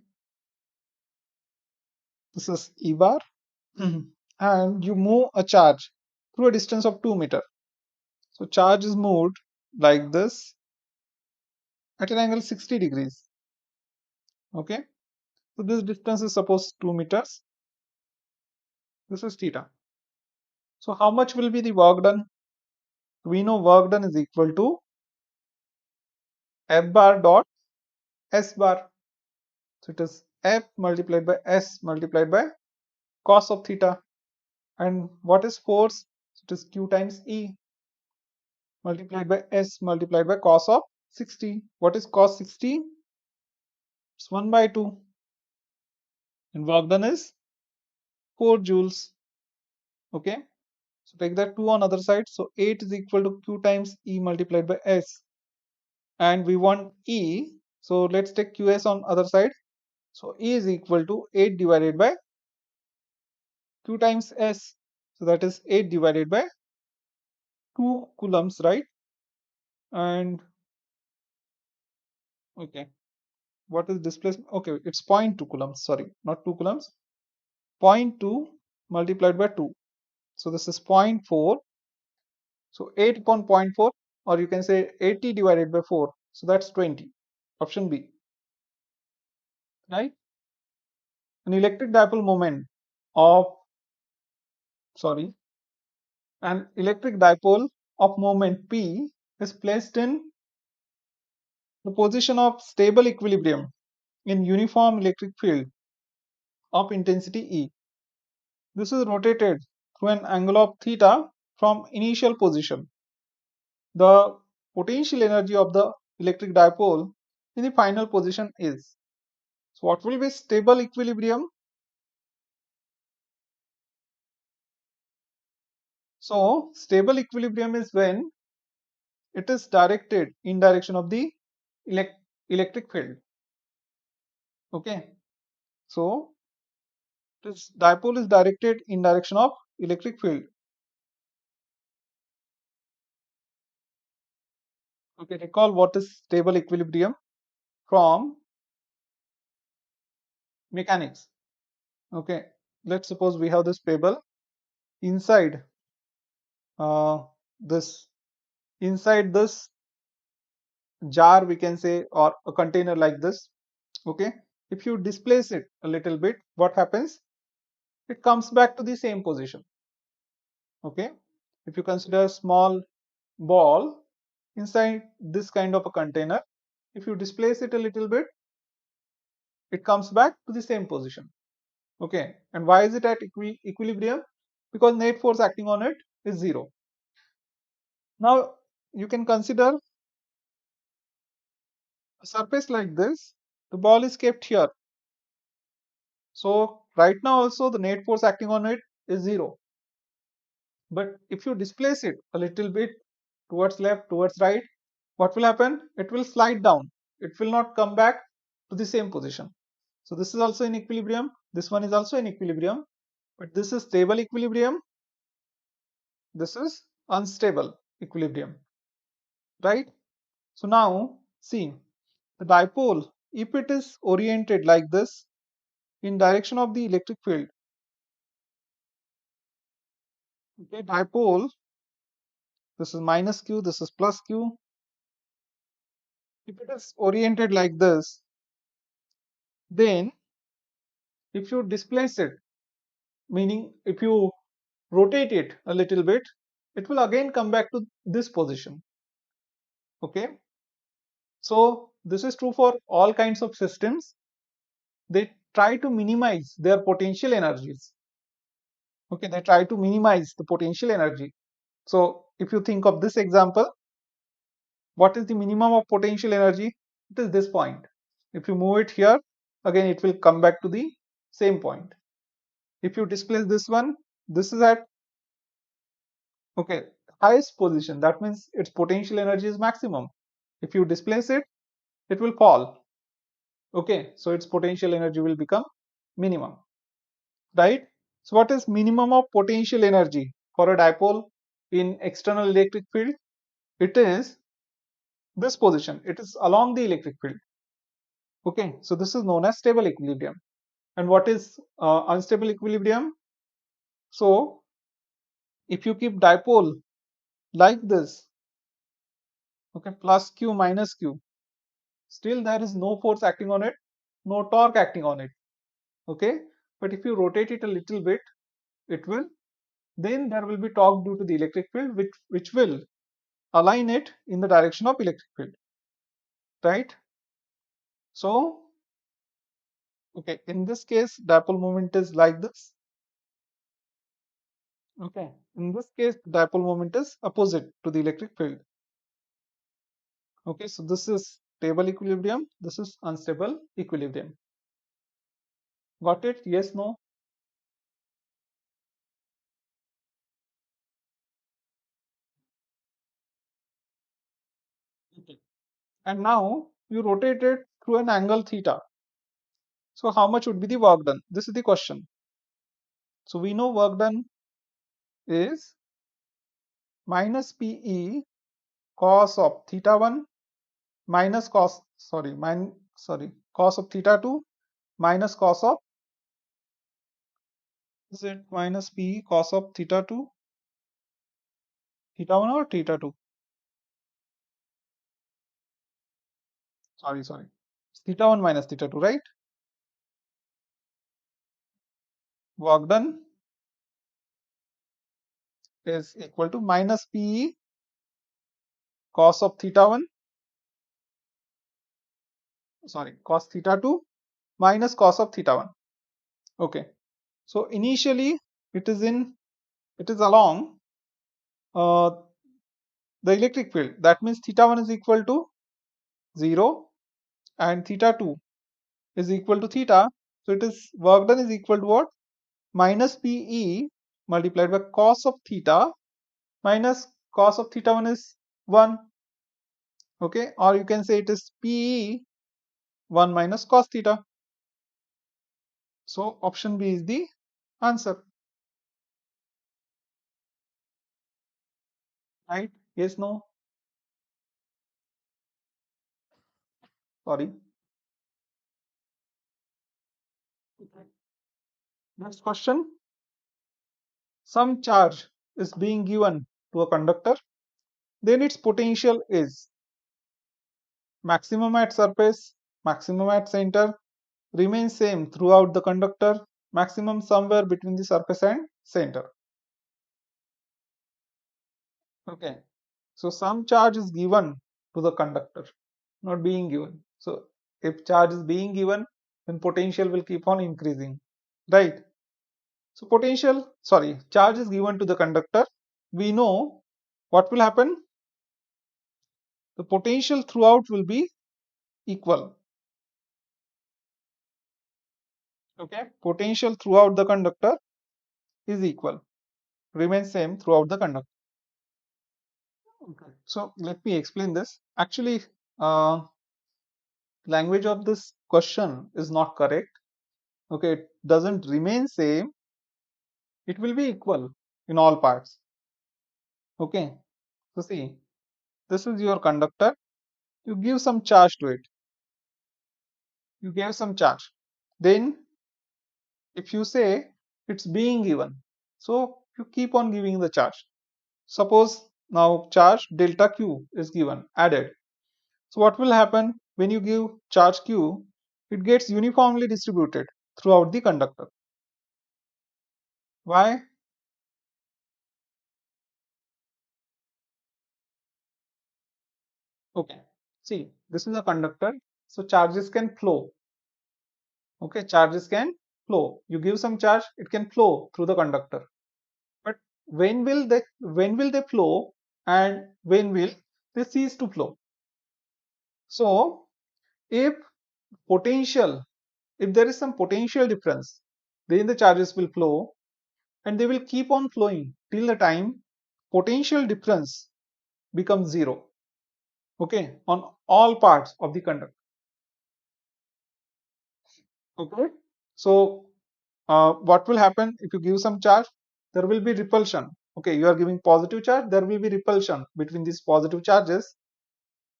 this is E bar. And you move a charge through a distance of 2 meter. So charge is moved like this at an angle 60 degrees. Okay, so this distance is suppose 2 meters. This is theta. So how much will be the work done? We know work done is equal to F bar dot S bar. So it is F multiplied by S multiplied by cos of theta. And what is force? It is Q times E multiplied by S multiplied by cos of 60. What is cos 60? It's 1 by 2. And work done is 4 joules. Okay. So take that 2 on other side. So 8 is equal to Q times E multiplied by S. And we want E. So let's take QS on other side. So E is equal to 8 divided by Q times S. So that is 8 divided by 2 coulombs, right? And okay, what is displacement? Okay, it's 0.2 coulombs. Sorry, not 2 coulombs. 0.2 multiplied by 2. So this is 0.4. So 8 upon 0.4, or you can say 80 divided by 4. So that's 20. Option B, right? An electric dipole moment of, sorry, an electric dipole of moment P is placed in the position of stable equilibrium in uniform electric field of intensity E. This is rotated through an angle of theta from initial position. The potential energy of the electric dipole in the final position is. So what will be stable equilibrium? So stable equilibrium is when it is directed in direction of the electric field. Okay. So this dipole is directed in direction of electric field. Okay, recall what is stable equilibrium from mechanics. Okay, let's suppose we have this pebble inside this inside this jar, we can say, or a container like this. Okay, if you displace it a little bit, what happens? It comes back to the same position. Okay, if you consider a small ball inside this kind of a container, if you displace it a little bit, it comes back to the same position. Okay, and why is it at equilibrium? Because net force acting on it is 0. Now you can consider a surface like this. The ball is kept here. So right now also the net force acting on it is 0. But if you displace it a little bit towards left, towards right, what will happen? It will slide down. It will not come back to the same position. So this is also in equilibrium. This one is also in equilibrium. But this is stable equilibrium. This is unstable equilibrium. Right? So now see the dipole, if it is oriented like this in direction of the electric field, Okay, dipole, this is minus q, this is plus q. If it is oriented like this, then if you displace it, meaning if you rotate it a little bit, it will again come back to this position. Okay, so this is true for all kinds of systems. They try to minimize their potential energies. Okay, they try to minimize the potential energy. So if you think of this example, what is the minimum of potential energy? It is this point. If you move it here, again it will come back to the same point. If you displace this one, this is at, okay, highest position. That means its potential energy is maximum. If you displace it, it will fall. Okay, so its potential energy will become minimum, right? So what is minimum of potential energy for a dipole in external electric field? It is this position. It is along the electric field. Okay, so this is known as stable equilibrium. And what is unstable equilibrium? So if you keep dipole like this, okay, plus q minus q, still there is no force acting on it, no torque acting on it. Okay, but if you rotate it a little bit, it will, then there will be torque due to the electric field, which will align it in the direction of electric field, right? So okay, in this case dipole moment is like this. Okay, in this case dipole moment is opposite to the electric field. Okay, so this is stable equilibrium, this is unstable equilibrium. Got it? Yes, no? Okay. And now you rotate it through an angle theta. So how much would be the work done? This is the question. So we know work done is minus PE cos of theta 1 minus cos, cos of theta 2 minus cos of, is it minus PE cos of theta 2, theta 1 or theta 2? Sorry. Theta 1 minus theta 2, right? Work done is equal to minus PE cos of theta 1, cos theta 2 minus cos of theta 1. Okay, so initially it is along uh, the electric field. That means theta 1 is equal to 0 and theta 2 is equal to theta. So it is work done is equal to what? Minus PE multiplied by cos of theta minus cos of theta 1 is 1. Okay, or you can say it is PE 1 minus cos theta. So option B is the answer, right? Yes, no? Sorry. Next question. Some charge is being given to a conductor, then its potential is maximum at surface, maximum at center, remains same throughout the conductor, maximum somewhere between the surface and center. Okay, so some charge is given to the conductor, not being given. So if charge is being given, then potential will keep on increasing, right? So charge is given to the conductor. We know what will happen. The potential throughout will be equal. Okay, potential throughout the conductor is equal, remains same throughout the conductor. Okay, so let me explain this. Actually, language of this question is not correct. Okay, it doesn't remain same, it will be equal in all parts. Okay, so see, this is your conductor. You give some charge to it. You gave some charge. Then if you say it's being given, so you keep on giving the charge. Suppose now charge delta Q is given, added. So what will happen when you give charge Q? It gets uniformly distributed throughout the conductor. Why? Okay. See, this is a conductor, so charges can flow. Okay, charges can flow. You give some charge, it can flow through the conductor. But when will they flow and when will they cease to flow? So if potential, if there is some potential difference, then the charges will flow and they will keep on flowing till the time potential difference becomes zero. Okay, on all parts of the conductor. Okay, so what will happen if you give some charge? There will be repulsion. Okay, you are giving positive charge, there will be repulsion between these positive charges.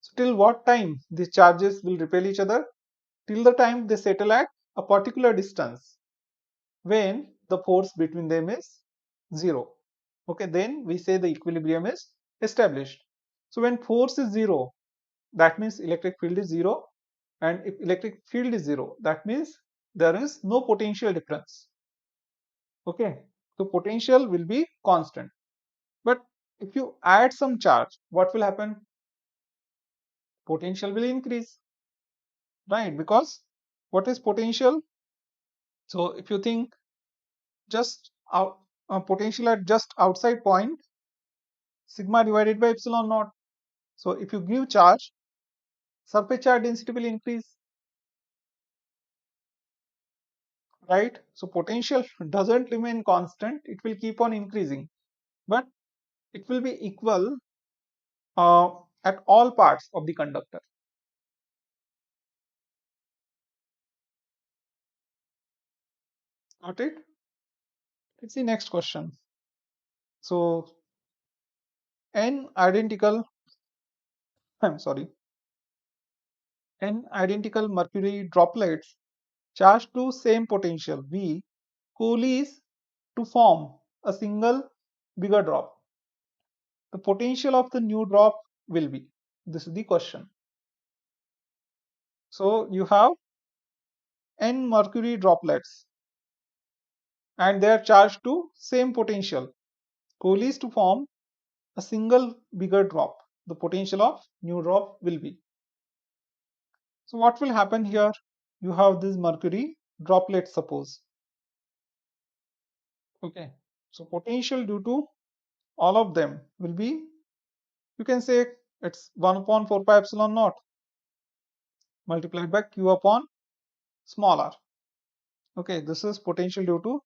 So till what time these charges will repel each other? Till the time they settle at a particular distance when the force between them is zero. Okay, then we say the equilibrium is established. So when force is zero, that means electric field is zero, and if electric field is zero, that means there is no potential difference. Okay, so potential will be constant. But if you add some charge, what will happen? Potential will increase, right? Because what is potential? So if you think just out, potential at just outside point, sigma divided by epsilon naught. So if you give charge, surface charge density will increase, right? So potential doesn't remain constant, it will keep on increasing, but it will be equal uh, at all parts of the conductor. Got it? Let's see next question. So n identical, I'm sorry, n identical mercury droplets charged to same potential V coalesce to form a single bigger drop. The potential of the new drop will be. This is the question. So you have n mercury droplets and they are charged to same potential coalesce to form a single bigger drop. The potential of new drop will be. So what will happen here? You have this mercury droplet, suppose. Okay. So potential due to all of them will be, you can say it's 1 upon 4 pi epsilon naught multiplied by q upon small r. Okay, this is potential due to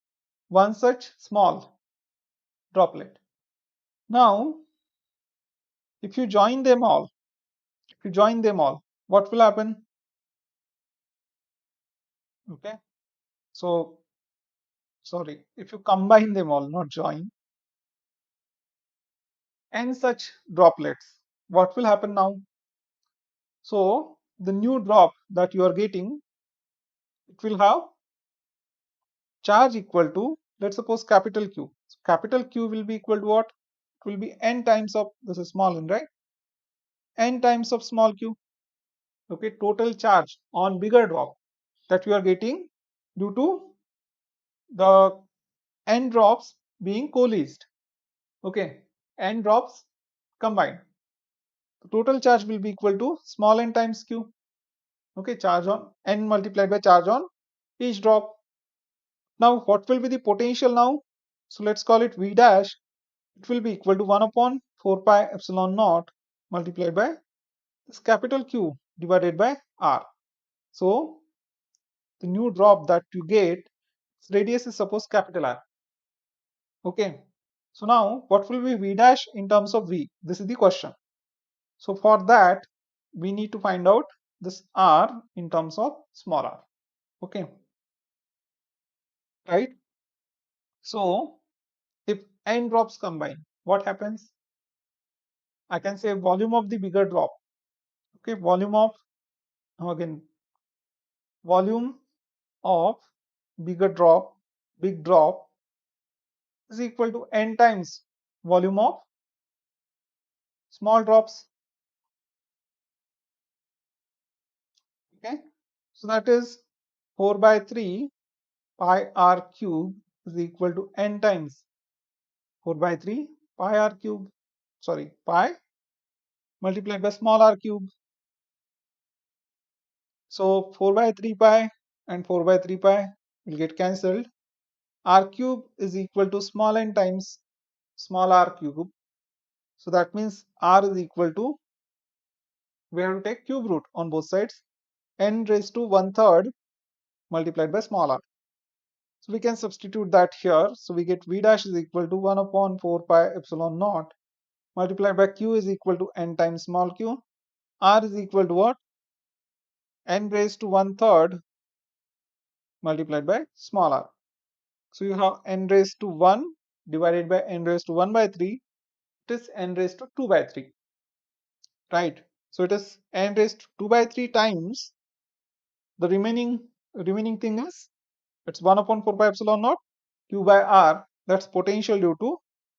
one such small droplet. Now, if you join them all, what will happen? Okay, so sorry, if you combine them all, not join, n such droplets, what will happen now? So the new drop that you are getting, it will have charge equal to, let's suppose, capital Q. So capital Q will be equal to what? It will be n times of, this is small n, right? N times of small q. Okay, total charge on bigger drop that you are getting due to the n drops being coalesced. Okay, n drops combined. The total charge will be equal to small n times q. Okay, charge on n multiplied by charge on each drop. Now, what will be the potential now? So let's call it V dash. It will be equal to 1 upon 4 pi epsilon naught multiplied by this capital Q divided by R. So the new drop that you get, its radius is suppose capital R. Okay. So now what will be V dash in terms of V? This is the question. So for that, we need to find out this R in terms of small r. Okay. Right. So if n drops combine, what happens? I can say volume of the bigger drop. Okay. Volume of, now again, volume of bigger drop, big drop is equal to n times volume of small drops. Okay, so that is 4 by 3 pi r cube is equal to n times 4 by 3 pi r cube, sorry, pi multiplied by small r cube. So 4 by 3 pi and 4 by 3 pi will get cancelled. R cube is equal to small n times small r cube. So that means r is equal to, we have to take cube root on both sides, n raised to 1/3 multiplied by small r. So we can substitute that here. So we get v dash is equal to 1 upon 4 pi epsilon naught multiplied by q is equal to n times small q. R is equal to what? N raised to 1/3 multiplied by small r. So you have n raised to 1 divided by n raised to 1 by 3. It is n raised to 2 by 3. Right? So it is n raised to 2 by 3 times the remaining thing is, it's 1 upon 4 pi epsilon naught q by r. That's potential due to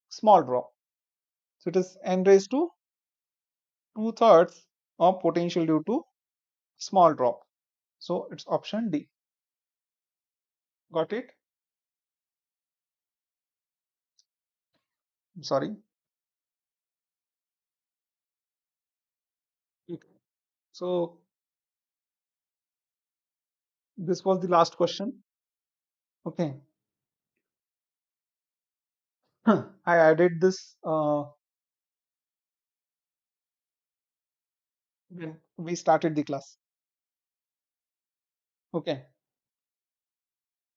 small drop. So it is n raised to 2/3 of potential due to small drop. So it's option D. Got it? Sorry. So this was the last question. Okay. I added this when we started the class. Okay.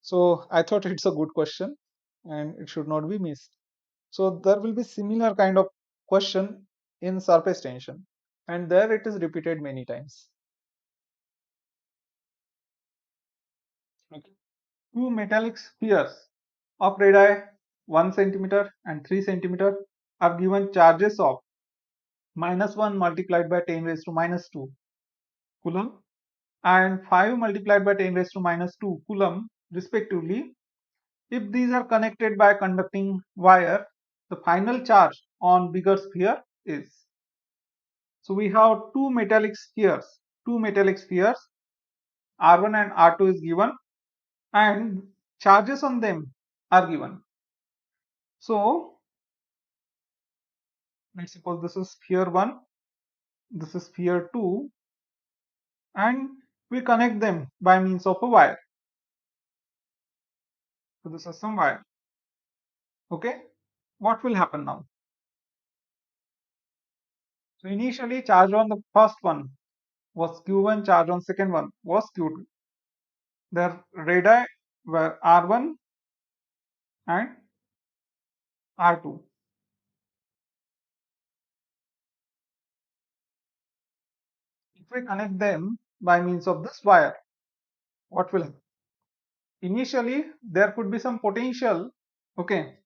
So I thought it's a good question and it should not be missed. So there will be similar kind of question in surface tension, and there it is repeated many times. Okay. Two metallic spheres of radii 1 centimeter and 3 centimeter are given charges of -1 multiplied by 10 raised to -2 coulomb and 5 multiplied by 10 raised to -2 coulomb respectively. If these are connected by conducting wire, the final charge on bigger sphere is. So we have two metallic spheres, R1 and R2 is given, and charges on them are given. So let's suppose this is sphere 1, this is sphere 2, and we connect them by means of a wire. So this is some wire. Okay, what will happen now? So initially charge on the first one was Q1, charge on second one was Q2. Their radii were R1 and R2. If we connect them by means of this wire, what will happen? Initially there could be some potential. Okay,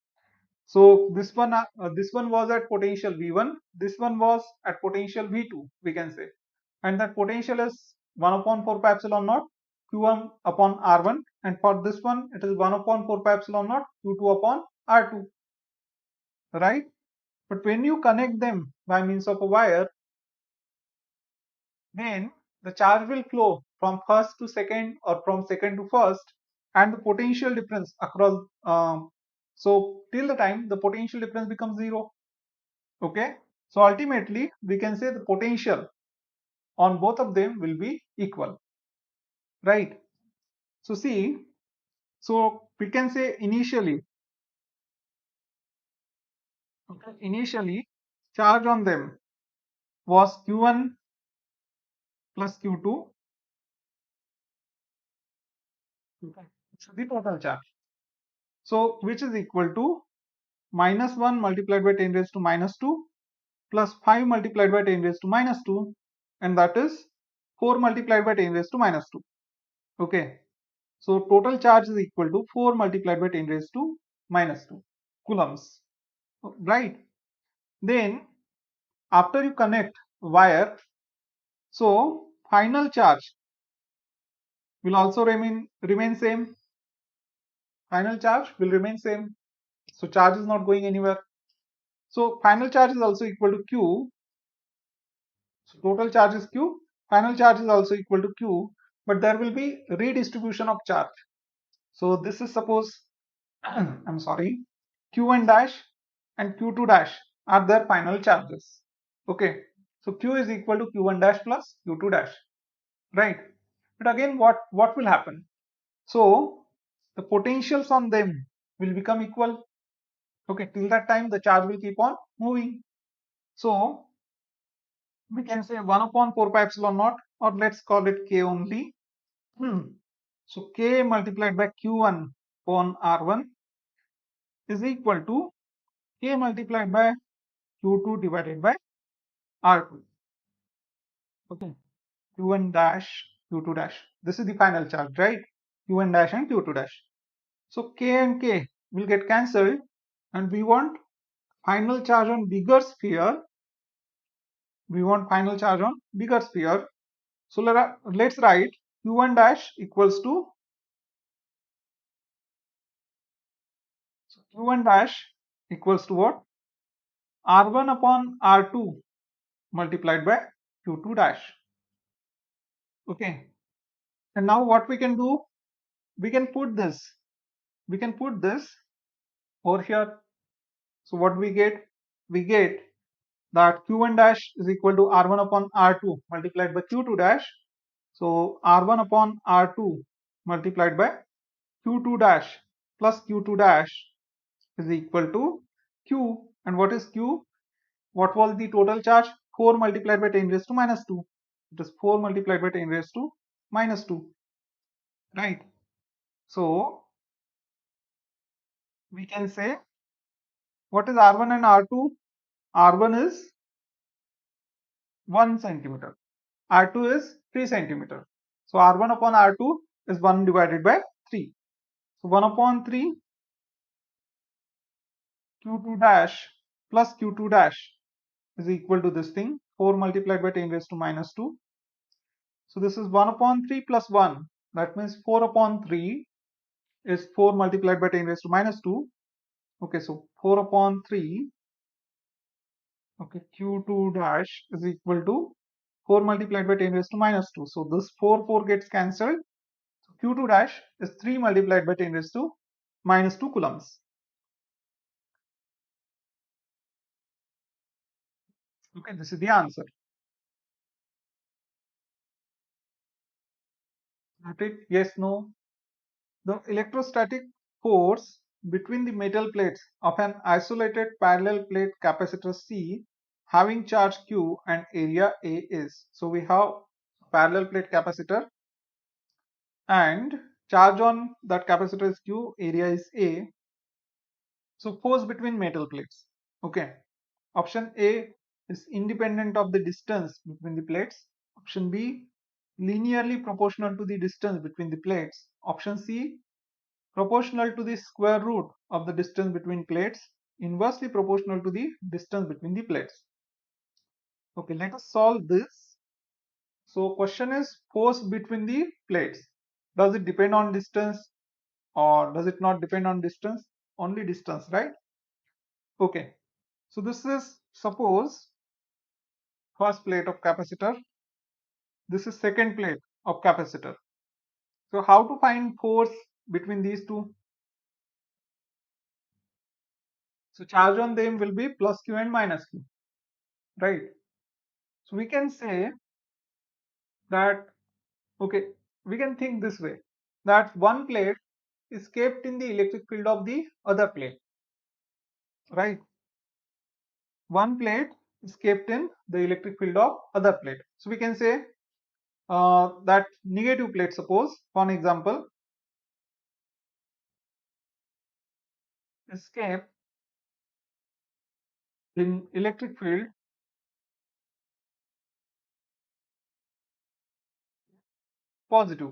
so this one was at potential V1, this one was at potential V2, we can say, and that potential is 1 upon 4 pi epsilon naught Q1 upon R1, and for this one it is 1 upon 4 pi epsilon naught Q2 upon R2, right? But when you connect them by means of a wire, then the charge will flow from first to second or from second to first, and the potential difference across, so till the time the potential difference becomes zero. Okay, so ultimately we can say the potential on both of them will be equal, right? So see, so we can say initially, okay, initially charge on them was Q1 plus Q2, okay, so the total charge, so which is equal to -1 multiplied by 10 raised to -2 plus 5 multiplied by 10 raised to -2, and that is 4 multiplied by 10 raised to -2. Okay, so total charge is equal to 4 multiplied by 10 raised to -2 coulombs, right? Then after you connect wire, so final charge will also remain same. Final charge will remain same. So charge is not going anywhere. So final charge is also equal to Q. So total charge is Q. Final charge is also equal to Q. But there will be redistribution of charge. So this is suppose, I'm sorry, Q1 dash and Q2 dash are their final charges. Okay. So Q is equal to Q1 dash plus Q2 dash. Right. But again, what will happen? So the potentials on them will become equal. Okay, till that time the charge will keep on moving. So we can say 1 upon 4 pi epsilon naught, or let's call it K only. So K multiplied by Q1 upon R1 is equal to K multiplied by Q2 divided by R2. Okay, Q1 dash, Q2 dash. This is the final charge, right? Q1 dash and Q2 dash. So K and K will get cancelled, and we want final charge on bigger sphere. We want final charge on bigger sphere. So let's write Q1 dash equals to, so Q1 dash equals to what? R1 upon R2 multiplied by Q2 dash. Okay. And now what we can do? We can put this. We can put this over here. So what we get? We get that Q1 dash is equal to R1 upon R2 multiplied by Q2 dash. So R1 upon R2 multiplied by Q2 dash plus Q2 dash is equal to Q. And what is Q? What was the total charge? 4 multiplied by 10 raised to minus 2. It is 4 multiplied by 10 raised to minus 2. Right. So we can say, what is R1 and R2? R1 is 1 centimeter. R2 is 3 centimeter. So R1 upon R2 is 1 divided by 3. So 1 upon 3 Q2 dash plus Q2 dash is equal to this thing, 4 multiplied by 10 raised to minus 2. So this is 1 upon 3 plus 1. That means 4 upon 3 is 4 multiplied by 10 raised to minus 2. Okay, so 4 upon 3, okay, Q2 dash is equal to 4 multiplied by 10 raised to minus 2. So this 4 gets cancelled. So Q2 dash is 3 multiplied by 10 raised to minus 2 coulombs. Okay, this is the answer. Got it? Yes, no? The electrostatic force between the metal plates of an isolated parallel plate capacitor C having charge Q and area A is. So we have parallel plate capacitor and charge on that capacitor is Q, area is A. So force between metal plates. Okay. Option A is independent of the distance between the plates. Option B, linearly proportional to the distance between the plates. Option C, proportional to the square root of the distance between plates, inversely proportional to the distance between the plates. Okay, let us solve this. So question is force between the plates. Does it depend on distance or does it not depend on distance? Only distance, right? Okay. So this is, suppose, first plate of capacitor. This is second plate of capacitor. So how to find force between these two? So charge on them will be plus Q and minus Q, right? So we can say that, okay, we can think this way, that one plate is kept in the electric field of the other plate, right? One plate is kept in the electric field of other plate. So we can say that negative plate, suppose, for an example, is kept in electric field positive,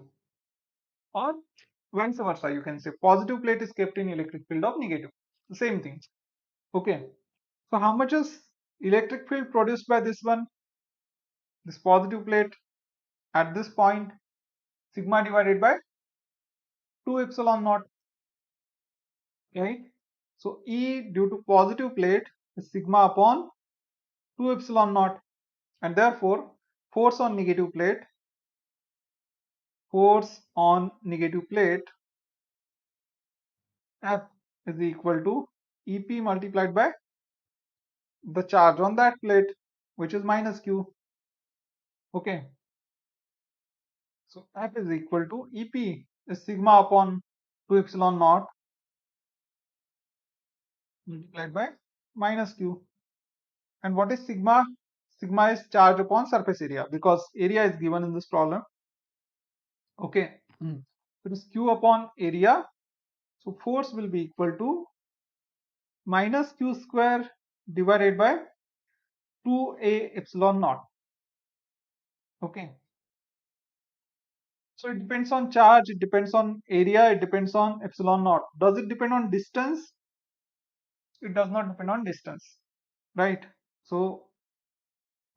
or vice versa. You can say positive plate is kept in electric field of negative. The same thing. Okay. So how much is electric field produced by this one? This positive plate at this point, sigma divided by 2 epsilon naught, right? So E due to positive plate is sigma upon 2 epsilon naught, and therefore force on negative plate F is equal to EP multiplied by the charge on that plate, which is minus Q. Okay, so F is equal to EP is sigma upon 2 epsilon naught multiplied by minus Q. And what is sigma? Sigma is charge upon surface area, because area is given in this problem. Okay, it is Q upon area. So force will be equal to minus Q square divided by 2A epsilon naught. Okay, so it depends on charge, it depends on area, it depends on epsilon naught. Does it depend on distance? It does not depend on distance, right? So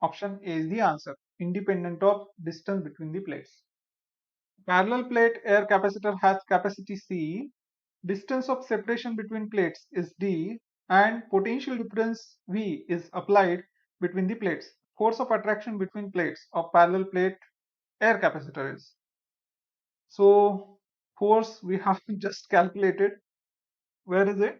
option A is the answer, independent of distance between the plates. Parallel plate air capacitor has capacity C, distance of separation between plates is D, and potential difference V is applied between the plates. Force of attraction between plates of parallel plate air capacitor is. So force we have just calculated. Where is it?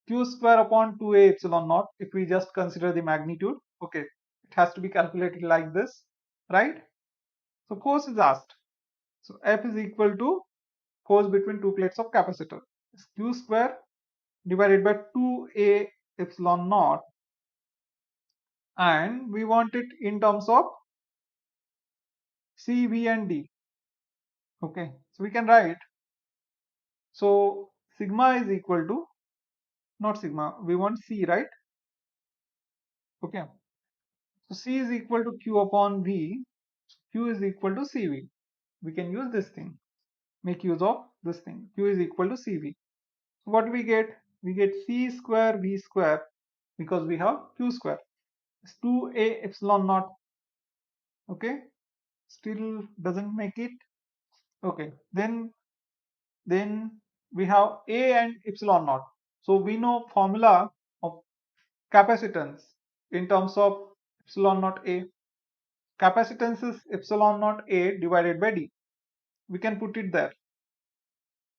Q square upon 2A epsilon naught, if we just consider the magnitude. Okay, it has to be calculated like this, right? So force is asked. So F is equal to force between two plates of capacitor. It's Q square divided by 2A epsilon naught, and we want it in terms of C, V and D. Okay, so we can write, so sigma is equal to, not sigma, we want C, right? Okay, so C is equal to Q upon V, Q is equal to CV. We can use this thing, make use of this thing. Q is equal to CV. So what do we get? We get C square V square, because we have Q square. It's 2A epsilon naught. Okay, still doesn't make it. Okay, then we have A and epsilon naught. So we know formula of capacitance in terms of epsilon naught A. Capacitance is epsilon naught A divided by D. We can put it there.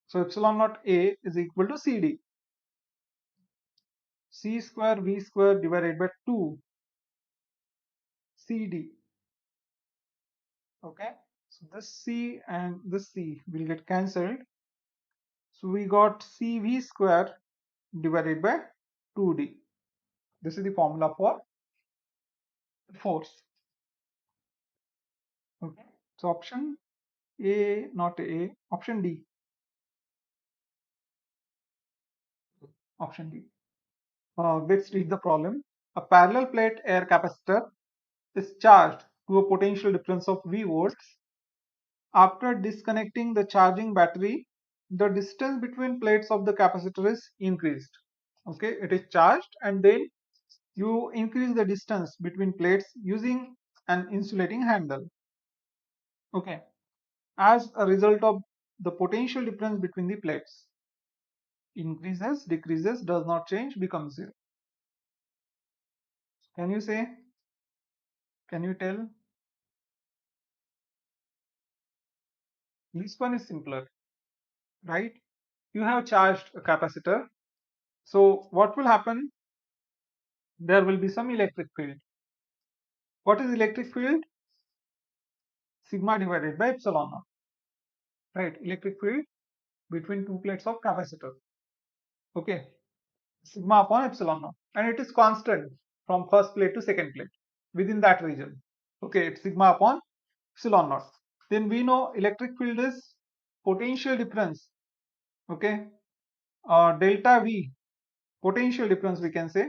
So epsilon naught A is equal to CD. C square V square divided by 2 CD. Okay. So this C and this C will get cancelled. So we got CV square divided by 2D. This is the formula for force. Okay. So option A, not A, option D. Option D. Let's read the problem. A parallel plate air capacitor is charged to a potential difference of V volts. After disconnecting the charging battery, the distance between plates of the capacitor is increased. Okay, it is charged and then you increase the distance between plates using an insulating handle. Okay, as a result of the potential difference between the plates increases, decreases, does not change, becomes zero. Can you say? Can you tell? This one is simpler, right? You have charged a capacitor. So what will happen? There will be some electric field. What is electric field? Sigma divided by epsilon naught, right? Electric field between two plates of capacitor. Okay, sigma upon epsilon naught, and it is constant from first plate to second plate within that region. Okay, it's sigma upon epsilon naught. Then we know electric field is potential difference. Okay, delta V, potential difference we can say.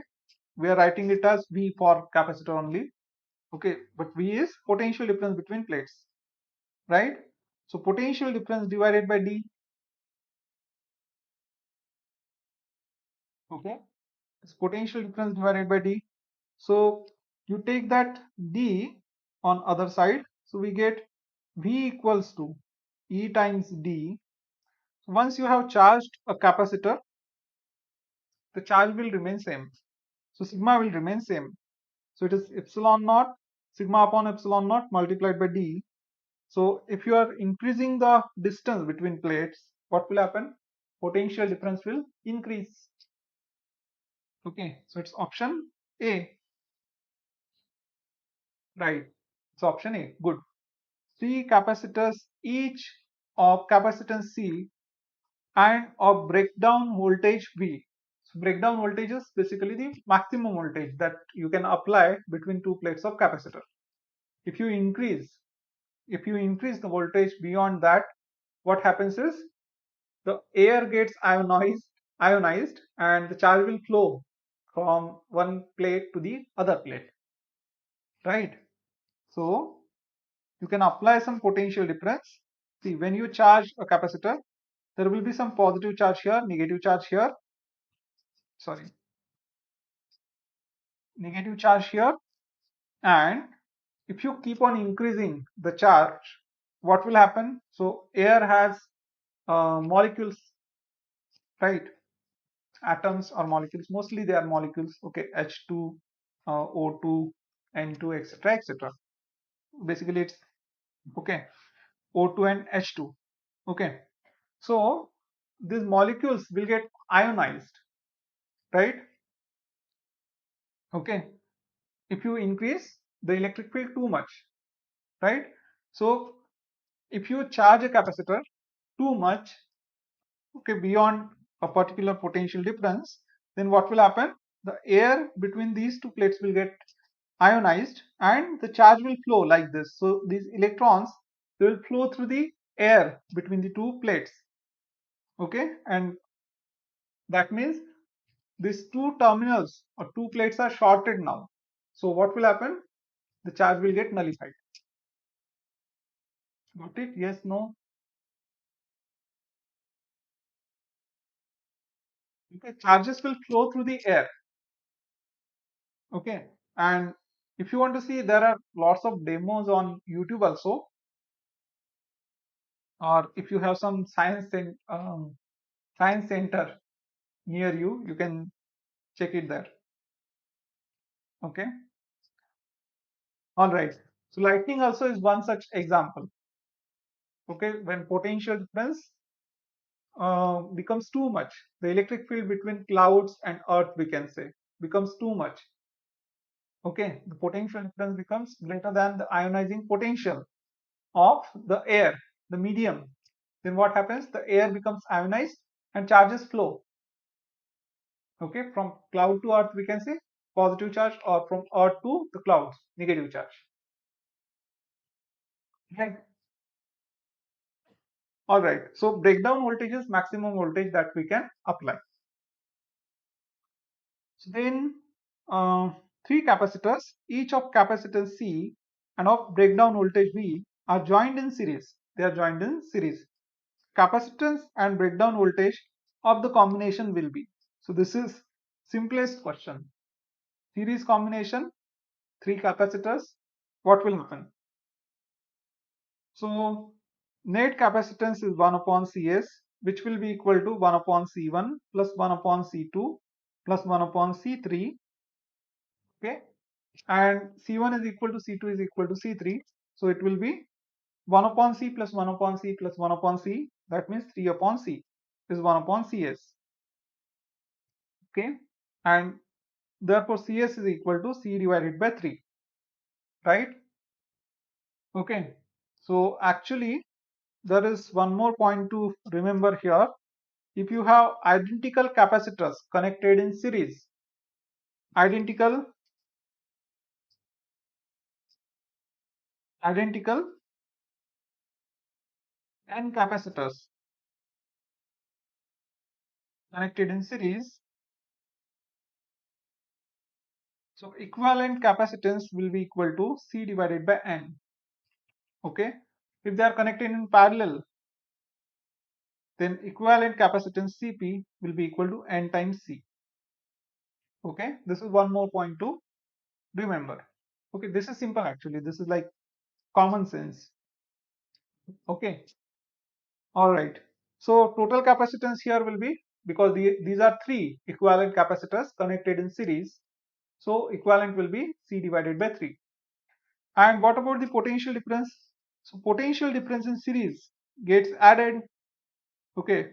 We are writing it as V for capacitor only. Okay, but V is potential difference between plates, right? So potential difference divided by D. Okay, it's potential difference divided by D. So you take that D on other side, so we get V equals to E times D. Once you have charged a capacitor, the charge will remain same. So sigma will remain same. So it is epsilon naught sigma upon epsilon naught multiplied by d. So if you are increasing the distance between plates, what will happen? Potential difference will increase. Okay, so it's option A, right? It's option A. Good. Three capacitors each of capacitance C and of breakdown voltage V. So breakdown voltage is basically the maximum voltage that you can apply between two plates of capacitor. If you increase the voltage beyond that, what happens is the air gets ionized and the charge will flow from one plate to the other plate, right? So you can apply some potential difference. See, when you charge a capacitor, there will be some positive charge here, negative charge here, sorry, negative charge here, and if you keep on increasing the charge, what will happen? So air has molecules, right? Atoms or molecules, mostly they are molecules, okay, H2, O2, N2, etc., etc. Basically it's okay, O2 and H2, okay. So these molecules will get ionized, right? Okay, if you increase the electric field too much, right? So if you charge a capacitor too much, okay, beyond a particular potential difference, then what will happen? The air between these two plates will get ionized and the charge will flow like this. So these electrons, they will flow through the air between the two plates, okay, and that means these two terminals or two plates are shorted now. So what will happen? The charge will get nullified. Got it? Yes, no? Okay, charges will flow through the air, okay, and if you want to see, there are lots of demos on YouTube also, or if you have some science center near you, you can check it there. Okay, all right. So lightning also is one such example. Okay, when potential difference becomes too much, the electric field between clouds and earth, we can say, becomes too much. Okay, the potential difference becomes greater than the ionizing potential of the air, the medium. Then what happens? The air becomes ionized and charges flow. Okay, from cloud to earth, we can say positive charge, or from earth to the clouds, negative charge. Right. All right. So breakdown voltage is maximum voltage that we can apply. So then three capacitors, each of capacitance C and of breakdown voltage V are joined in series. They are joined in series. Capacitance and breakdown voltage of the combination will be. So this is simplest question. Series combination, three capacitors, what will happen? So net capacitance is 1 upon Cs, which will be equal to 1 upon C1 plus 1 upon C2 plus 1 upon C3. Okay, and C1 is equal to C2 is equal to C3. So it will be 1 upon C plus 1 upon C plus 1 upon C. That means 3 upon C is 1 upon Cs. Okay, and therefore Cs is equal to C divided by 3, right? Okay, so actually there is one more point to remember here. If you have identical capacitors connected in series, identical n capacitors connected in series, so equivalent capacitance will be equal to C divided by n. Okay, if they are connected in parallel, then equivalent capacitance Cp will be equal to n times C. Okay, this is one more point to remember. Okay, this is simple actually. This is like common sense. Okay, all right. So total capacitance here will be because these are three equivalent capacitors connected in series. So equivalent will be C divided by 3. And what about the potential difference? So potential difference in series gets added. Okay.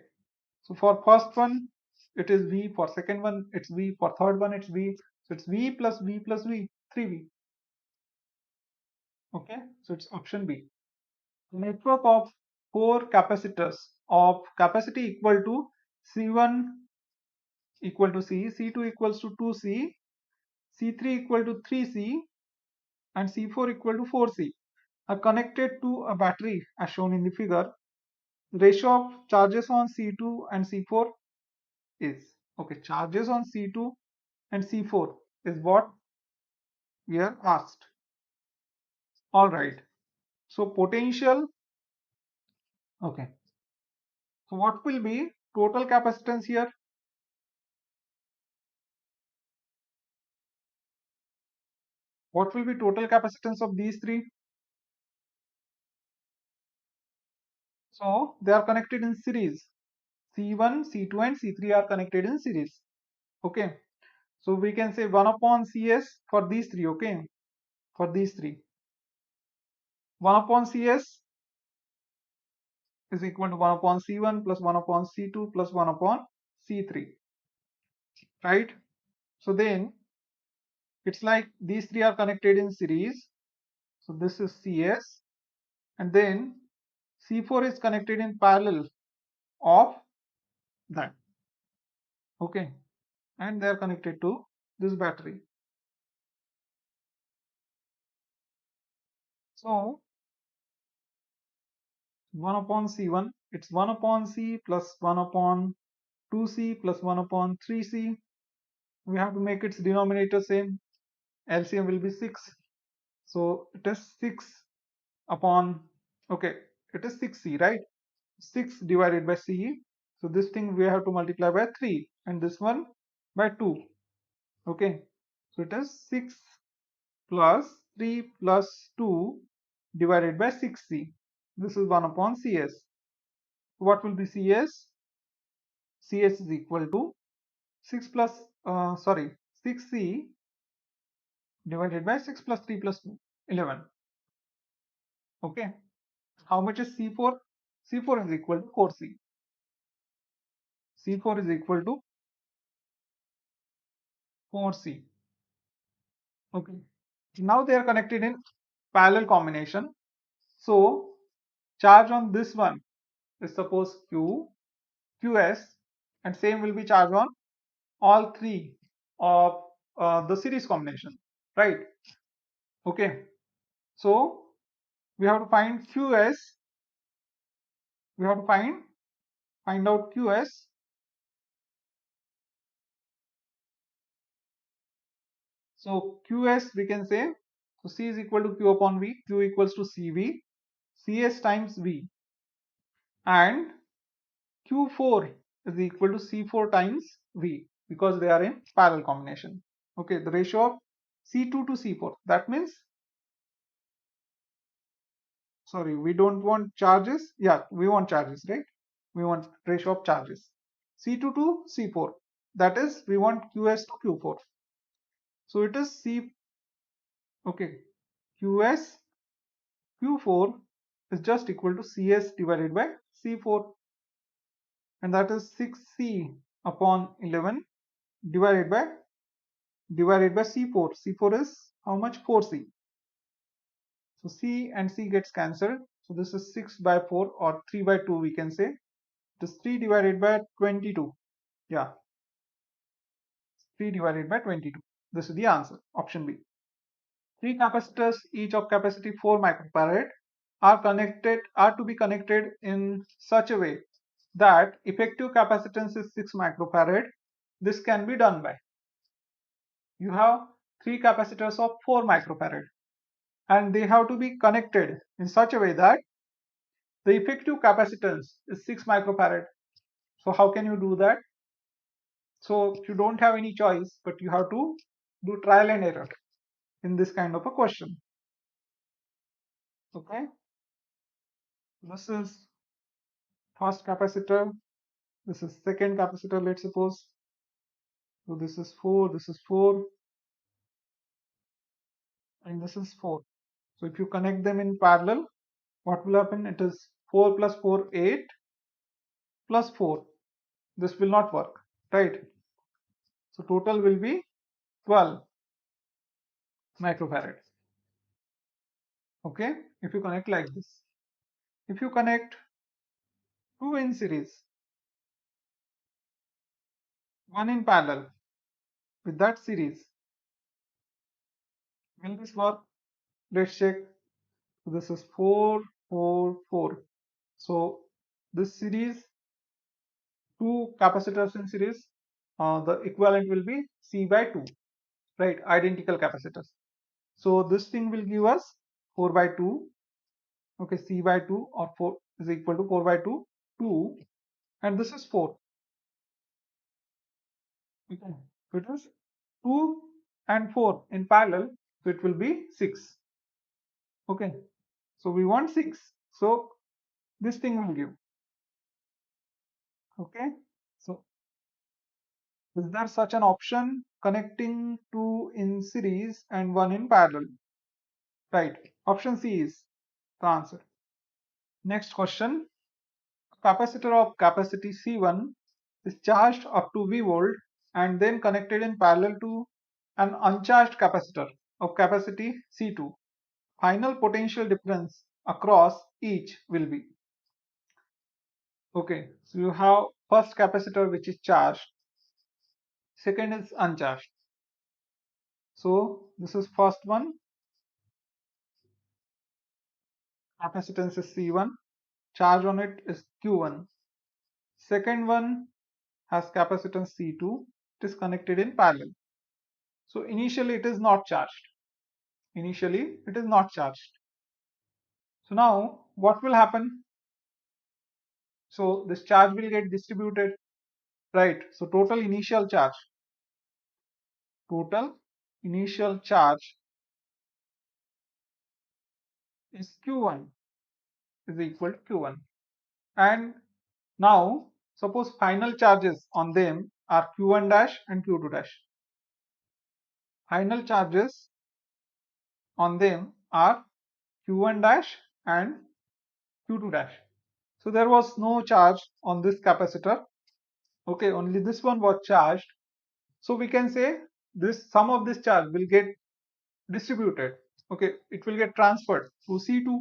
So for first one, it is V. For second one, it's V. For third one, it's V. So it's V plus V plus V, 3V. Okay. So it's option B. Network of four capacitors of capacity equal to C1 equal to C, C2 equals to 2C, C3 equal to 3C, and C4 equal to 4C are connected to a battery as shown in the figure. The ratio of charges on C2 and C4 is, okay, charges on C2 and C4 is what we are asked. All right. So potential, okay. So what will be total capacitance here? What will be total capacitance of these three? So they are connected in series. C1, C2 and C3 are connected in series. Okay. So we can say 1 upon Cs for these three. Okay. For these three. 1 upon Cs is equal to 1 upon C1 plus 1 upon C2 plus 1 upon C3. Right. So then it's like these three are connected in series. So this is Cs. And then C4 is connected in parallel of that. Okay. And they are connected to this battery. So 1 upon C1, it's 1 upon C plus 1 upon 2C plus 1 upon 3C. We have to make its denominator same. LCM will be 6. So it is 6 upon, okay, it is 6C, right? 6 divided by C. So this thing we have to multiply by 3 and this one by 2. Okay. So it is 6 plus 3 plus 2 divided by 6C. This is 1 upon CS. What will be CS? CS is equal to 6 plus, 6C divided by 6 plus 3 plus 2, 11. Okay. How much is C4? C4 is equal to 4C. C4 is equal to 4C. Okay. Now they are connected in parallel combination. So charge on this one is suppose QS, and same will be charge on all three of the series combination, right? Okay. So we have to find QS. We have to find out QS. So QS we can say, so C is equal to Q upon V, Q equals to CV, CS times V, and Q4 is equal to C4 times V because they are in parallel combination. Okay, the ratio of C2 to C4. That means, sorry, we don't want charges. Yeah, we want charges, right? We want ratio of charges. C2 to C4. That is, we want QS to Q4. So it is C, okay, QS Q4 is just equal to CS divided by C4, and that is 6C upon 11 divided by C4. C4 is how much? 4C. So C and C gets cancelled. So this is 6 by 4 or 3 by 2 we can say. It is 3 divided by 22. Yeah, 3 divided by 22. This is the answer. Option B. Three capacitors, each of capacity 4 microfarad, are to be connected in such a way that effective capacitance is 6 microfarad. This can be done by, you have three capacitors of 4 microfarad and they have to be connected in such a way that the effective capacitance is 6 microfarad. So how can you do that? So you don't have any choice, but you have to do trial and error in this kind of a question. Okay, this is first capacitor, This is second capacitor, let's suppose. So this is 4, this is 4, and this is 4. So if you connect them in parallel, what will happen? It is 4 plus 4, 8 plus 4. This will not work, right? So total will be 12 microfarad. Okay, if you connect like this. If you connect two in series, one in parallel with that series, will this work? Let's check. So this is 4, 4, 4. So this series, two capacitors in series, the equivalent will be C by 2, right? Identical capacitors. So this thing will give us 4 by 2. Okay, C by 2 or 4 is equal to 4 by 2, 2, and this is 4. Okay, so it is 2 and 4 in parallel, so it will be 6. Okay, so we want 6. So this thing will give. Okay, so is there such an option connecting two in series and one in parallel? Right, option C is the answer. Next question. Capacitor of capacity C1 is charged up to V volt and then connected in parallel to an uncharged capacitor of capacity C2. Final potential difference across each will be. Okay, so you have first capacitor which is charged, second is uncharged. So this is first one, capacitance is C1, charge on it is Q1. Second one has capacitance C2, it is connected in parallel. So initially it is not charged. Initially it is not charged. So now what will happen? So this charge will get distributed, right? So total initial charge is Q1 is equal to Q1. And now suppose final charges on them are Q1 dash and Q2 dash. Final charges on them are Q1 dash and Q2 dash. So there was no charge on this capacitor. Okay, only this one was charged. So we can say this sum of this charge will get distributed. Okay, it will get transferred to C2,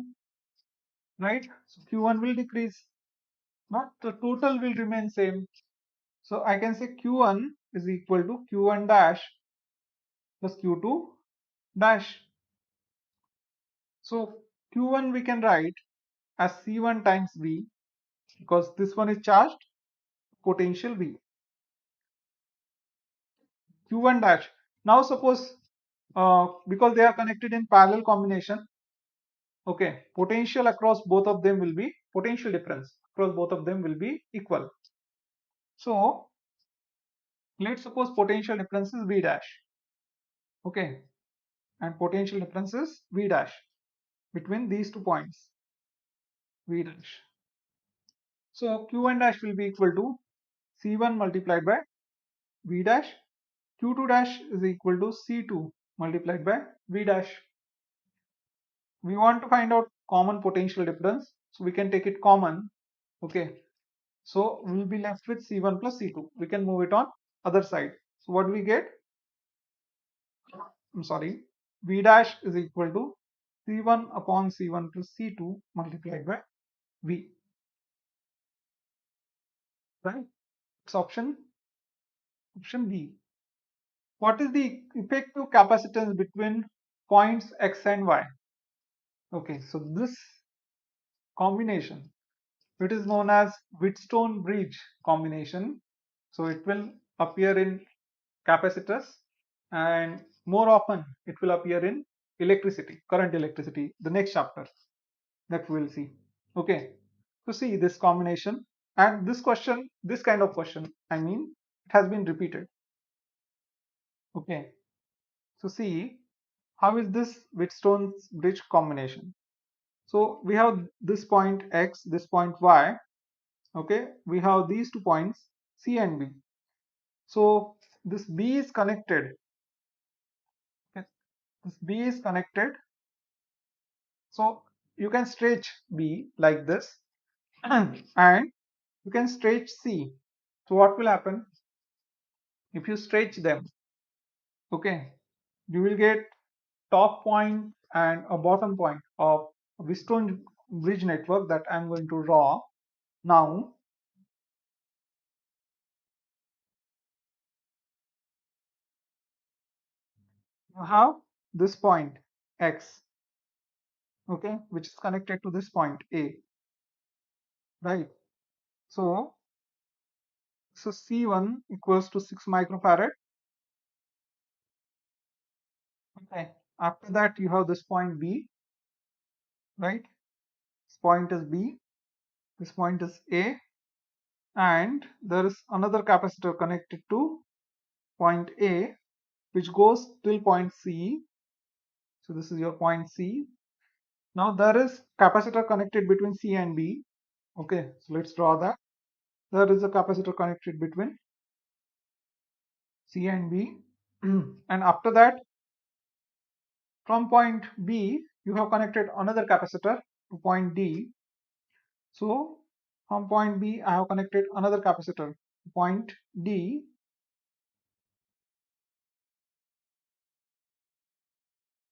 right? So Q1 will decrease, but the total will remain same. So I can say Q1 is equal to Q1 dash plus Q2 dash. So Q1 we can write as C1 times V because this one is charged, potential V. Q1 dash. Now suppose because they are connected in parallel combination, okay, potential across both of them will be, potential difference across both of them will be equal. So let's suppose potential difference is V dash, okay, and potential difference is V dash between these 2 points, V dash. So Q1 dash will be equal to C1 multiplied by V dash, Q2 dash is equal to C2 multiplied by V dash. We want to find out common potential difference, so we can take it common. Okay, so we'll be left with C1 plus C2. We can move it on other side. So what do we get? I'm sorry, V dash is equal to C1 upon C1 plus C2 multiplied by V. Right? It's option B. What is the effective capacitance between points X and Y? Okay, so this combination, it is known as Wheatstone bridge combination. So it will appear in capacitors and more often it will appear in electricity, current electricity, the next chapter that we will see. Okay, so see this combination, and this question, this kind of question, I mean, it has been repeated. Okay, so see how is this Wheatstone's bridge combination. So we have this point X, this point Y, Okay, we have these 2 points C and B. So this B is connected. Okay, this B is connected. So you can stretch B like this, and you can stretch C. So what will happen if you stretch them? Okay, you will get top point and a bottom point of a Wheatstone bridge network that I'm going to draw now. You have this point X, okay, which is connected to this point A, right? So, so C1 equals to 6 microfarad. Okay. After that, you have this point B, right? This point is B, this point is A, and there is another capacitor connected to point A, which goes till point C. So this is your point C. Now there is capacitor connected between C and B. Okay, so let's draw that. There is a capacitor connected between C and B. And after that, from point B, you have connected another capacitor to point D. So from point B, I have connected another capacitor to point D.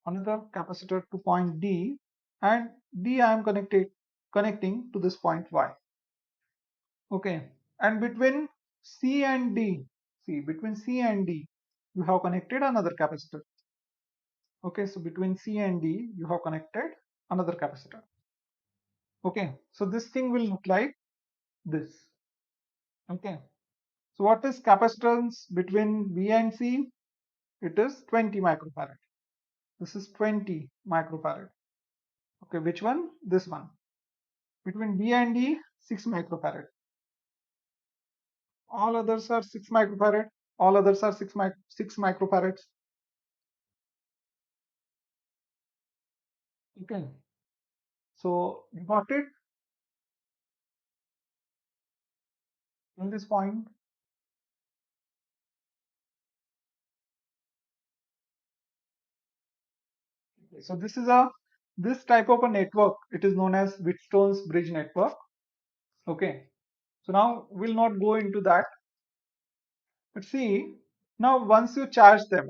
Another capacitor to point D, and D I am connecting to this point Y. Okay, and between C and D, see between C and D, you have connected another capacitor. Okay, so between C and D, you have connected another capacitor. Okay, so this thing will look like this. Okay, so what is capacitance between B and C? It is 20 microfarad. This is 20 microfarad. Okay, which one? This one. Between B and D, 6 microfarad. All others are 6 microfarad. All others are 6 microfarads. Okay, so you got it in this point. So this type of a network, it is known as Wheatstone's bridge network. Okay, so now we'll not go into that. But see, now once you charge them,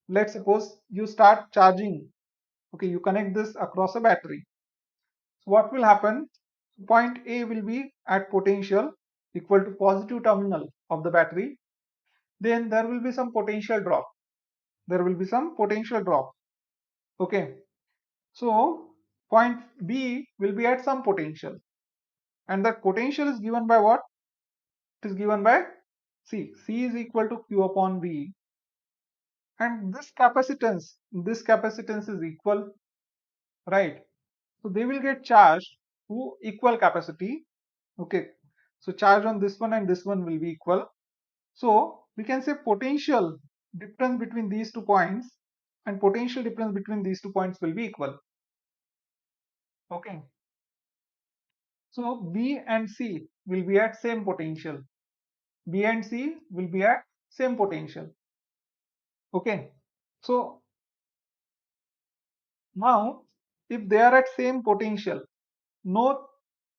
let's suppose you start charging. Okay, you connect this across a battery. So what will happen? Point A will be at potential equal to positive terminal of the battery. Then there will be some potential drop. There will be some potential drop. Okay, so point B will be at some potential, and that potential is given by what? It is given by C. C is equal to Q upon V, and this capacitance is equal, right? So they will get charged to equal capacity. Okay, so charge on this one and this one will be equal. So we can say potential difference between these 2 points and potential difference between these 2 points will be equal. Okay, so B and C will be at same potential. B and C will be at same potential. Okay, so now if they are at same potential, no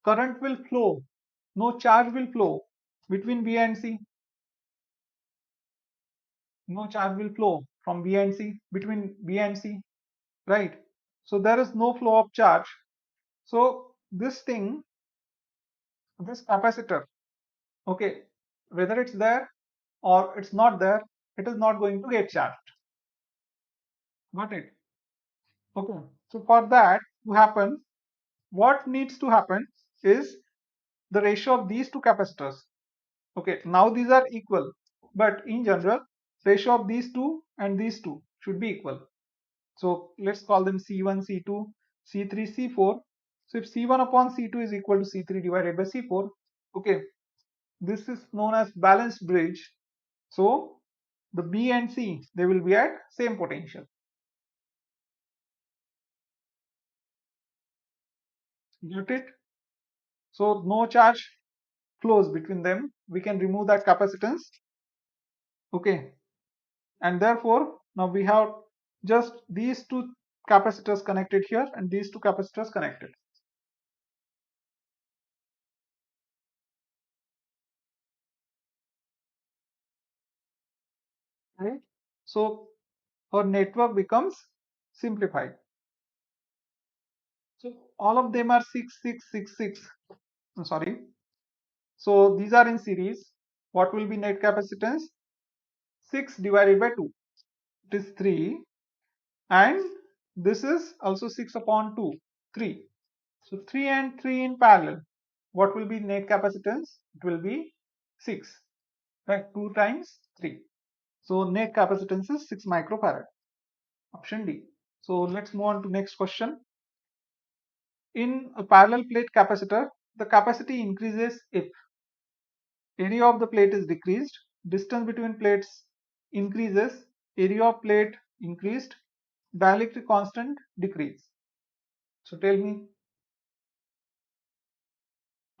current will flow, no charge will flow between B and C. No charge will flow from B and C between B and C, right? So there is no flow of charge. So this thing, this capacitor, okay, whether it's there or it's not there, it is not going to get charged. Got it? Okay. So for that to happen, what needs to happen is the ratio of these two capacitors. Okay, now these are equal, but in general, ratio of these two and these two should be equal. So let's call them C1, C2, C3, C4. So if C1 upon C2 is equal to C3 divided by C4, okay, this is known as balanced bridge. So the B and C, they will be at same potential. Got it? So no charge flows between them, we can remove that capacitance. Okay, and therefore now we have just these two capacitors connected here and these two capacitors connected. Right? So our network becomes simplified. So all of them are 6666. I'm sorry. So these are in series. What will be net capacitance? 6 divided by 2. It is 3. And this is also 6 upon 2. 3. So 3 and 3 in parallel. What will be net capacitance? It will be 6. Right? 2 times 3. So net capacitance is 6 microfarad. Option D. So let's move on to next question. In a parallel plate capacitor, the capacity increases if area of the plate is decreased, distance between plates increases, area of plate increased, dielectric constant decrease. So tell me,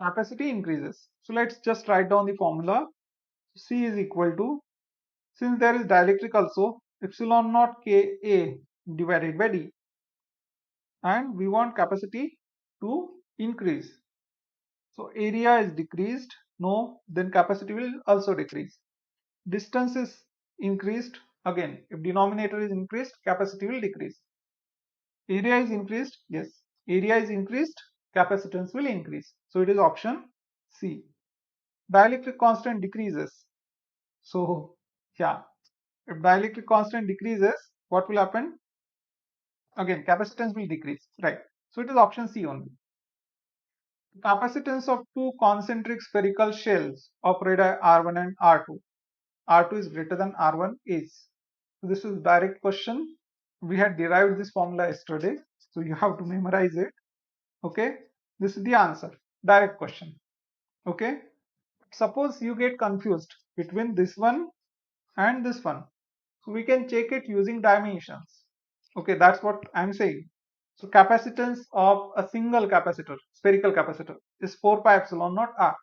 capacity increases. So let's just write down the formula. C is equal to, since there is dielectric also, epsilon naught Ka divided by D, and we want capacity to increase. So area is decreased, no, then capacity will also decrease. Distance is increased, again, if denominator is increased, capacity will decrease. Area is increased, yes, area is increased, capacitance will increase. So it is option C. Dielectric constant decreases. So yeah, if dielectric constant decreases, what will happen? Again, capacitance will decrease, right? So it is option C only. Capacitance of two concentric spherical shells of radii R1 and R2. R2 is greater than R1 is. So this is direct question. We had derived this formula yesterday, so you have to memorize it. Okay, this is the answer. Direct question. Okay, suppose you get confused between this one and this one, so we can check it using dimensions. Okay, that's what I'm saying. So capacitance of a single capacitor, spherical capacitor, is 4 pi epsilon naught R.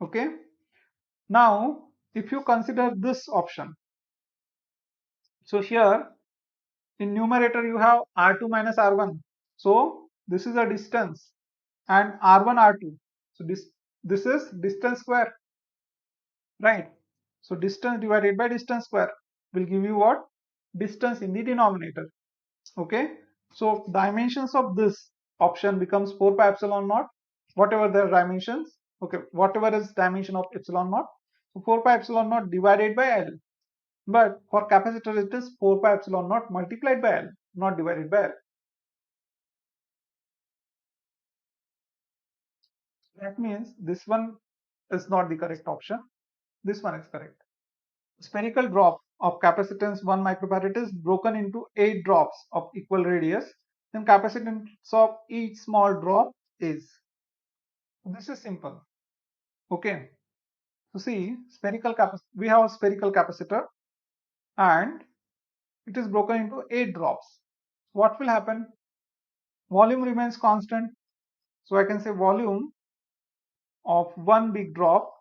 Okay, now if you consider this option, so here in numerator you have R2 minus R1. So this is a distance and R1 R2. So this is distance square, right? So distance divided by distance square will give you what? Distance in the denominator. Okay. So dimensions of this option becomes 4 pi epsilon naught, whatever the dimensions. Okay, whatever is dimension of epsilon naught. So 4 pi epsilon naught divided by L. But for capacitor it is 4 pi epsilon naught multiplied by L, not divided by L. That means this one is not the correct option. This one is correct. Spherical drop of capacitance 1 microfarad is broken into 8 drops of equal radius. Then capacitance of each small drop is. This is simple. Okay. So see, we have a spherical capacitor and it is broken into 8 drops. What will happen? Volume remains constant. So I can say volume of one big drop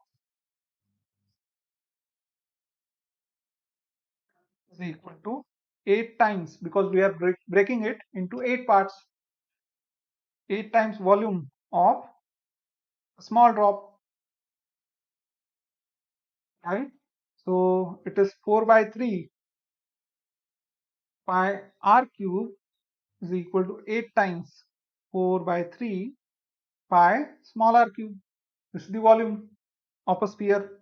is equal to 8 times, because we are breaking it into 8 parts, 8 times volume of a small drop, right? So it is 4 by 3 pi r cube is equal to 8 times 4 by 3 pi small r cube. This is the volume of a sphere.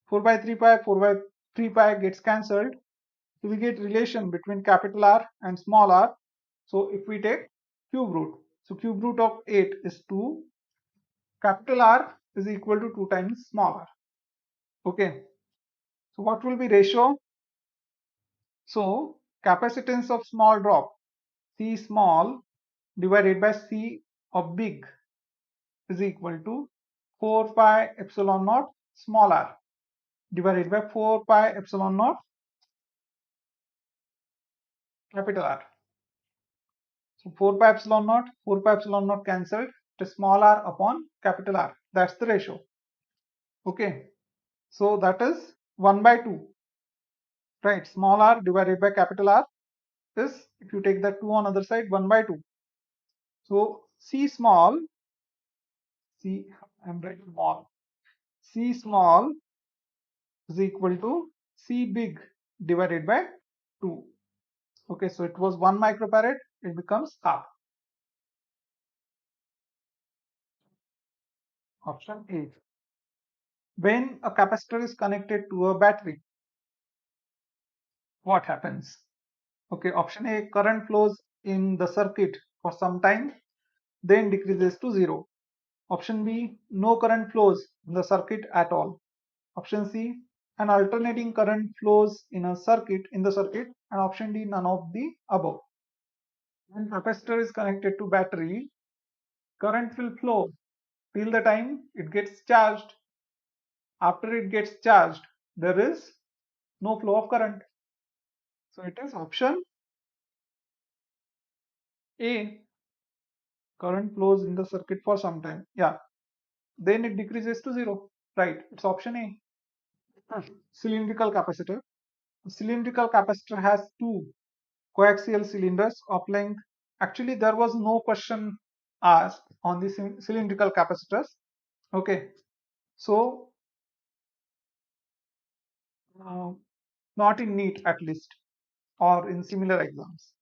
4 by 3 pi, 4 by 3 pi gets cancelled. So we get relation between capital R and small r. So if we take cube root, so cube root of 8 is 2. Capital R is equal to 2 times small r. Okay. So what will be ratio? So capacitance of small drop, C small divided by C of big, is equal to 4 pi epsilon naught small r divided by 4 pi epsilon naught capital R. So 4 pi epsilon naught cancelled, to small r upon capital R. That's the ratio. Okay, so that is 1 by 2, right? Small r divided by capital R is, if you take that 2 on other side, 1 by 2. So C small, C, I'm writing small, C small is equal to C big divided by 2. Okay, so it was 1 microfarad, it becomes half. Option A. When a capacitor is connected to a battery, what happens? Okay, option A, current flows in the circuit for some time, then decreases to 0. Option B, no current flows in the circuit at all. Option C, an alternating current flows in the circuit, and option D, none of the above. When capacitor is connected to battery, current will flow till the time it gets charged. After it gets charged, there is no flow of current. So it is option A, current flows in the circuit for some time. Yeah, then it decreases to 0. Right, it's option A. Cylindrical capacitor. A cylindrical capacitor has two coaxial cylinders of length. Actually, there was no question asked on the cylindrical capacitors. Okay, so uh, not in NEET at least, or in similar exams.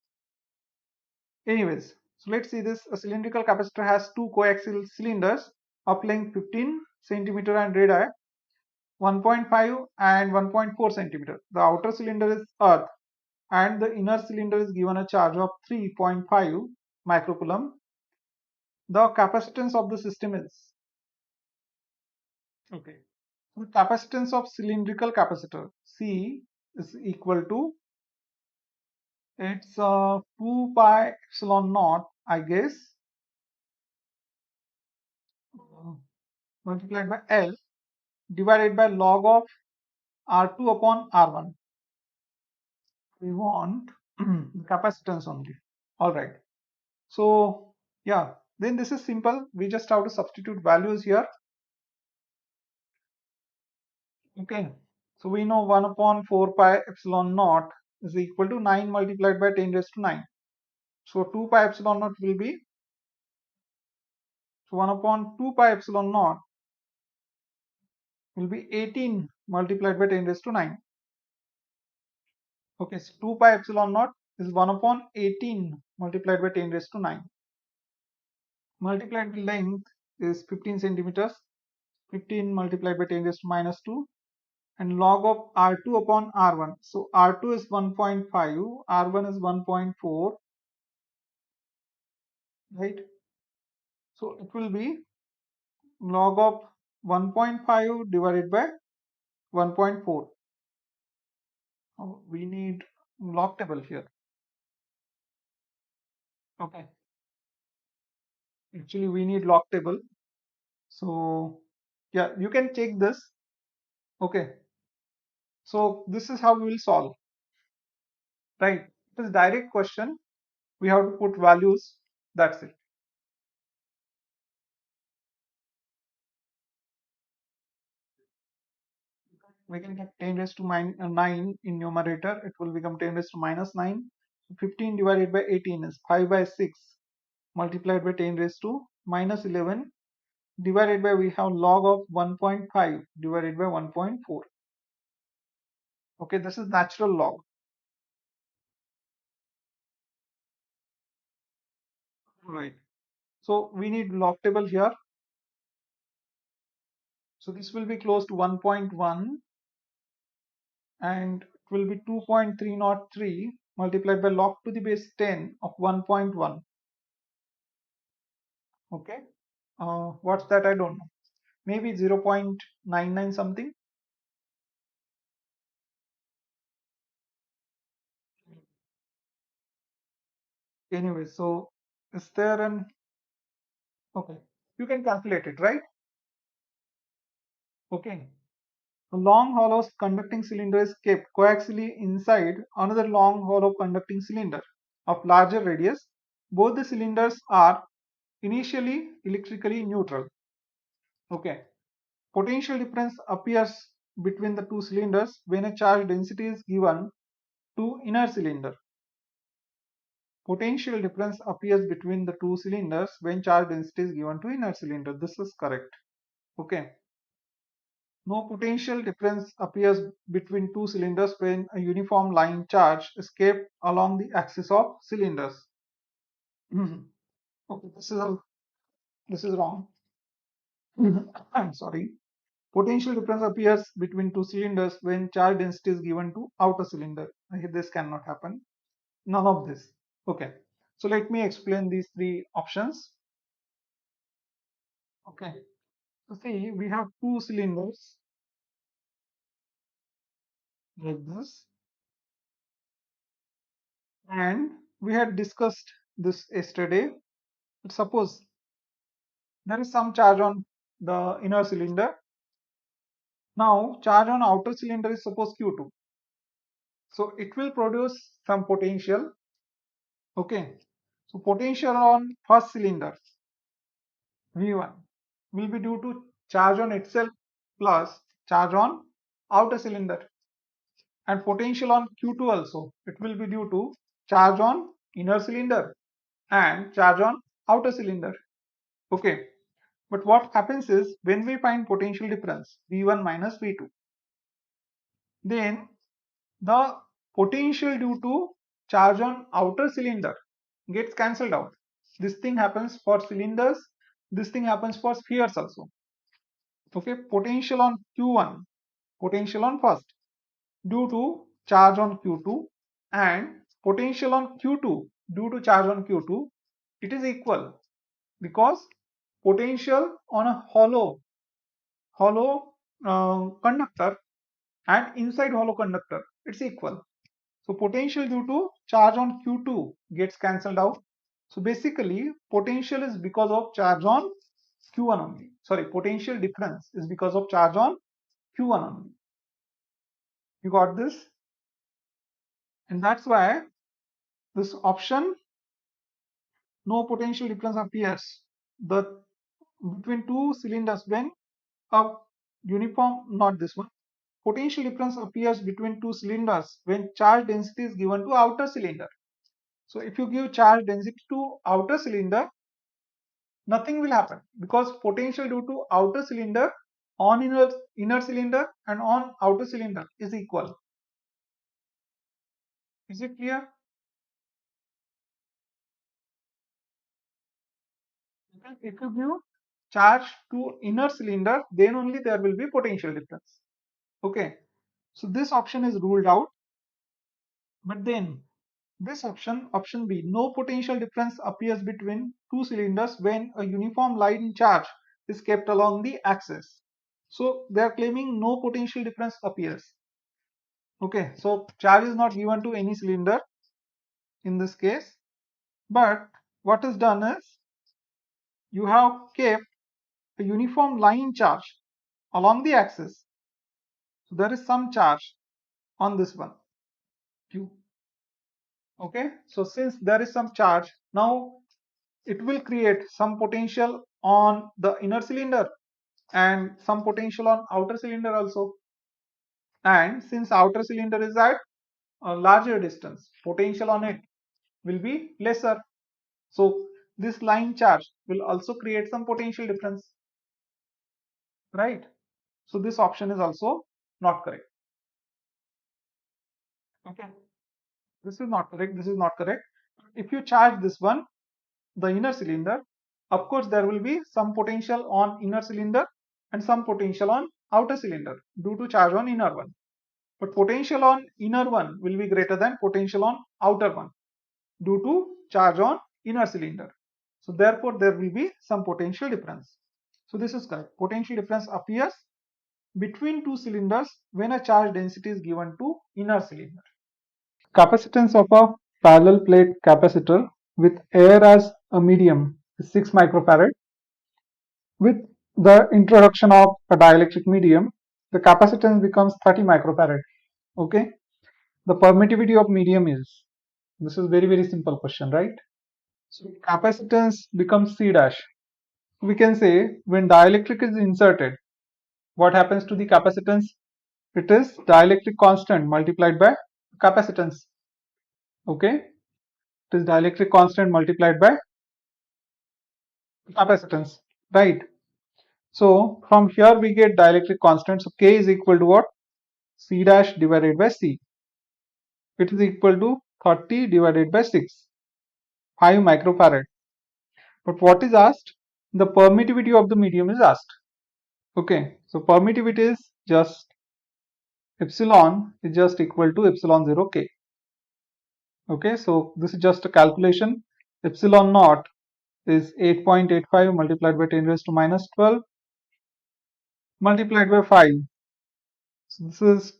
Anyways, so let's see this. A cylindrical capacitor has two coaxial cylinders of length 15 centimeter and radii 1.5 and 1.4 centimeter. The outer cylinder is earth and the inner cylinder is given a charge of 3.5 microcoulomb. The capacitance of the system is, okay, the capacitance of cylindrical capacitor C is equal to, it's 2 pi epsilon naught, I guess, uh, multiplied by L divided by log of R2 upon R1. We want the capacitance only. All right. So yeah, then this is simple. We just have to substitute values here. Okay. So we know 1 upon 4 pi epsilon naught is equal to 9 multiplied by 10 raised to 9. So 2 pi epsilon naught will be, so 1 upon 2 pi epsilon naught will be 18 multiplied by 10 raised to 9. Okay, so 2 pi epsilon naught is 1 upon 18 multiplied by 10 raised to 9. Multiplied with length is 15 centimeters. 15 multiplied by 10 raised to minus 2, and log of R2 upon R1. So R2 is 1.5, R1 is 1.4, right? So it will be log of 1.5 divided by 1.4. Oh, we need log table here. Okay. Actually, we need log table. So yeah, you can check this. Okay. So this is how we will solve, right? It is direct question. We have to put values. That's it. We can get 10 raised to 9 in numerator. It will become 10 raised to minus 9. So 15 divided by 18 is 5 by 6 multiplied by 10 raised to minus 11 divided by, we have log of 1.5 divided by 1.4. Okay, this is natural log. Right. So we need log table here. So this will be close to 1.1 and it will be 2.303 multiplied by log to the base 10 of 1.1. Okay. What's that? I don't know. Maybe 0.99 something. Anyway, so is there an, okay, you can calculate it, right? Okay. A long hollow conducting cylinder is kept coaxially inside another long hollow conducting cylinder of larger radius. Both the cylinders are initially electrically neutral. Okay. Potential difference appears between the two cylinders when a charge density is given to inner cylinder. Potential difference appears between the two cylinders when charge density is given to inner cylinder. This is correct. Okay. No potential difference appears between two cylinders when a uniform line charge is kept along the axis of cylinders. Okay, this is wrong. I'm sorry. Potential difference appears between two cylinders when charge density is given to outer cylinder. This cannot happen. None of this. Okay. So let me explain these three options. Okay. So see, we have two cylinders like this, and we had discussed this yesterday. But suppose there is some charge on the inner cylinder. Now, charge on outer cylinder is suppose Q2. So it will produce some potential. Okay. So potential on first cylinder V1 will be due to charge on itself plus charge on outer cylinder, and potential on Q2 also it will be due to charge on inner cylinder and charge on outer cylinder. Okay, but what happens is when we find potential difference V1 minus V2, then the potential due to charge on outer cylinder gets cancelled out. This thing happens for cylinders, this thing happens for spheres also. Okay, potential on Q1, potential on first due to charge on Q2, and potential on Q2 due to charge on Q2, it is equal because potential on a hollow conductor and inside hollow conductor, it's equal. So potential due to charge on Q2 gets cancelled out. So basically potential is because of charge on Q1 only. Sorry, potential difference is because of charge on Q1 only. You got this? And that's why this option, no potential difference appears the between two cylinders when a uniform, not this one. Potential difference appears between two cylinders when charge density is given to outer cylinder. So if you give charge density to outer cylinder, nothing will happen because potential due to outer cylinder on inner cylinder and on outer cylinder is equal. Is it clear? If you give charge to inner cylinder, then only there will be potential difference. Okay, so this option is ruled out. But then this option B, no potential difference appears between two cylinders when a uniform line charge is kept along the axis. So they are claiming no potential difference appears. Okay, so charge is not given to any cylinder in this case, but what is done is you have kept a uniform line charge along the axis. So there is some charge on this one, Q. Okay, so since there is some charge, now it will create some potential on the inner cylinder and some potential on outer cylinder also. And since outer cylinder is at a larger distance, potential on it will be lesser. So this line charge will also create some potential difference, right? So this option is also not correct. Okay, this is not correct. This is not correct. If you charge this one, the inner cylinder, of course there will be some potential on inner cylinder and some potential on outer cylinder due to charge on inner one. But potential on inner one will be greater than potential on outer one due to charge on inner cylinder. So therefore there will be some potential difference. So this is correct. Potential difference appears between two cylinders when a charge density is given to inner cylinder. Capacitance of a parallel plate capacitor with air as a medium is 6 microfarad. With the introduction of a dielectric medium, the capacitance becomes 30 microfarad. Okay, the permittivity of medium is, this is very simple question, right? So capacitance becomes C dash. We can say when dielectric is inserted, what happens to the capacitance? It is dielectric constant multiplied by capacitance. Okay, it is dielectric constant multiplied by capacitance, right? So from here we get dielectric constant. So K is equal to what? C dash divided by C. It is equal to 30 divided by 6, 5 microfarad. But what is asked? The permittivity of the medium is asked. Okay, so permittivity is just epsilon is just equal to epsilon 0 K. Okay, so this is just a calculation. Epsilon naught is 8.85 multiplied by 10 raised to minus 12 multiplied by 5. So this is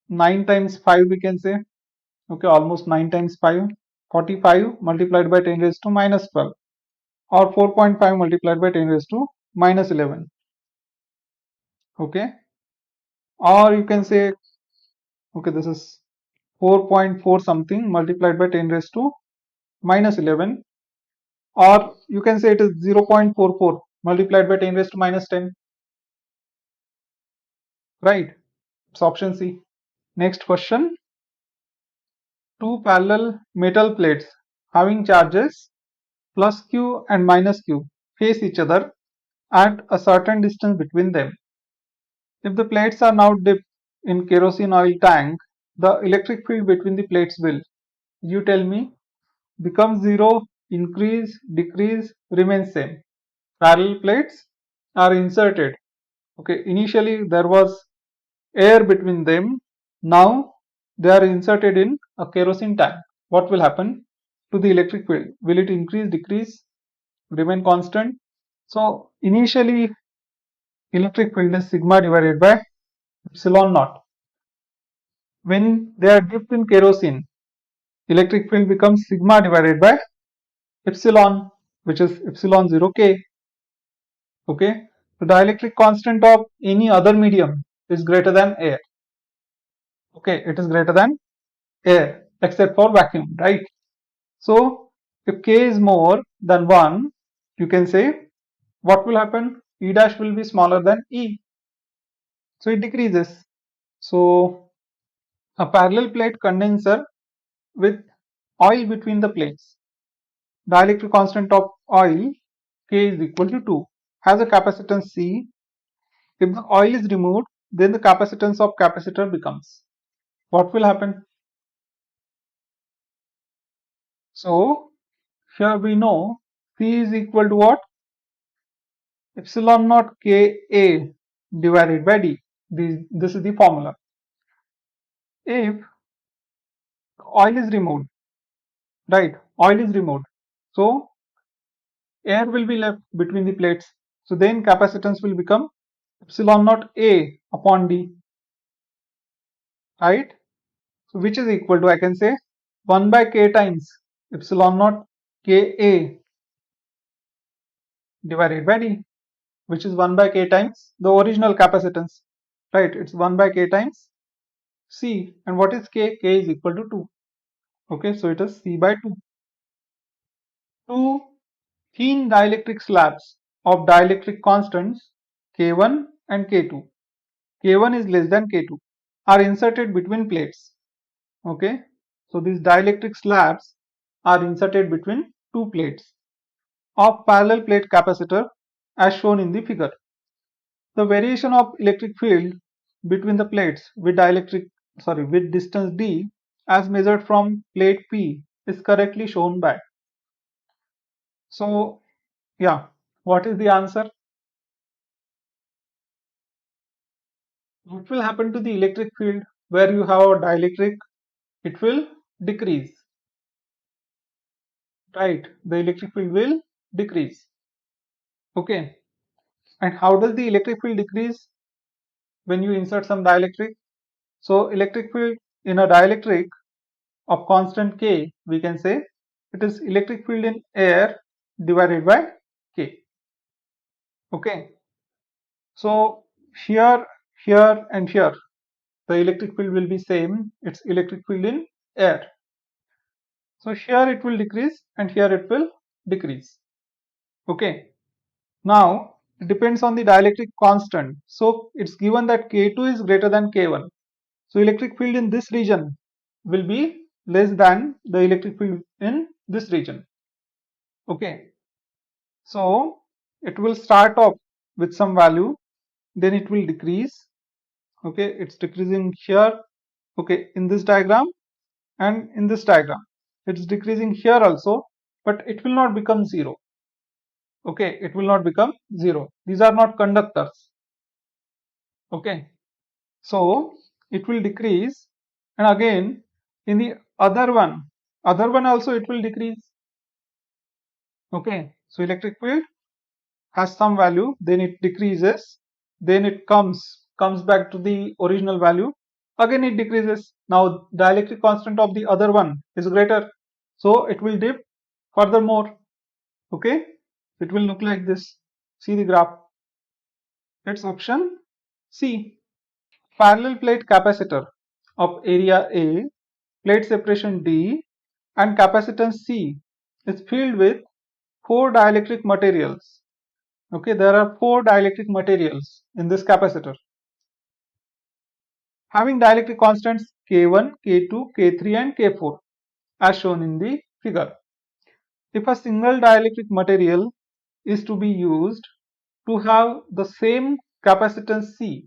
9 times 5 we can say. Okay, almost 9 times 5. 45 multiplied by 10 raised to minus 12, or 4.5 multiplied by 10 raised to minus 11. Okay, or you can say, okay, this is 4.4 something multiplied by 10 raised to minus 11, or you can say it is 0.44 multiplied by 10 raised to minus 10, right? It's option C. Next question. Two parallel metal plates having charges plus Q and minus Q face each other at a certain distance between them. If the plates are now dipped in kerosene oil tank, the electric field between the plates will, you tell me, become zero, increase, decrease, remain same. Parallel plates are inserted. Okay, initially there was air between them. Now they are inserted in a kerosene tank. What will happen to the electric field? Will it increase, decrease, remain constant? So initially electric field is sigma divided by epsilon naught. When they are dipped in kerosene, electric field becomes sigma divided by epsilon, which is epsilon 0 K. Okay, the dielectric constant of any other medium is greater than air. Okay, it is greater than air except for vacuum, right? So if K is more than 1, you can say what will happen? E dash will be smaller than E. So it decreases. So a parallel plate condenser with oil between the plates. Dielectric constant of oil K is equal to 2. Has a capacitance C. If the oil is removed, then the capacitance of capacitor becomes. What will happen? So here we know C is equal to what? Epsilon naught Ka divided by D. This is the formula. If oil is removed, right? Oil is removed. So air will be left between the plates. So then capacitance will become epsilon naught A upon D, right? So which is equal to, I can say, 1 by K times epsilon naught Ka divided by D, which is 1 by K times the original capacitance, right? It's 1 by K times C. And what is K? K is equal to 2. Okay, so it is C by 2. Two thin dielectric slabs of dielectric constants K1 and K2. K1 is less than K2 are inserted between plates. Okay, so these dielectric slabs are inserted between two plates of parallel plate capacitor as shown in the figure. The variation of electric field between the plates with with distance d as measured from plate P is correctly shown by. So yeah, what is the answer? What will happen to the electric field where you have a dielectric? It will decrease, right? The electric field will decrease. Okay, and how does the electric field decrease when you insert some dielectric? So electric field in a dielectric of constant K, we can say it is electric field in air divided by K. Okay, so here, here and here the electric field will be same. It's electric field in air. So here it will decrease and here it will decrease. Okay, now it depends on the dielectric constant. So it's given that K2 is greater than K1. So electric field in this region will be less than the electric field in this region. Okay. So it will start off with some value, then it will decrease. Okay, it's decreasing here. Okay, in this diagram and in this diagram, it's decreasing here also, but it will not become zero. Okay, it will not become zero. These are not conductors. Okay, so it will decrease, and again in the other one also it will decrease. Okay, so electric field has some value, then it decreases, then it comes back to the original value, again it decreases. Now dielectric constant of the other one is greater, so it will dip furthermore. Okay, it will look like this. See the graph. It's option C. Parallel plate capacitor of area A, plate separation D, and capacitance C is filled with four dielectric materials. Okay, there are four dielectric materials in this capacitor having dielectric constants K1, K2, K3 and K4 as shown in the figure. If a single dielectric material is to be used to have the same capacitance C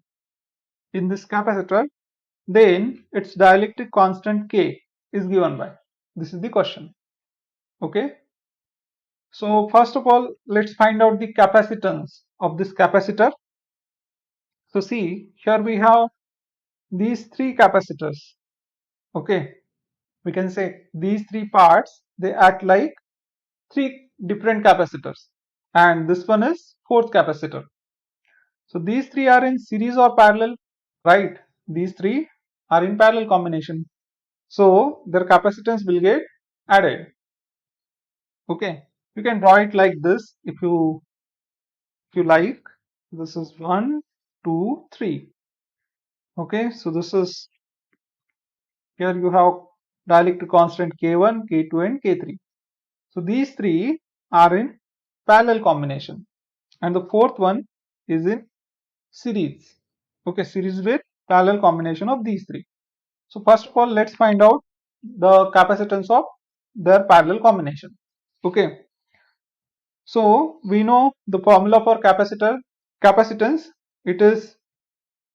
in this capacitor, then its dielectric constant K is given by. This is the question. Okay. So first of all, let's find out the capacitance of this capacitor. So see, here we have these three capacitors. Okay, we can say these three parts, they act like three different capacitors, and this one is fourth capacitor. So these three are in series or parallel, right? These three are in parallel combination, so their capacitance will get added. Okay, you can draw it like this if you like. This is 1 2 3. Okay, so this is, here you have dielectric constant K1, K2 and K3. So these three are in parallel combination, and the fourth one is in series. Okay, series with parallel combination of these three. So first of all, let's find out the capacitance of their parallel combination. Okay, so we know the formula for capacitance. It is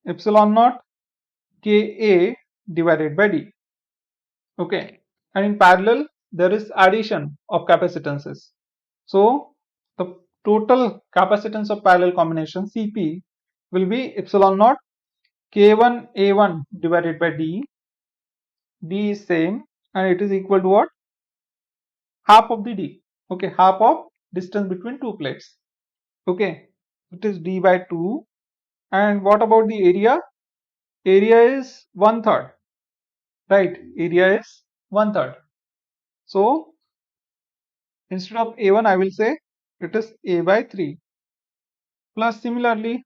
epsilon naught Ka divided by D. Okay, and in parallel there is addition of capacitances. So the total capacitance of parallel combination Cp will be epsilon naught K1 A1 divided by D. D is same, and it is equal to what? Half of the D. Okay, half of distance between two plates. Okay, it is D by 2. And what about the area? Area is 1/3. Right, area is 1/3. So instead of A1, I will say it is A by 3. Plus similarly,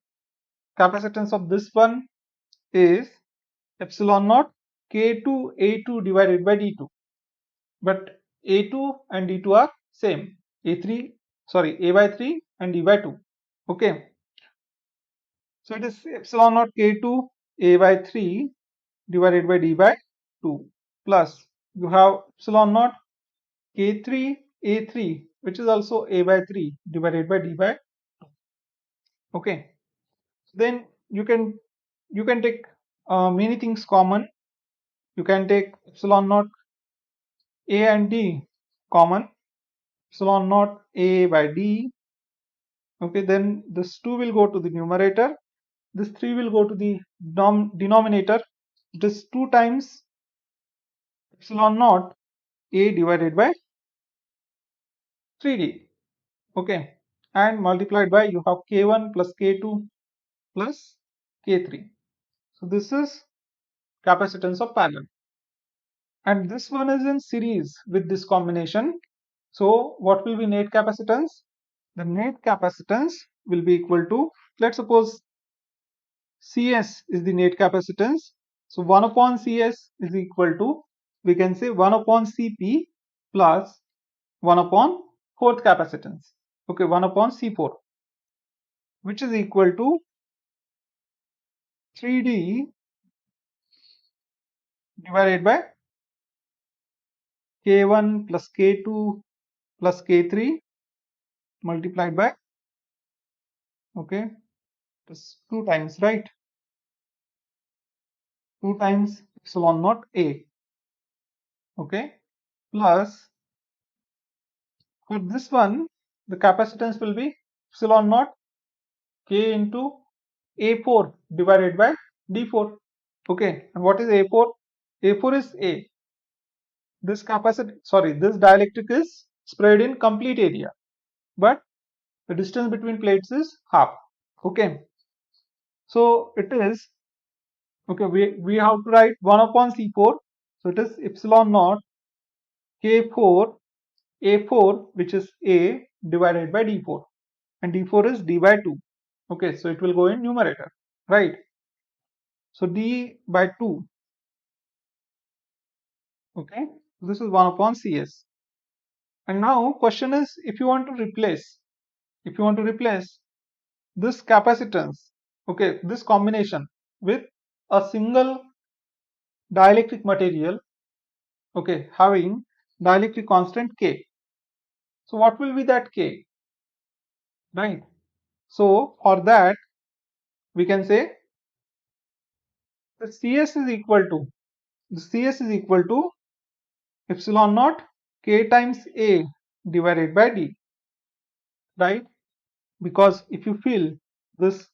capacitance of this one is epsilon naught K2 A2 divided by D2. But A2 and D2 are same. A by 3 and D by 2. Okay. So it is epsilon naught K2 A by 3 divided by D by 2, plus you have epsilon naught K3 A3, which is also A by 3 divided by D by 2. Okay. Then you can take many things common. You can take epsilon naught A and D common, epsilon naught A by D. Okay, then this 2 will go to the numerator, this 3 will go to the denominator. It is 2 times epsilon naught A divided by 3D. Okay, and multiplied by, you have K1 plus K2 plus K3. So this is capacitance of parallel, and this one is in series with this combination. So what will be net capacitance? The net capacitance will be equal to, let's suppose Cs is the net capacitance. So 1 upon Cs is equal to, we can say 1 upon Cp plus 1 upon fourth capacitance. Okay, 1 upon C4. which is equal to 3D divided by K1 plus K2 plus K3 multiplied by, okay, just 2 times, right? 2 times epsilon naught A, okay, plus for this one, the capacitance will be epsilon naught K into A4 divided by D4. Okay, and what is A4? A4 is A. This this dielectric is spread in complete area, but the distance between plates is half. Okay, so it is, okay, we have to write 1 upon C4. So it is epsilon naught K4 A4, which is A divided by D4, and D4 is D by 2. Okay, so it will go in numerator, right? So D by 2. Okay, this is 1 upon CS. And now question is, if you want to replace, this capacitance, okay, this combination with a single dielectric material, okay, having dielectric constant K. So what will be that K, right? So for that we can say the CS is equal to epsilon naught K times A divided by D, right? Because if you fill this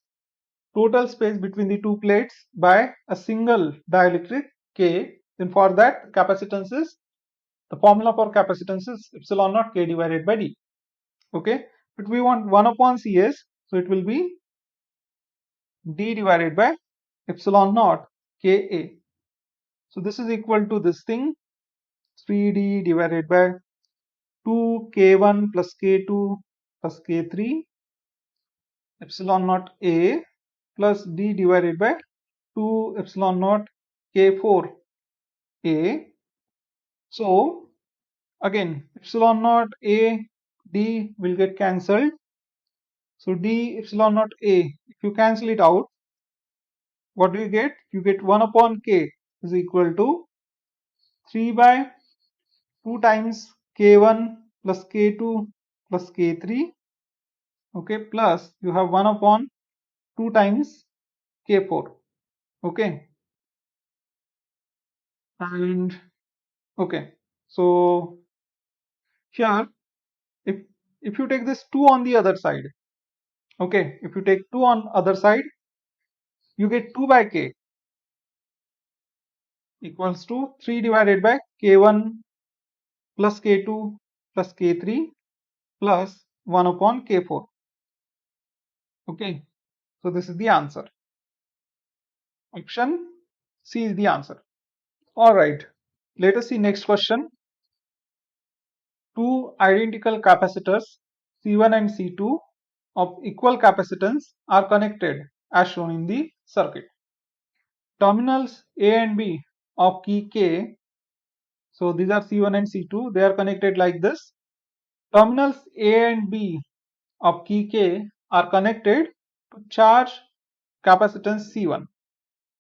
total space between the two plates by a single dielectric K, then for that capacitance is, the formula for capacitance is epsilon naught K divided by D. Okay, but we want 1 upon Cs, so it will be D divided by epsilon naught Ka. So this is equal to this thing, 3D divided by 2 K1 plus K2 plus K3 epsilon naught A plus D divided by 2 epsilon naught K4 A. So again epsilon naught A D will get cancelled. So D epsilon naught A, if you cancel it out, what do you get? You get 1 upon K is equal to 3 by 2 times K1 plus K2 plus K3, okay, plus you have 1 upon 2 times K4, okay, and okay, so here if you take this 2 on the other side, okay, if you take 2 on other side, you get 2 by K equals to 3 divided by K1 plus K2 plus K3 plus 1 upon K4. Okay, so this is the answer. Option C is the answer. Alright, let us see next question. Two identical capacitors C1 and C2 of equal capacitance are connected as shown in the circuit. Terminals A and B of key K, so these are C1 and C2, they are connected like this. Terminals A and B of key K are connected to charge capacitance C1.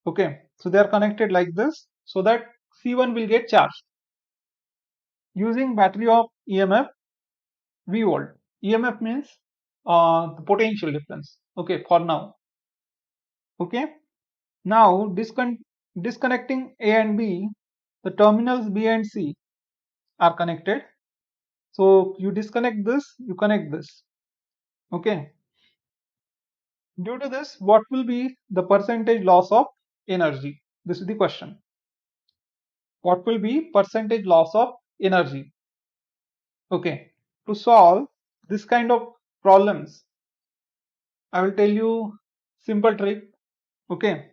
Okay, so they are connected like this so that C1 will get charged using battery of EMF V volt. EMF means the potential difference. Okay, for now. Okay, now disconnecting A and B, the terminals B and C are connected. So you disconnect this, you connect this. Okay, due to this, what will be the percentage loss of energy? This is the question. What will be percentage loss of energy? Okay, to solve this kind of problems, I will tell you simple trick. Okay,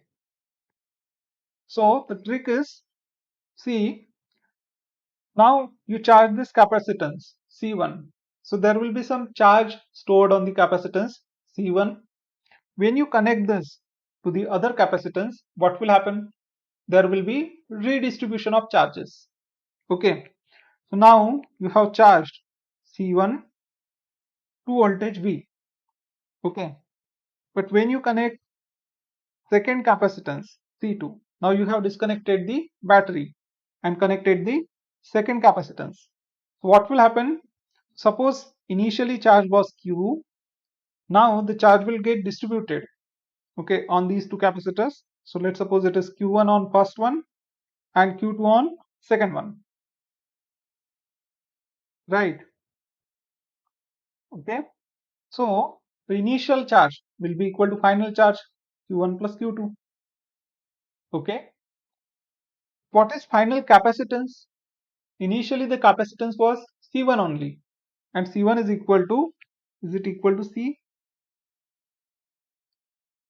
so the trick is, see, now you charge this capacitance C1. So there will be some charge stored on the capacitance C1. When you connect this to the other capacitance, what will happen? There will be redistribution of charges. Okay, so now you have charged C1 to voltage V. Okay, But when you connect second capacitance C2, now you have disconnected the battery and connected the second capacitance. So what will happen? Suppose initially charge was Q, now the charge will get distributed, okay, on these two capacitors. So let's suppose it is Q1 on first one and Q2 on second one, right? Okay, so the initial charge will be equal to final charge Q1 plus Q2. Okay, what is final capacitance? Initially the capacitance was C1 only, and C1 is equal to, is it equal to C?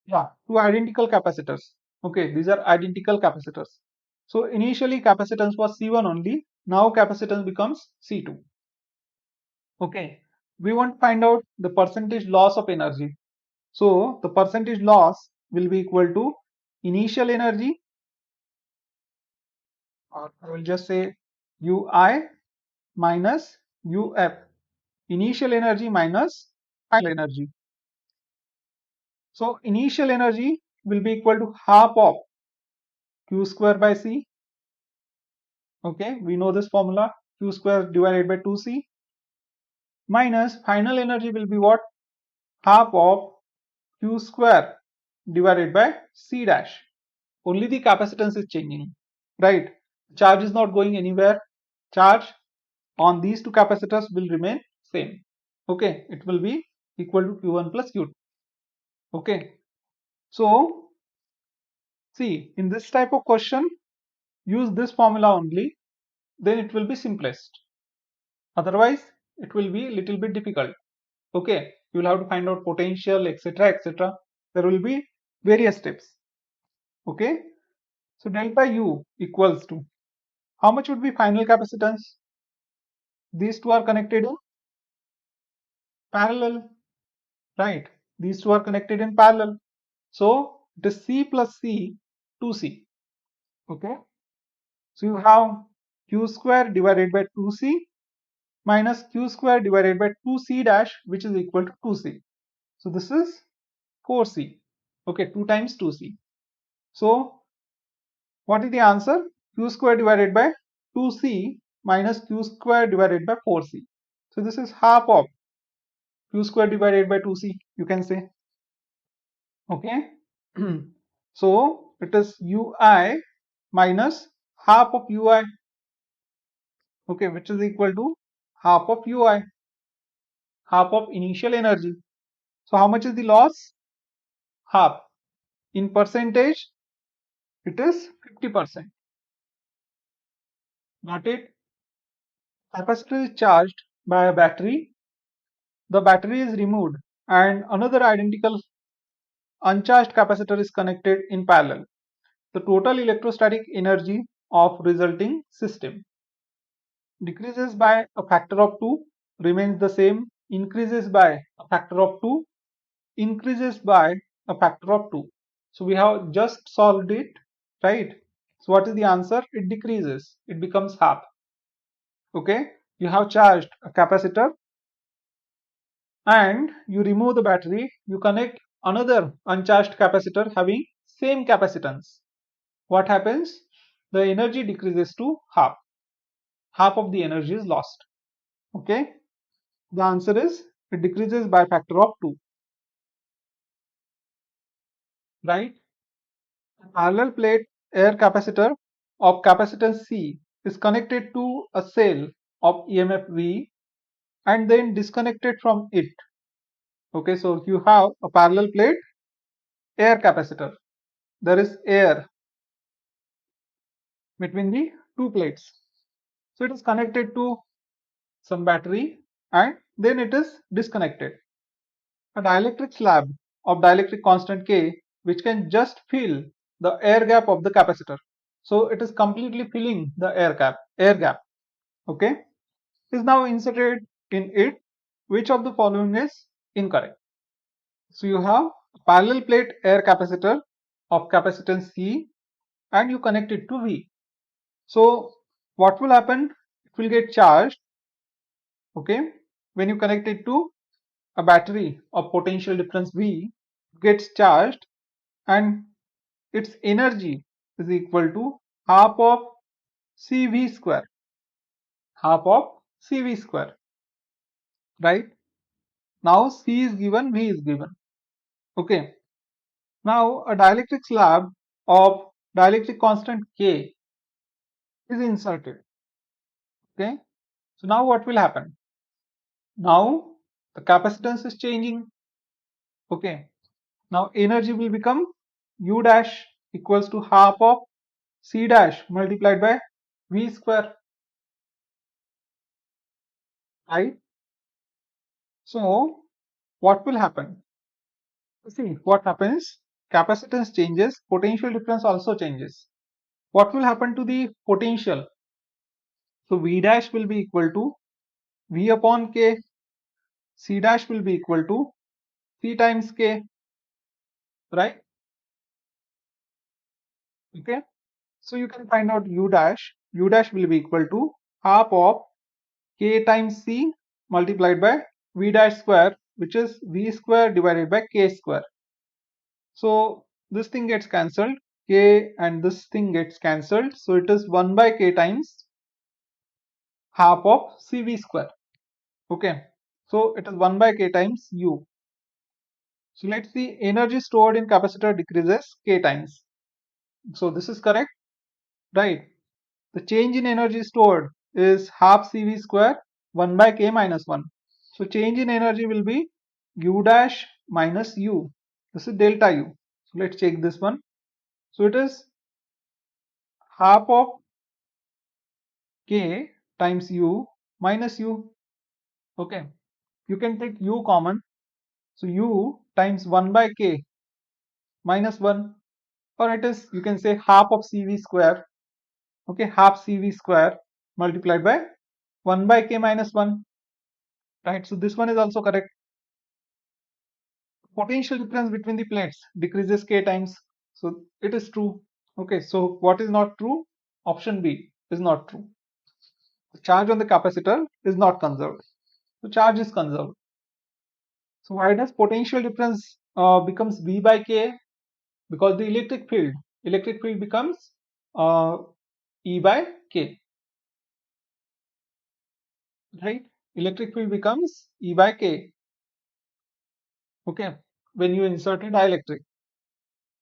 Yeah, two identical capacitors. Okay, these are identical capacitors. So initially capacitance was C1 only, now capacitance becomes C2. Okay, we want to find out the percentage loss of energy. So the percentage loss will be equal to initial energy, or I will just say Ui minus Uf. Initial energy minus final energy. So initial energy will be equal to half of Q square by C. Okay, we know this formula, Q square divided by 2C, minus final energy will be what? Half of Q square divided by C dash. Only the capacitance is changing, right? Charge is not going anywhere. Charge on these two capacitors will remain same. Okay, it will be equal to Q1 plus Q2. Okay, so see, in this type of question, use this formula only, then it will be simplest. Otherwise, it will be little bit difficult. Okay, you will have to find out potential, etc., etc. There will be various steps. Okay, so delta U equals to, how much would be final capacitance? These two are connected in parallel, right? These two are connected in parallel. So it is C plus C, 2C. Okay, so you have Q square divided by 2C minus Q square divided by 2C dash, which is equal to 2C. So this is 4C. Okay, 2 times 2C. So what is the answer? Q square divided by 2C minus Q square divided by 4C. So this is half of Q square divided by 2C, you can say. Okay. So it is Ui minus half of Ui. Okay, which is equal to half of Ui, half of initial energy. So how much is the loss? Half. In percentage, it is 50%. Got it? Capacitor is charged by a battery. The battery is removed and another identical uncharged capacitor is connected in parallel. The total electrostatic energy of resulting system decreases by a factor of 2, remains the same, increases by a factor of 2, increases by a factor of 2. So we have just solved it, right? So what is the answer? It decreases, it becomes half. Okay, you have charged a capacitor and you remove the battery, you connect another uncharged capacitor having same capacitance. What happens? The energy decreases to half. Half of the energy is lost. Okay, the answer is it decreases by factor of 2, right? A parallel plate air capacitor of capacitance C is connected to a cell of EMF V and then disconnected from it. Okay, so you have a parallel plate air capacitor. There is air between the two plates. So it is connected to some battery and then it is disconnected. A dielectric slab of dielectric constant K, which can just fill the air gap of the capacitor. So it is completely filling the air gap. Okay, is now inserted in it. Which of the following is incorrect? So you have a parallel plate air capacitor of capacitance C and you connect it to V. So what will happen? It will get charged, okay, when you connect it to a battery of potential difference V. gets charged and its energy is equal to half of CV square, half of CV square, right? Now C is given, V is given. Okay. Now a dielectric slab of dielectric constant K is inserted. Okay. So now what will happen? Now the capacitance is changing. Okay. Now energy will become U dash equals to half of C dash multiplied by V square, right? So what will happen? See what happens, capacitance changes, potential difference also changes. What will happen to the potential? So V dash will be equal to V upon K, C dash will be equal to C times K, right? Okay. So you can find out U dash. U dash will be equal to half of K times C multiplied by V dash square, which is V square divided by K square. So this thing gets cancelled, K and this thing gets cancelled. So it is 1 by K times half of CV square. Okay. So it is 1 by K times U. So let's see, energy stored in capacitor decreases K times. So this is correct, right? The change in energy stored is half CV square 1 by K minus 1. So change in energy will be U dash minus U. This is delta U. So let's check this one. So it is half of K times U minus U. Okay. You can take U common. So U times 1 by K minus 1, or it is, you can say, half of CV square. Okay, half CV square multiplied by 1 by K minus 1, right? So this one is also correct. Potential difference between the plates decreases K times. So it is true. Okay, so what is not true? Option B is not true. The charge on the capacitor is not conserved. So charge is conserved. So why does potential difference becomes V by K? Because the electric field becomes uh, E by K, right? Electric field becomes E by K. Okay, when you insert a dielectric,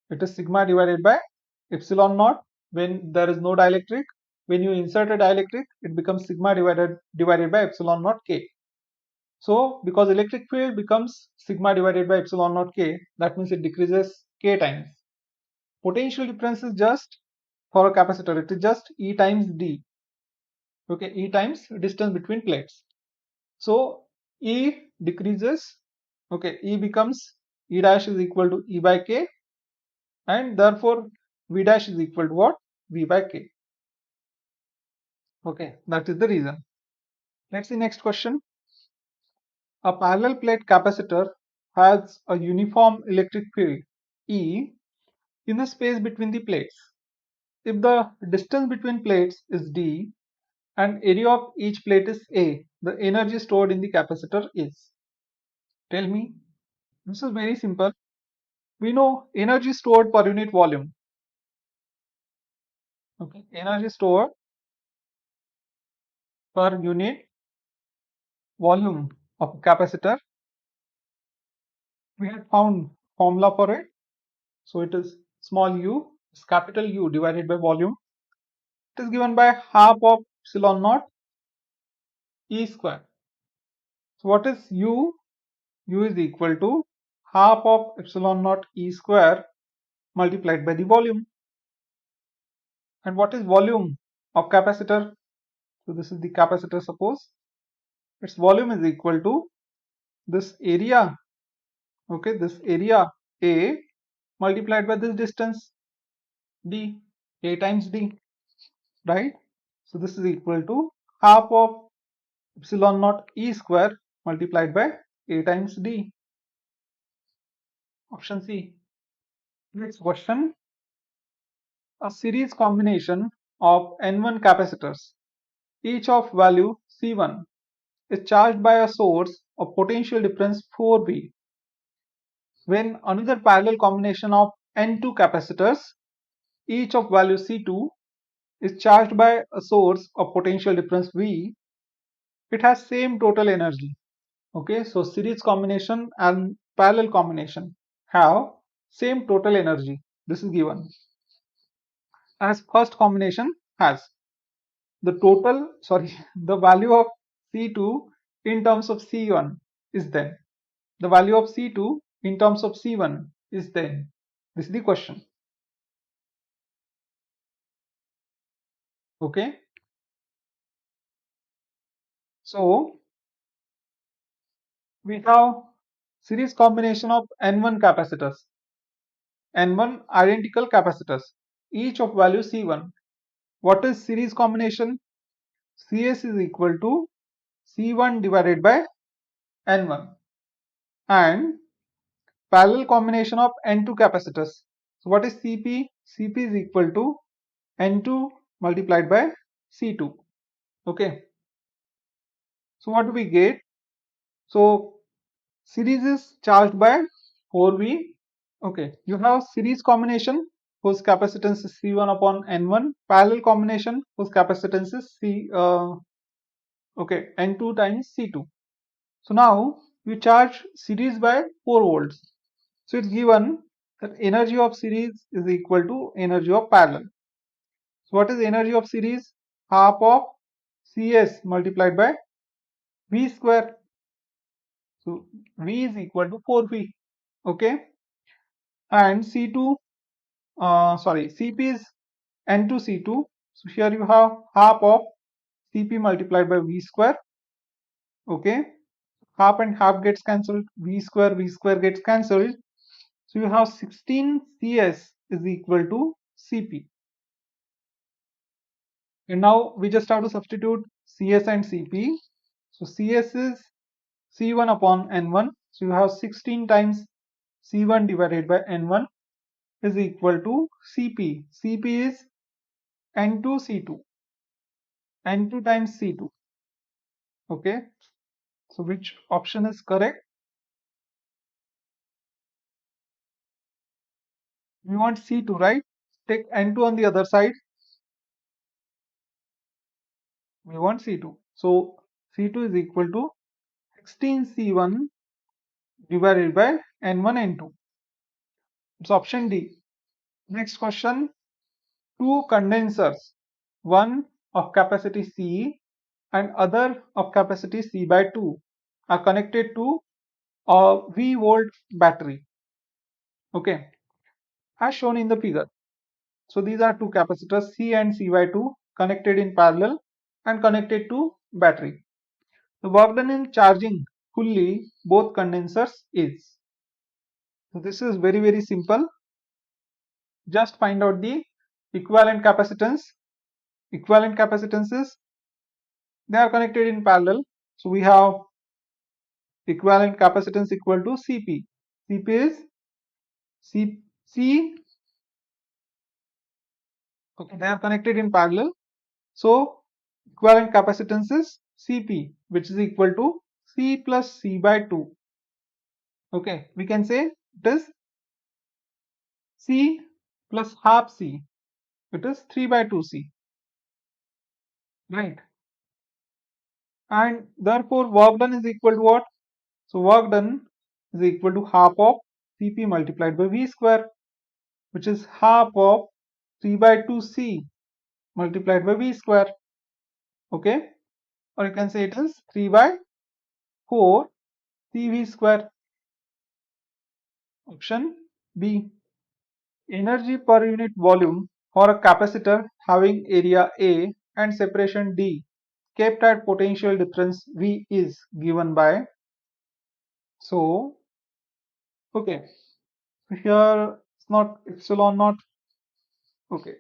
it is sigma divided by epsilon naught. When there is no dielectric, when you insert a dielectric, it becomes sigma divided by epsilon naught K. So because electric field becomes sigma divided by epsilon naught K, that means it decreases K times. Potential difference is just, for a capacitor, it is just E times D. Okay, E times distance between plates. So E decreases. Okay, E becomes, E dash is equal to E by K, and therefore V dash is equal to what? V by K. Okay, that is the reason. Let's see next question. A parallel plate capacitor has a uniform electric field E in the space between the plates. If the distance between plates is D and area of each plate is A, the energy stored in the capacitor is. Tell me. This is very simple. We know energy stored per unit volume. Okay, energy stored per unit volume of a capacitor. We had found formula for it. So it is small u is capital U divided by volume. It is given by half of epsilon naught E square. So what is U? U is equal to half of epsilon naught E square multiplied by the volume. And what is volume of capacitor? So this is the capacitor, suppose. Its volume is equal to this area, okay, this area A multiplied by this distance D, A times D, right? So this is equal to half of epsilon naught E square multiplied by A times D. Option C. Next question. A series combination of N1 capacitors, each of value C1, is charged by a source of potential difference 4V. when another parallel combination of N2 capacitors, each of value C2, is charged by a source of potential difference V, it has same total energy. Okay, so series combination and parallel combination have same total energy. This is given as first combination has. The total, sorry, the value of C2 in terms of C1 is then. The value of C2 in terms of C1 is then. This is the question. Okay. So we have series combination of N1 capacitors, N1 identical capacitors, each of value C1. What is series combination? Cs is equal to C1 divided by N1, and parallel combination of N2 capacitors. So what is Cp? Cp is equal to N2 multiplied by C2. Okay. So what do we get? So series is charged by 4V. Okay. You have series combination whose capacitance is C1 upon N1. Parallel combination whose capacitance is N2 times C2. So now we charge series by 4 volts. So it's given that energy of series is equal to energy of parallel. So what is energy of series? Half of Cs multiplied by V square. So V is equal to 4V. Okay. And C2, Cp is N2C2. So here you have half of Cp multiplied by V square. Okay. Half and half gets cancelled. V square gets cancelled. So you have 16 Cs is equal to Cp. And now we just have to substitute Cs and Cp. So Cs is C1 upon N1. So you have 16 times C1 divided by N1 is equal to Cp. Cp is N2C2. N2 times C2. Okay. So which option is correct? We want C2, right? Take N2 on the other side. We want C2. So C2 is equal to 16C1 divided by N1 N2. It's option D. Next question. Two condensers, one of capacity C and other of capacity C by 2, are connected to a V volt battery. Okay, as shown in the figure. So these are two capacitors C and C by 2 connected in parallel and connected to battery. The work done in charging fully both condensers is. So this is very simple. Just find out the equivalent capacitance. Equivalent capacitances, they are connected in parallel. So we have equivalent capacitance equal to Cp. Cp is C. Okay, they are connected in parallel. So equivalent capacitance is Cp, which is equal to C plus C by 2. Okay, we can say it is C plus half C. It is 3 by 2C. Right. And therefore work done is equal to what? So work done is equal to half of Cp multiplied by V square, which is half of 3 by 2C multiplied by V square. Okay. Or you can say it is 3 by 4 CV square. Option B. Energy per unit volume for a capacitor having area A and separation D kept at potential difference V is given by. So, okay. So here it's not epsilon naught. Okay.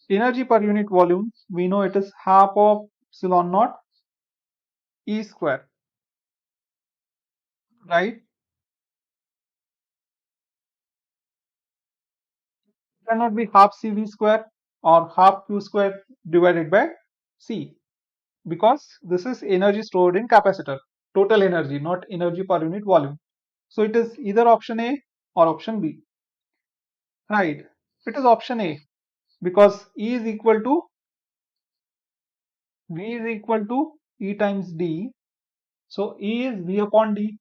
Energy per unit volume, we know it is half of epsilon naught E square, right? It cannot be half CV square or half Q square divided by C, because this is energy stored in capacitor, total energy, not energy per unit volume. So it is either option A or option B. Right. It is option A because E is equal to V is equal to E times D. So E is V upon D.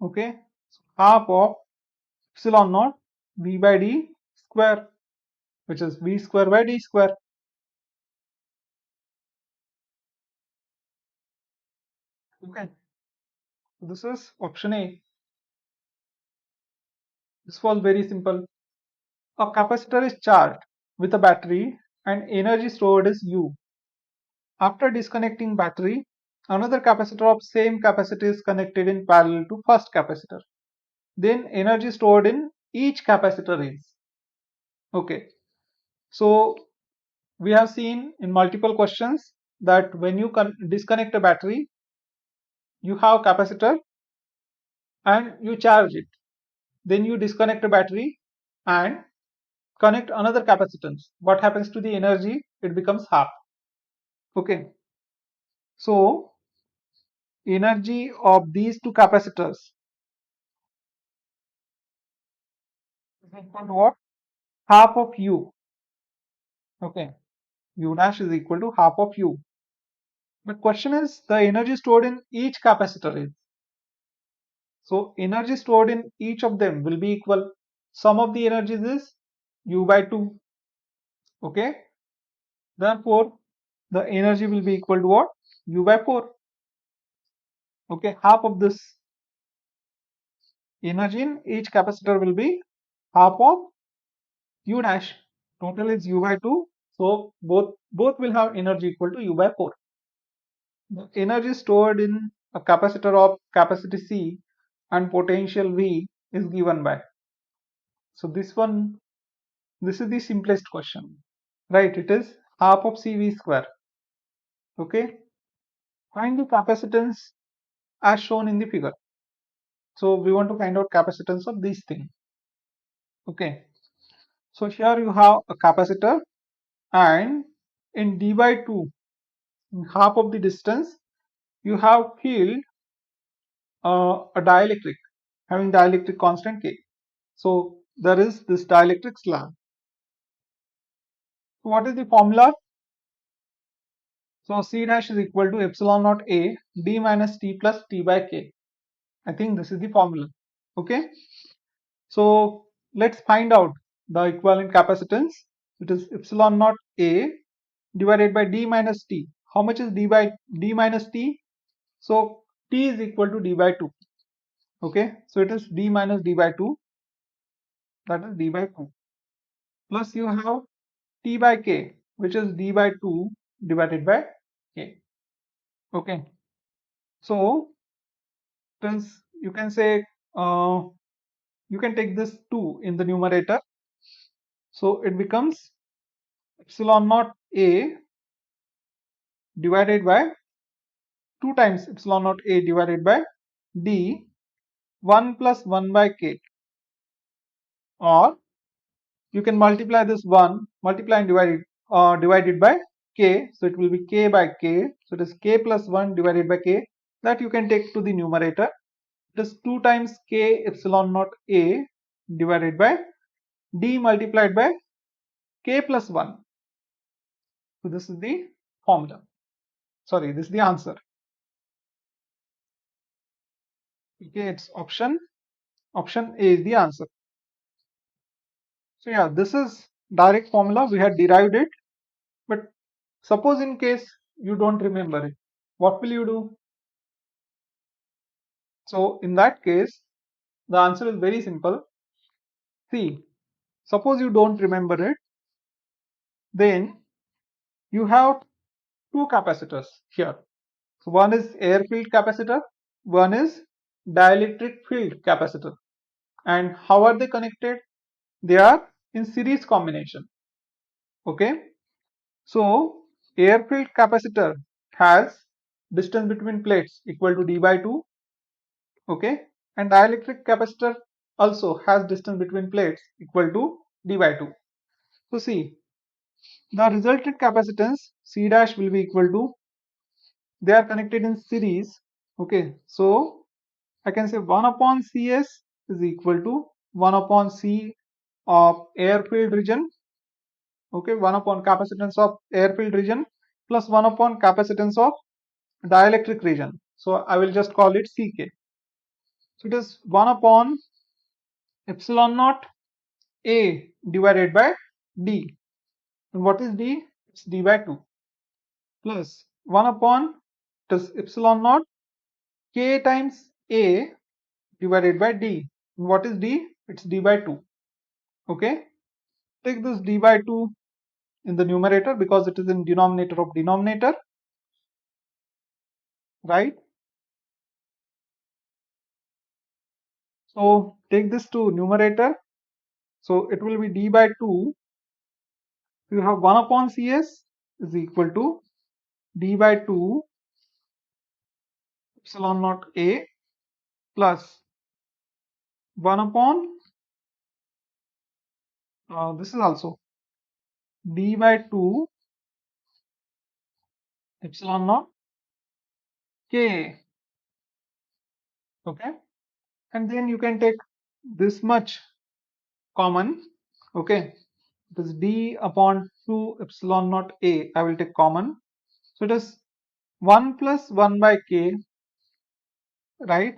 Okay. So half of epsilon naught V by D square, which is V square by D square. Okay. So this is option A. This was very simple. A capacitor is charged with a battery and energy stored is U. After disconnecting battery, another capacitor of same capacity is connected in parallel to first capacitor. Then energy stored in each capacitor is. Okay. So we have seen in multiple questions that when you disconnect a battery, you have capacitor and you charge it. Then you disconnect a battery and connect another capacitance. What happens to the energy? It becomes half. Okay. So energy of these two capacitors is equal to what? Half of U. Okay. U dash is equal to half of U. But question is the energy stored in each capacitor is. So energy stored in each of them will be equal. Sum of the energies is U by 2. Okay. Therefore, the energy will be equal to what? U by 4. Okay. Half of this energy in each capacitor will be half of U dash. Total is U by 2. So both will have energy equal to U by 4. The energy stored in a capacitor of capacity C and potential V is given by. So this is the simplest question. Right, it is half of CV square. Okay. Find the capacitance as shown in the figure. So we want to find out capacitance of these things. Okay. So here you have a capacitor and in d by 2, in half of the distance, you have filled a dielectric having dielectric constant K. So there is this dielectric slab. So what is the formula? So C dash is equal to epsilon naught A d minus T plus T by K. I think this is the formula. Okay. So let's find out the equivalent capacitance. It is epsilon naught A divided by d minus T. How much is d by d minus T? So T is equal to d by 2. Okay. So it is d minus d by 2, that is d by 2. Plus you have T by K, which is d by 2 divided by K. Okay. So since you can say you can take this 2 in the numerator. So it becomes epsilon naught A divided by 2 times epsilon naught A divided by D 1 plus 1 by K, or you can multiply this 1 multiply and divide it by K, so it will be K by K, so it is K plus 1 divided by K, that you can take to the numerator. It is 2 times K epsilon naught A divided by D multiplied by K plus 1. So this is the formula. Sorry, this is the answer. Okay, it's option A is the answer. So yeah, this is direct formula, we had derived it, but suppose in case you don't remember it, what will you do? So in that case, the answer is very simple. See, suppose you don't remember it, then you have two capacitors here. So one is air filled capacitor, one is dielectric filled capacitor. And how are they connected? They are in series combination. Okay. So air filled capacitor has distance between plates equal to d by 2. Okay. And dielectric capacitor also has distance between plates equal to d by 2. So see, the resultant capacitance C dash will be equal to, they are connected in series. Okay. So I can say 1 upon Cs is equal to 1 upon C of air filled region. Okay, 1 upon capacitance of air filled region plus 1 upon capacitance of dielectric region. So I will just call it Ck. So it is 1 upon epsilon naught A divided by D. And what is D? It's D by 2 plus 1 upon this epsilon naught K times A divided by D. And what is D? It's D by 2. Okay. Take this D by 2 in the numerator because it is in denominator of denominator, right? So take this to numerator. So it will be D by 2. You have 1 upon Cs is equal to D by 2 epsilon naught A plus 1 upon this is also D by 2 epsilon naught K. Okay. And then you can take this much common. Okay. It is D upon 2 epsilon naught A. I will take common. So it is 1 plus 1 by K, right?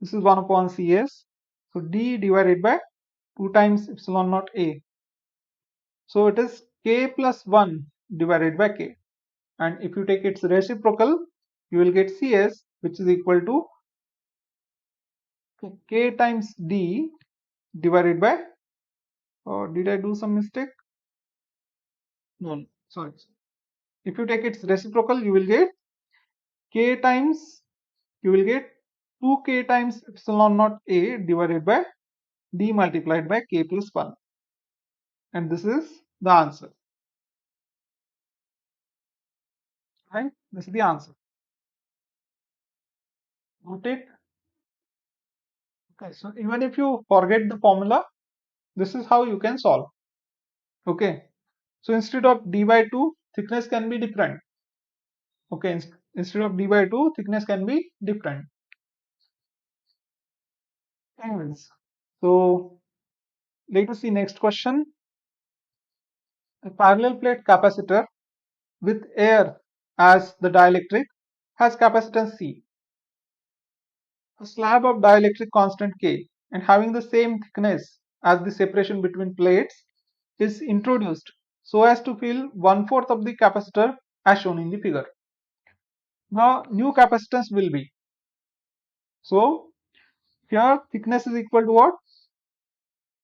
This is 1 upon Cs. So D divided by 2 times epsilon naught A. So it is K plus 1 divided by K. And if you take its reciprocal, you will get Cs, which is equal to K times D divided by, or did I do some mistake? No, sorry. If you take its reciprocal, you will get K times, you will get 2K times epsilon naught A divided by D multiplied by K plus 1. And this is the answer. Right? This is the answer. Got it? Okay, so even if you forget the formula, this is how you can solve. Okay, so instead of d by 2, thickness can be different. Okay, instead of d by 2, thickness can be different. Anyways, so let us see next question. A parallel plate capacitor with air as the dielectric has capacitance C. A slab of dielectric constant K and having the same thickness as the separation between plates is introduced so as to fill 1/4 of the capacitor as shown in the figure. Now new capacitance will be, so here thickness is equal to what?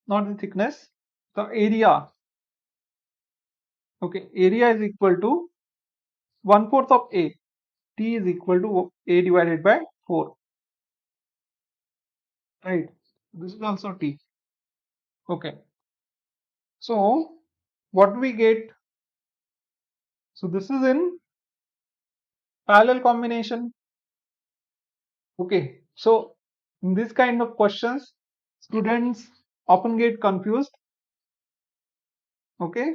Not the thickness, the area. Okay, area is equal to 1/4 of A. T is equal to A divided by 4. Right. This is also T. Okay. So what we get? So this is in parallel combination. Okay. So in this kind of questions, students often get confused. Okay.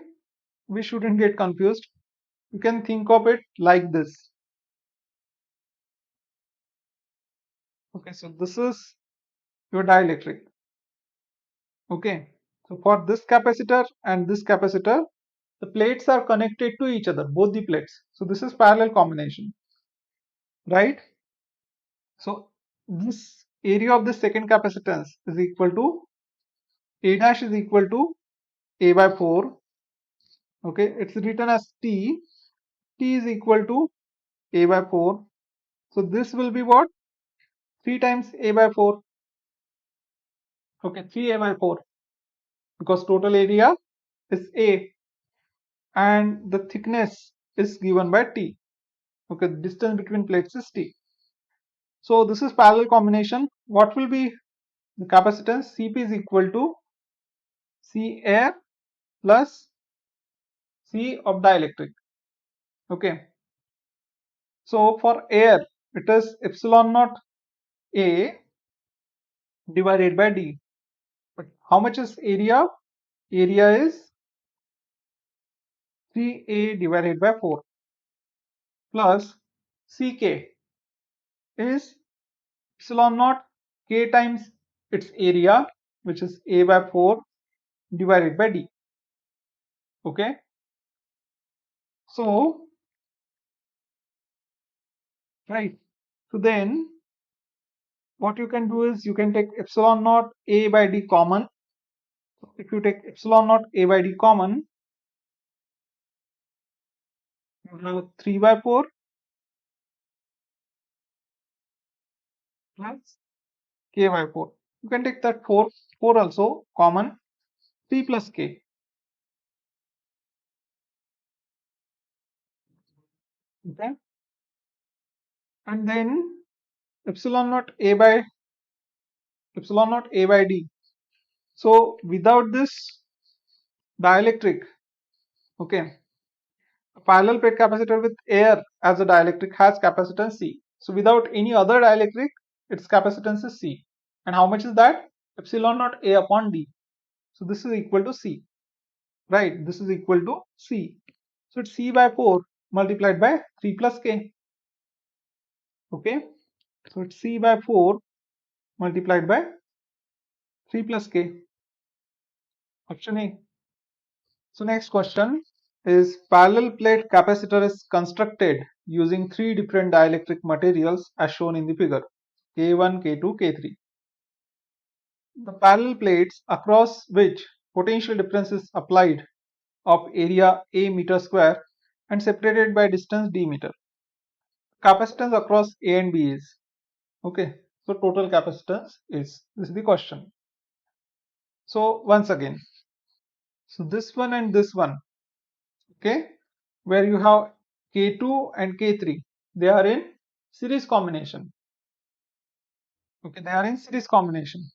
We shouldn't get confused. You can think of it like this. Okay. So this is your dielectric. Okay. So for this capacitor and this capacitor, the plates are connected to each other, both the plates. So this is parallel combination, right? So this area of the second capacitance is equal to A dash is equal to A by 4. Okay, it's written as T. T is equal to A by 4. So this will be what? 3 times A by 4. Okay, 3 A by 4 because total area is A and the thickness is given by T. Okay, distance between plates is T. So this is parallel combination. What will be the capacitance? Cp is equal to C air plus C of dielectric. Okay. So for air, it is epsilon naught A divided by D. But how much is area? Area is 3A divided by 4 plus Ck is epsilon naught K times its area, which is A by 4 divided by D. Okay. So, right. So then what you can do is you can take epsilon naught A by D common. If you take epsilon naught A by D common, you have 3 by 4 plus K by 4. You can take that 4 also common, 3 plus K. Okay. And then epsilon naught A by D. So without this dielectric, okay, a parallel plate capacitor with air as a dielectric has capacitance C. So without any other dielectric, its capacitance is C. And how much is that? Epsilon naught A upon D. So this is equal to C, right? This is equal to C. So it's C by 4 multiplied by 3 plus K. Okay. So it's C by 4 multiplied by 3 plus K. Option A. So next question is parallel plate capacitor is constructed using three different dielectric materials as shown in the figure K1, K2, K3. The parallel plates across which potential difference is applied of area A meter square and separated by distance d meter. Capacitance across A and B is okay. So total capacitance is this is the question. So once again, so this one and this one, okay, where you have K2 and K3, they are in series combination. Okay, they are in series combination.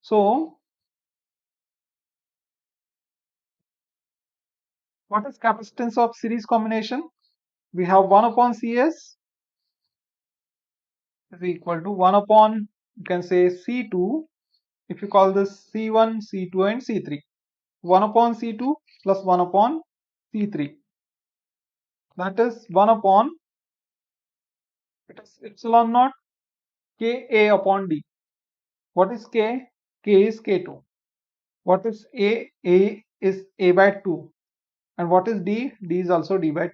So what is capacitance of series combination? We have 1 upon Cs is equal to 1 upon, you can say C2, if you call this C1, C2 and C3. 1 upon C2 plus 1 upon C3. That is 1 upon, it is epsilon naught Ka upon D. What is K? K is K2. What is A? A is A by 2. And what is D? D is also D by 2.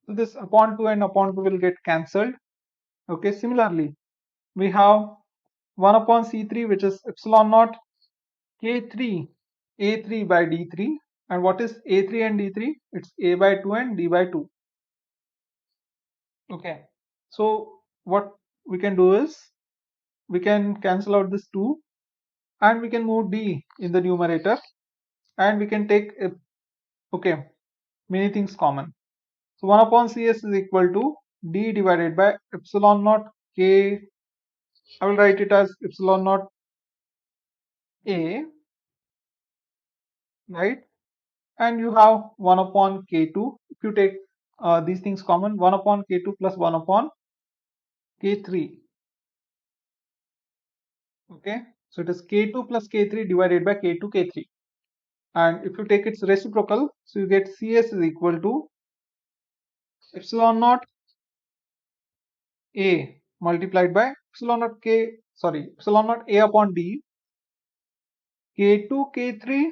So this upon 2 and upon 2 will get cancelled. Okay, similarly, we have 1 upon C3, which is epsilon naught K3 A3 by D3. And what is A3 and D3? It's A by 2 and D by 2. Okay, so what we can do is we can cancel out this 2 and we can move D in the numerator and we can take okay, many things common. So 1 upon Cs is equal to D divided by epsilon naught K. I will write it as epsilon naught A, right? And you have 1 upon K2. If you take these things common, 1 upon K2 plus 1 upon K3. Okay, so it is K2 plus K3 divided by K2 K3. And if you take its reciprocal, so you get Cs is equal to epsilon naught A multiplied by epsilon naught A upon D K2 K3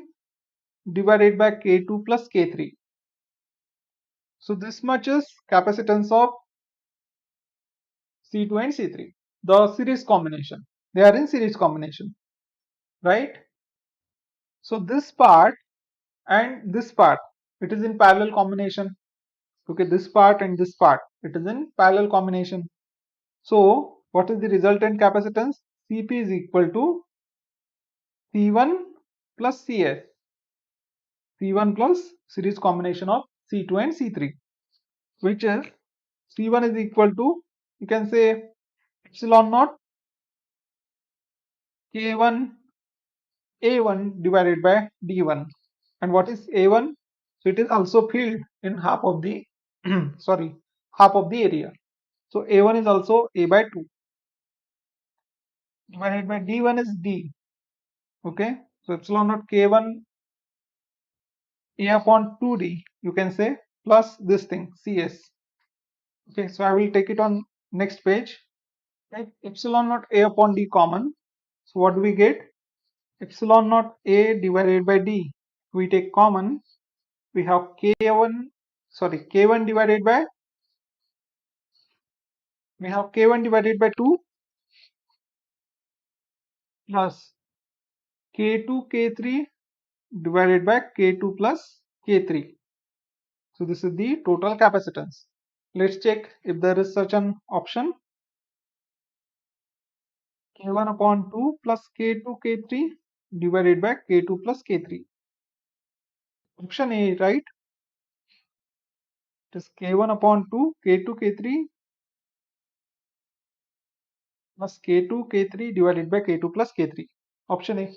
divided by K2 plus K3. So this much is capacitance of C2 and C3. The series combination. They are in series combination, right? So this part and this part, it is in parallel combination. Okay, this part and this part, it is in parallel combination. So what is the resultant capacitance? Cp is equal to C1 plus Cs. C1 plus series combination of C2 and C3, which is C1 is equal to, you can say epsilon naught K1 A1 divided by D1. And what is A1? So it is also filled in half of the sorry, half of the area. So A1 is also A by 2 divided by D1 is D. Okay, so epsilon naught K1 A upon 2D, you can say, plus this thing CS. Okay, so I will take it on next page. Take epsilon naught A upon D common. So what do we get? Epsilon naught A divided by D. We take common. We have K1 divided by, we have K1 divided by 2 plus K2 K3 divided by K2 plus K3. So this is the total capacitance. Let's check if there is such an option. K1 upon 2 plus K2 K3 divided by K2 plus K3. Option A, right? It is K1 upon 2 K2 K3 plus K2 K3 divided by K2 plus K3. Option A.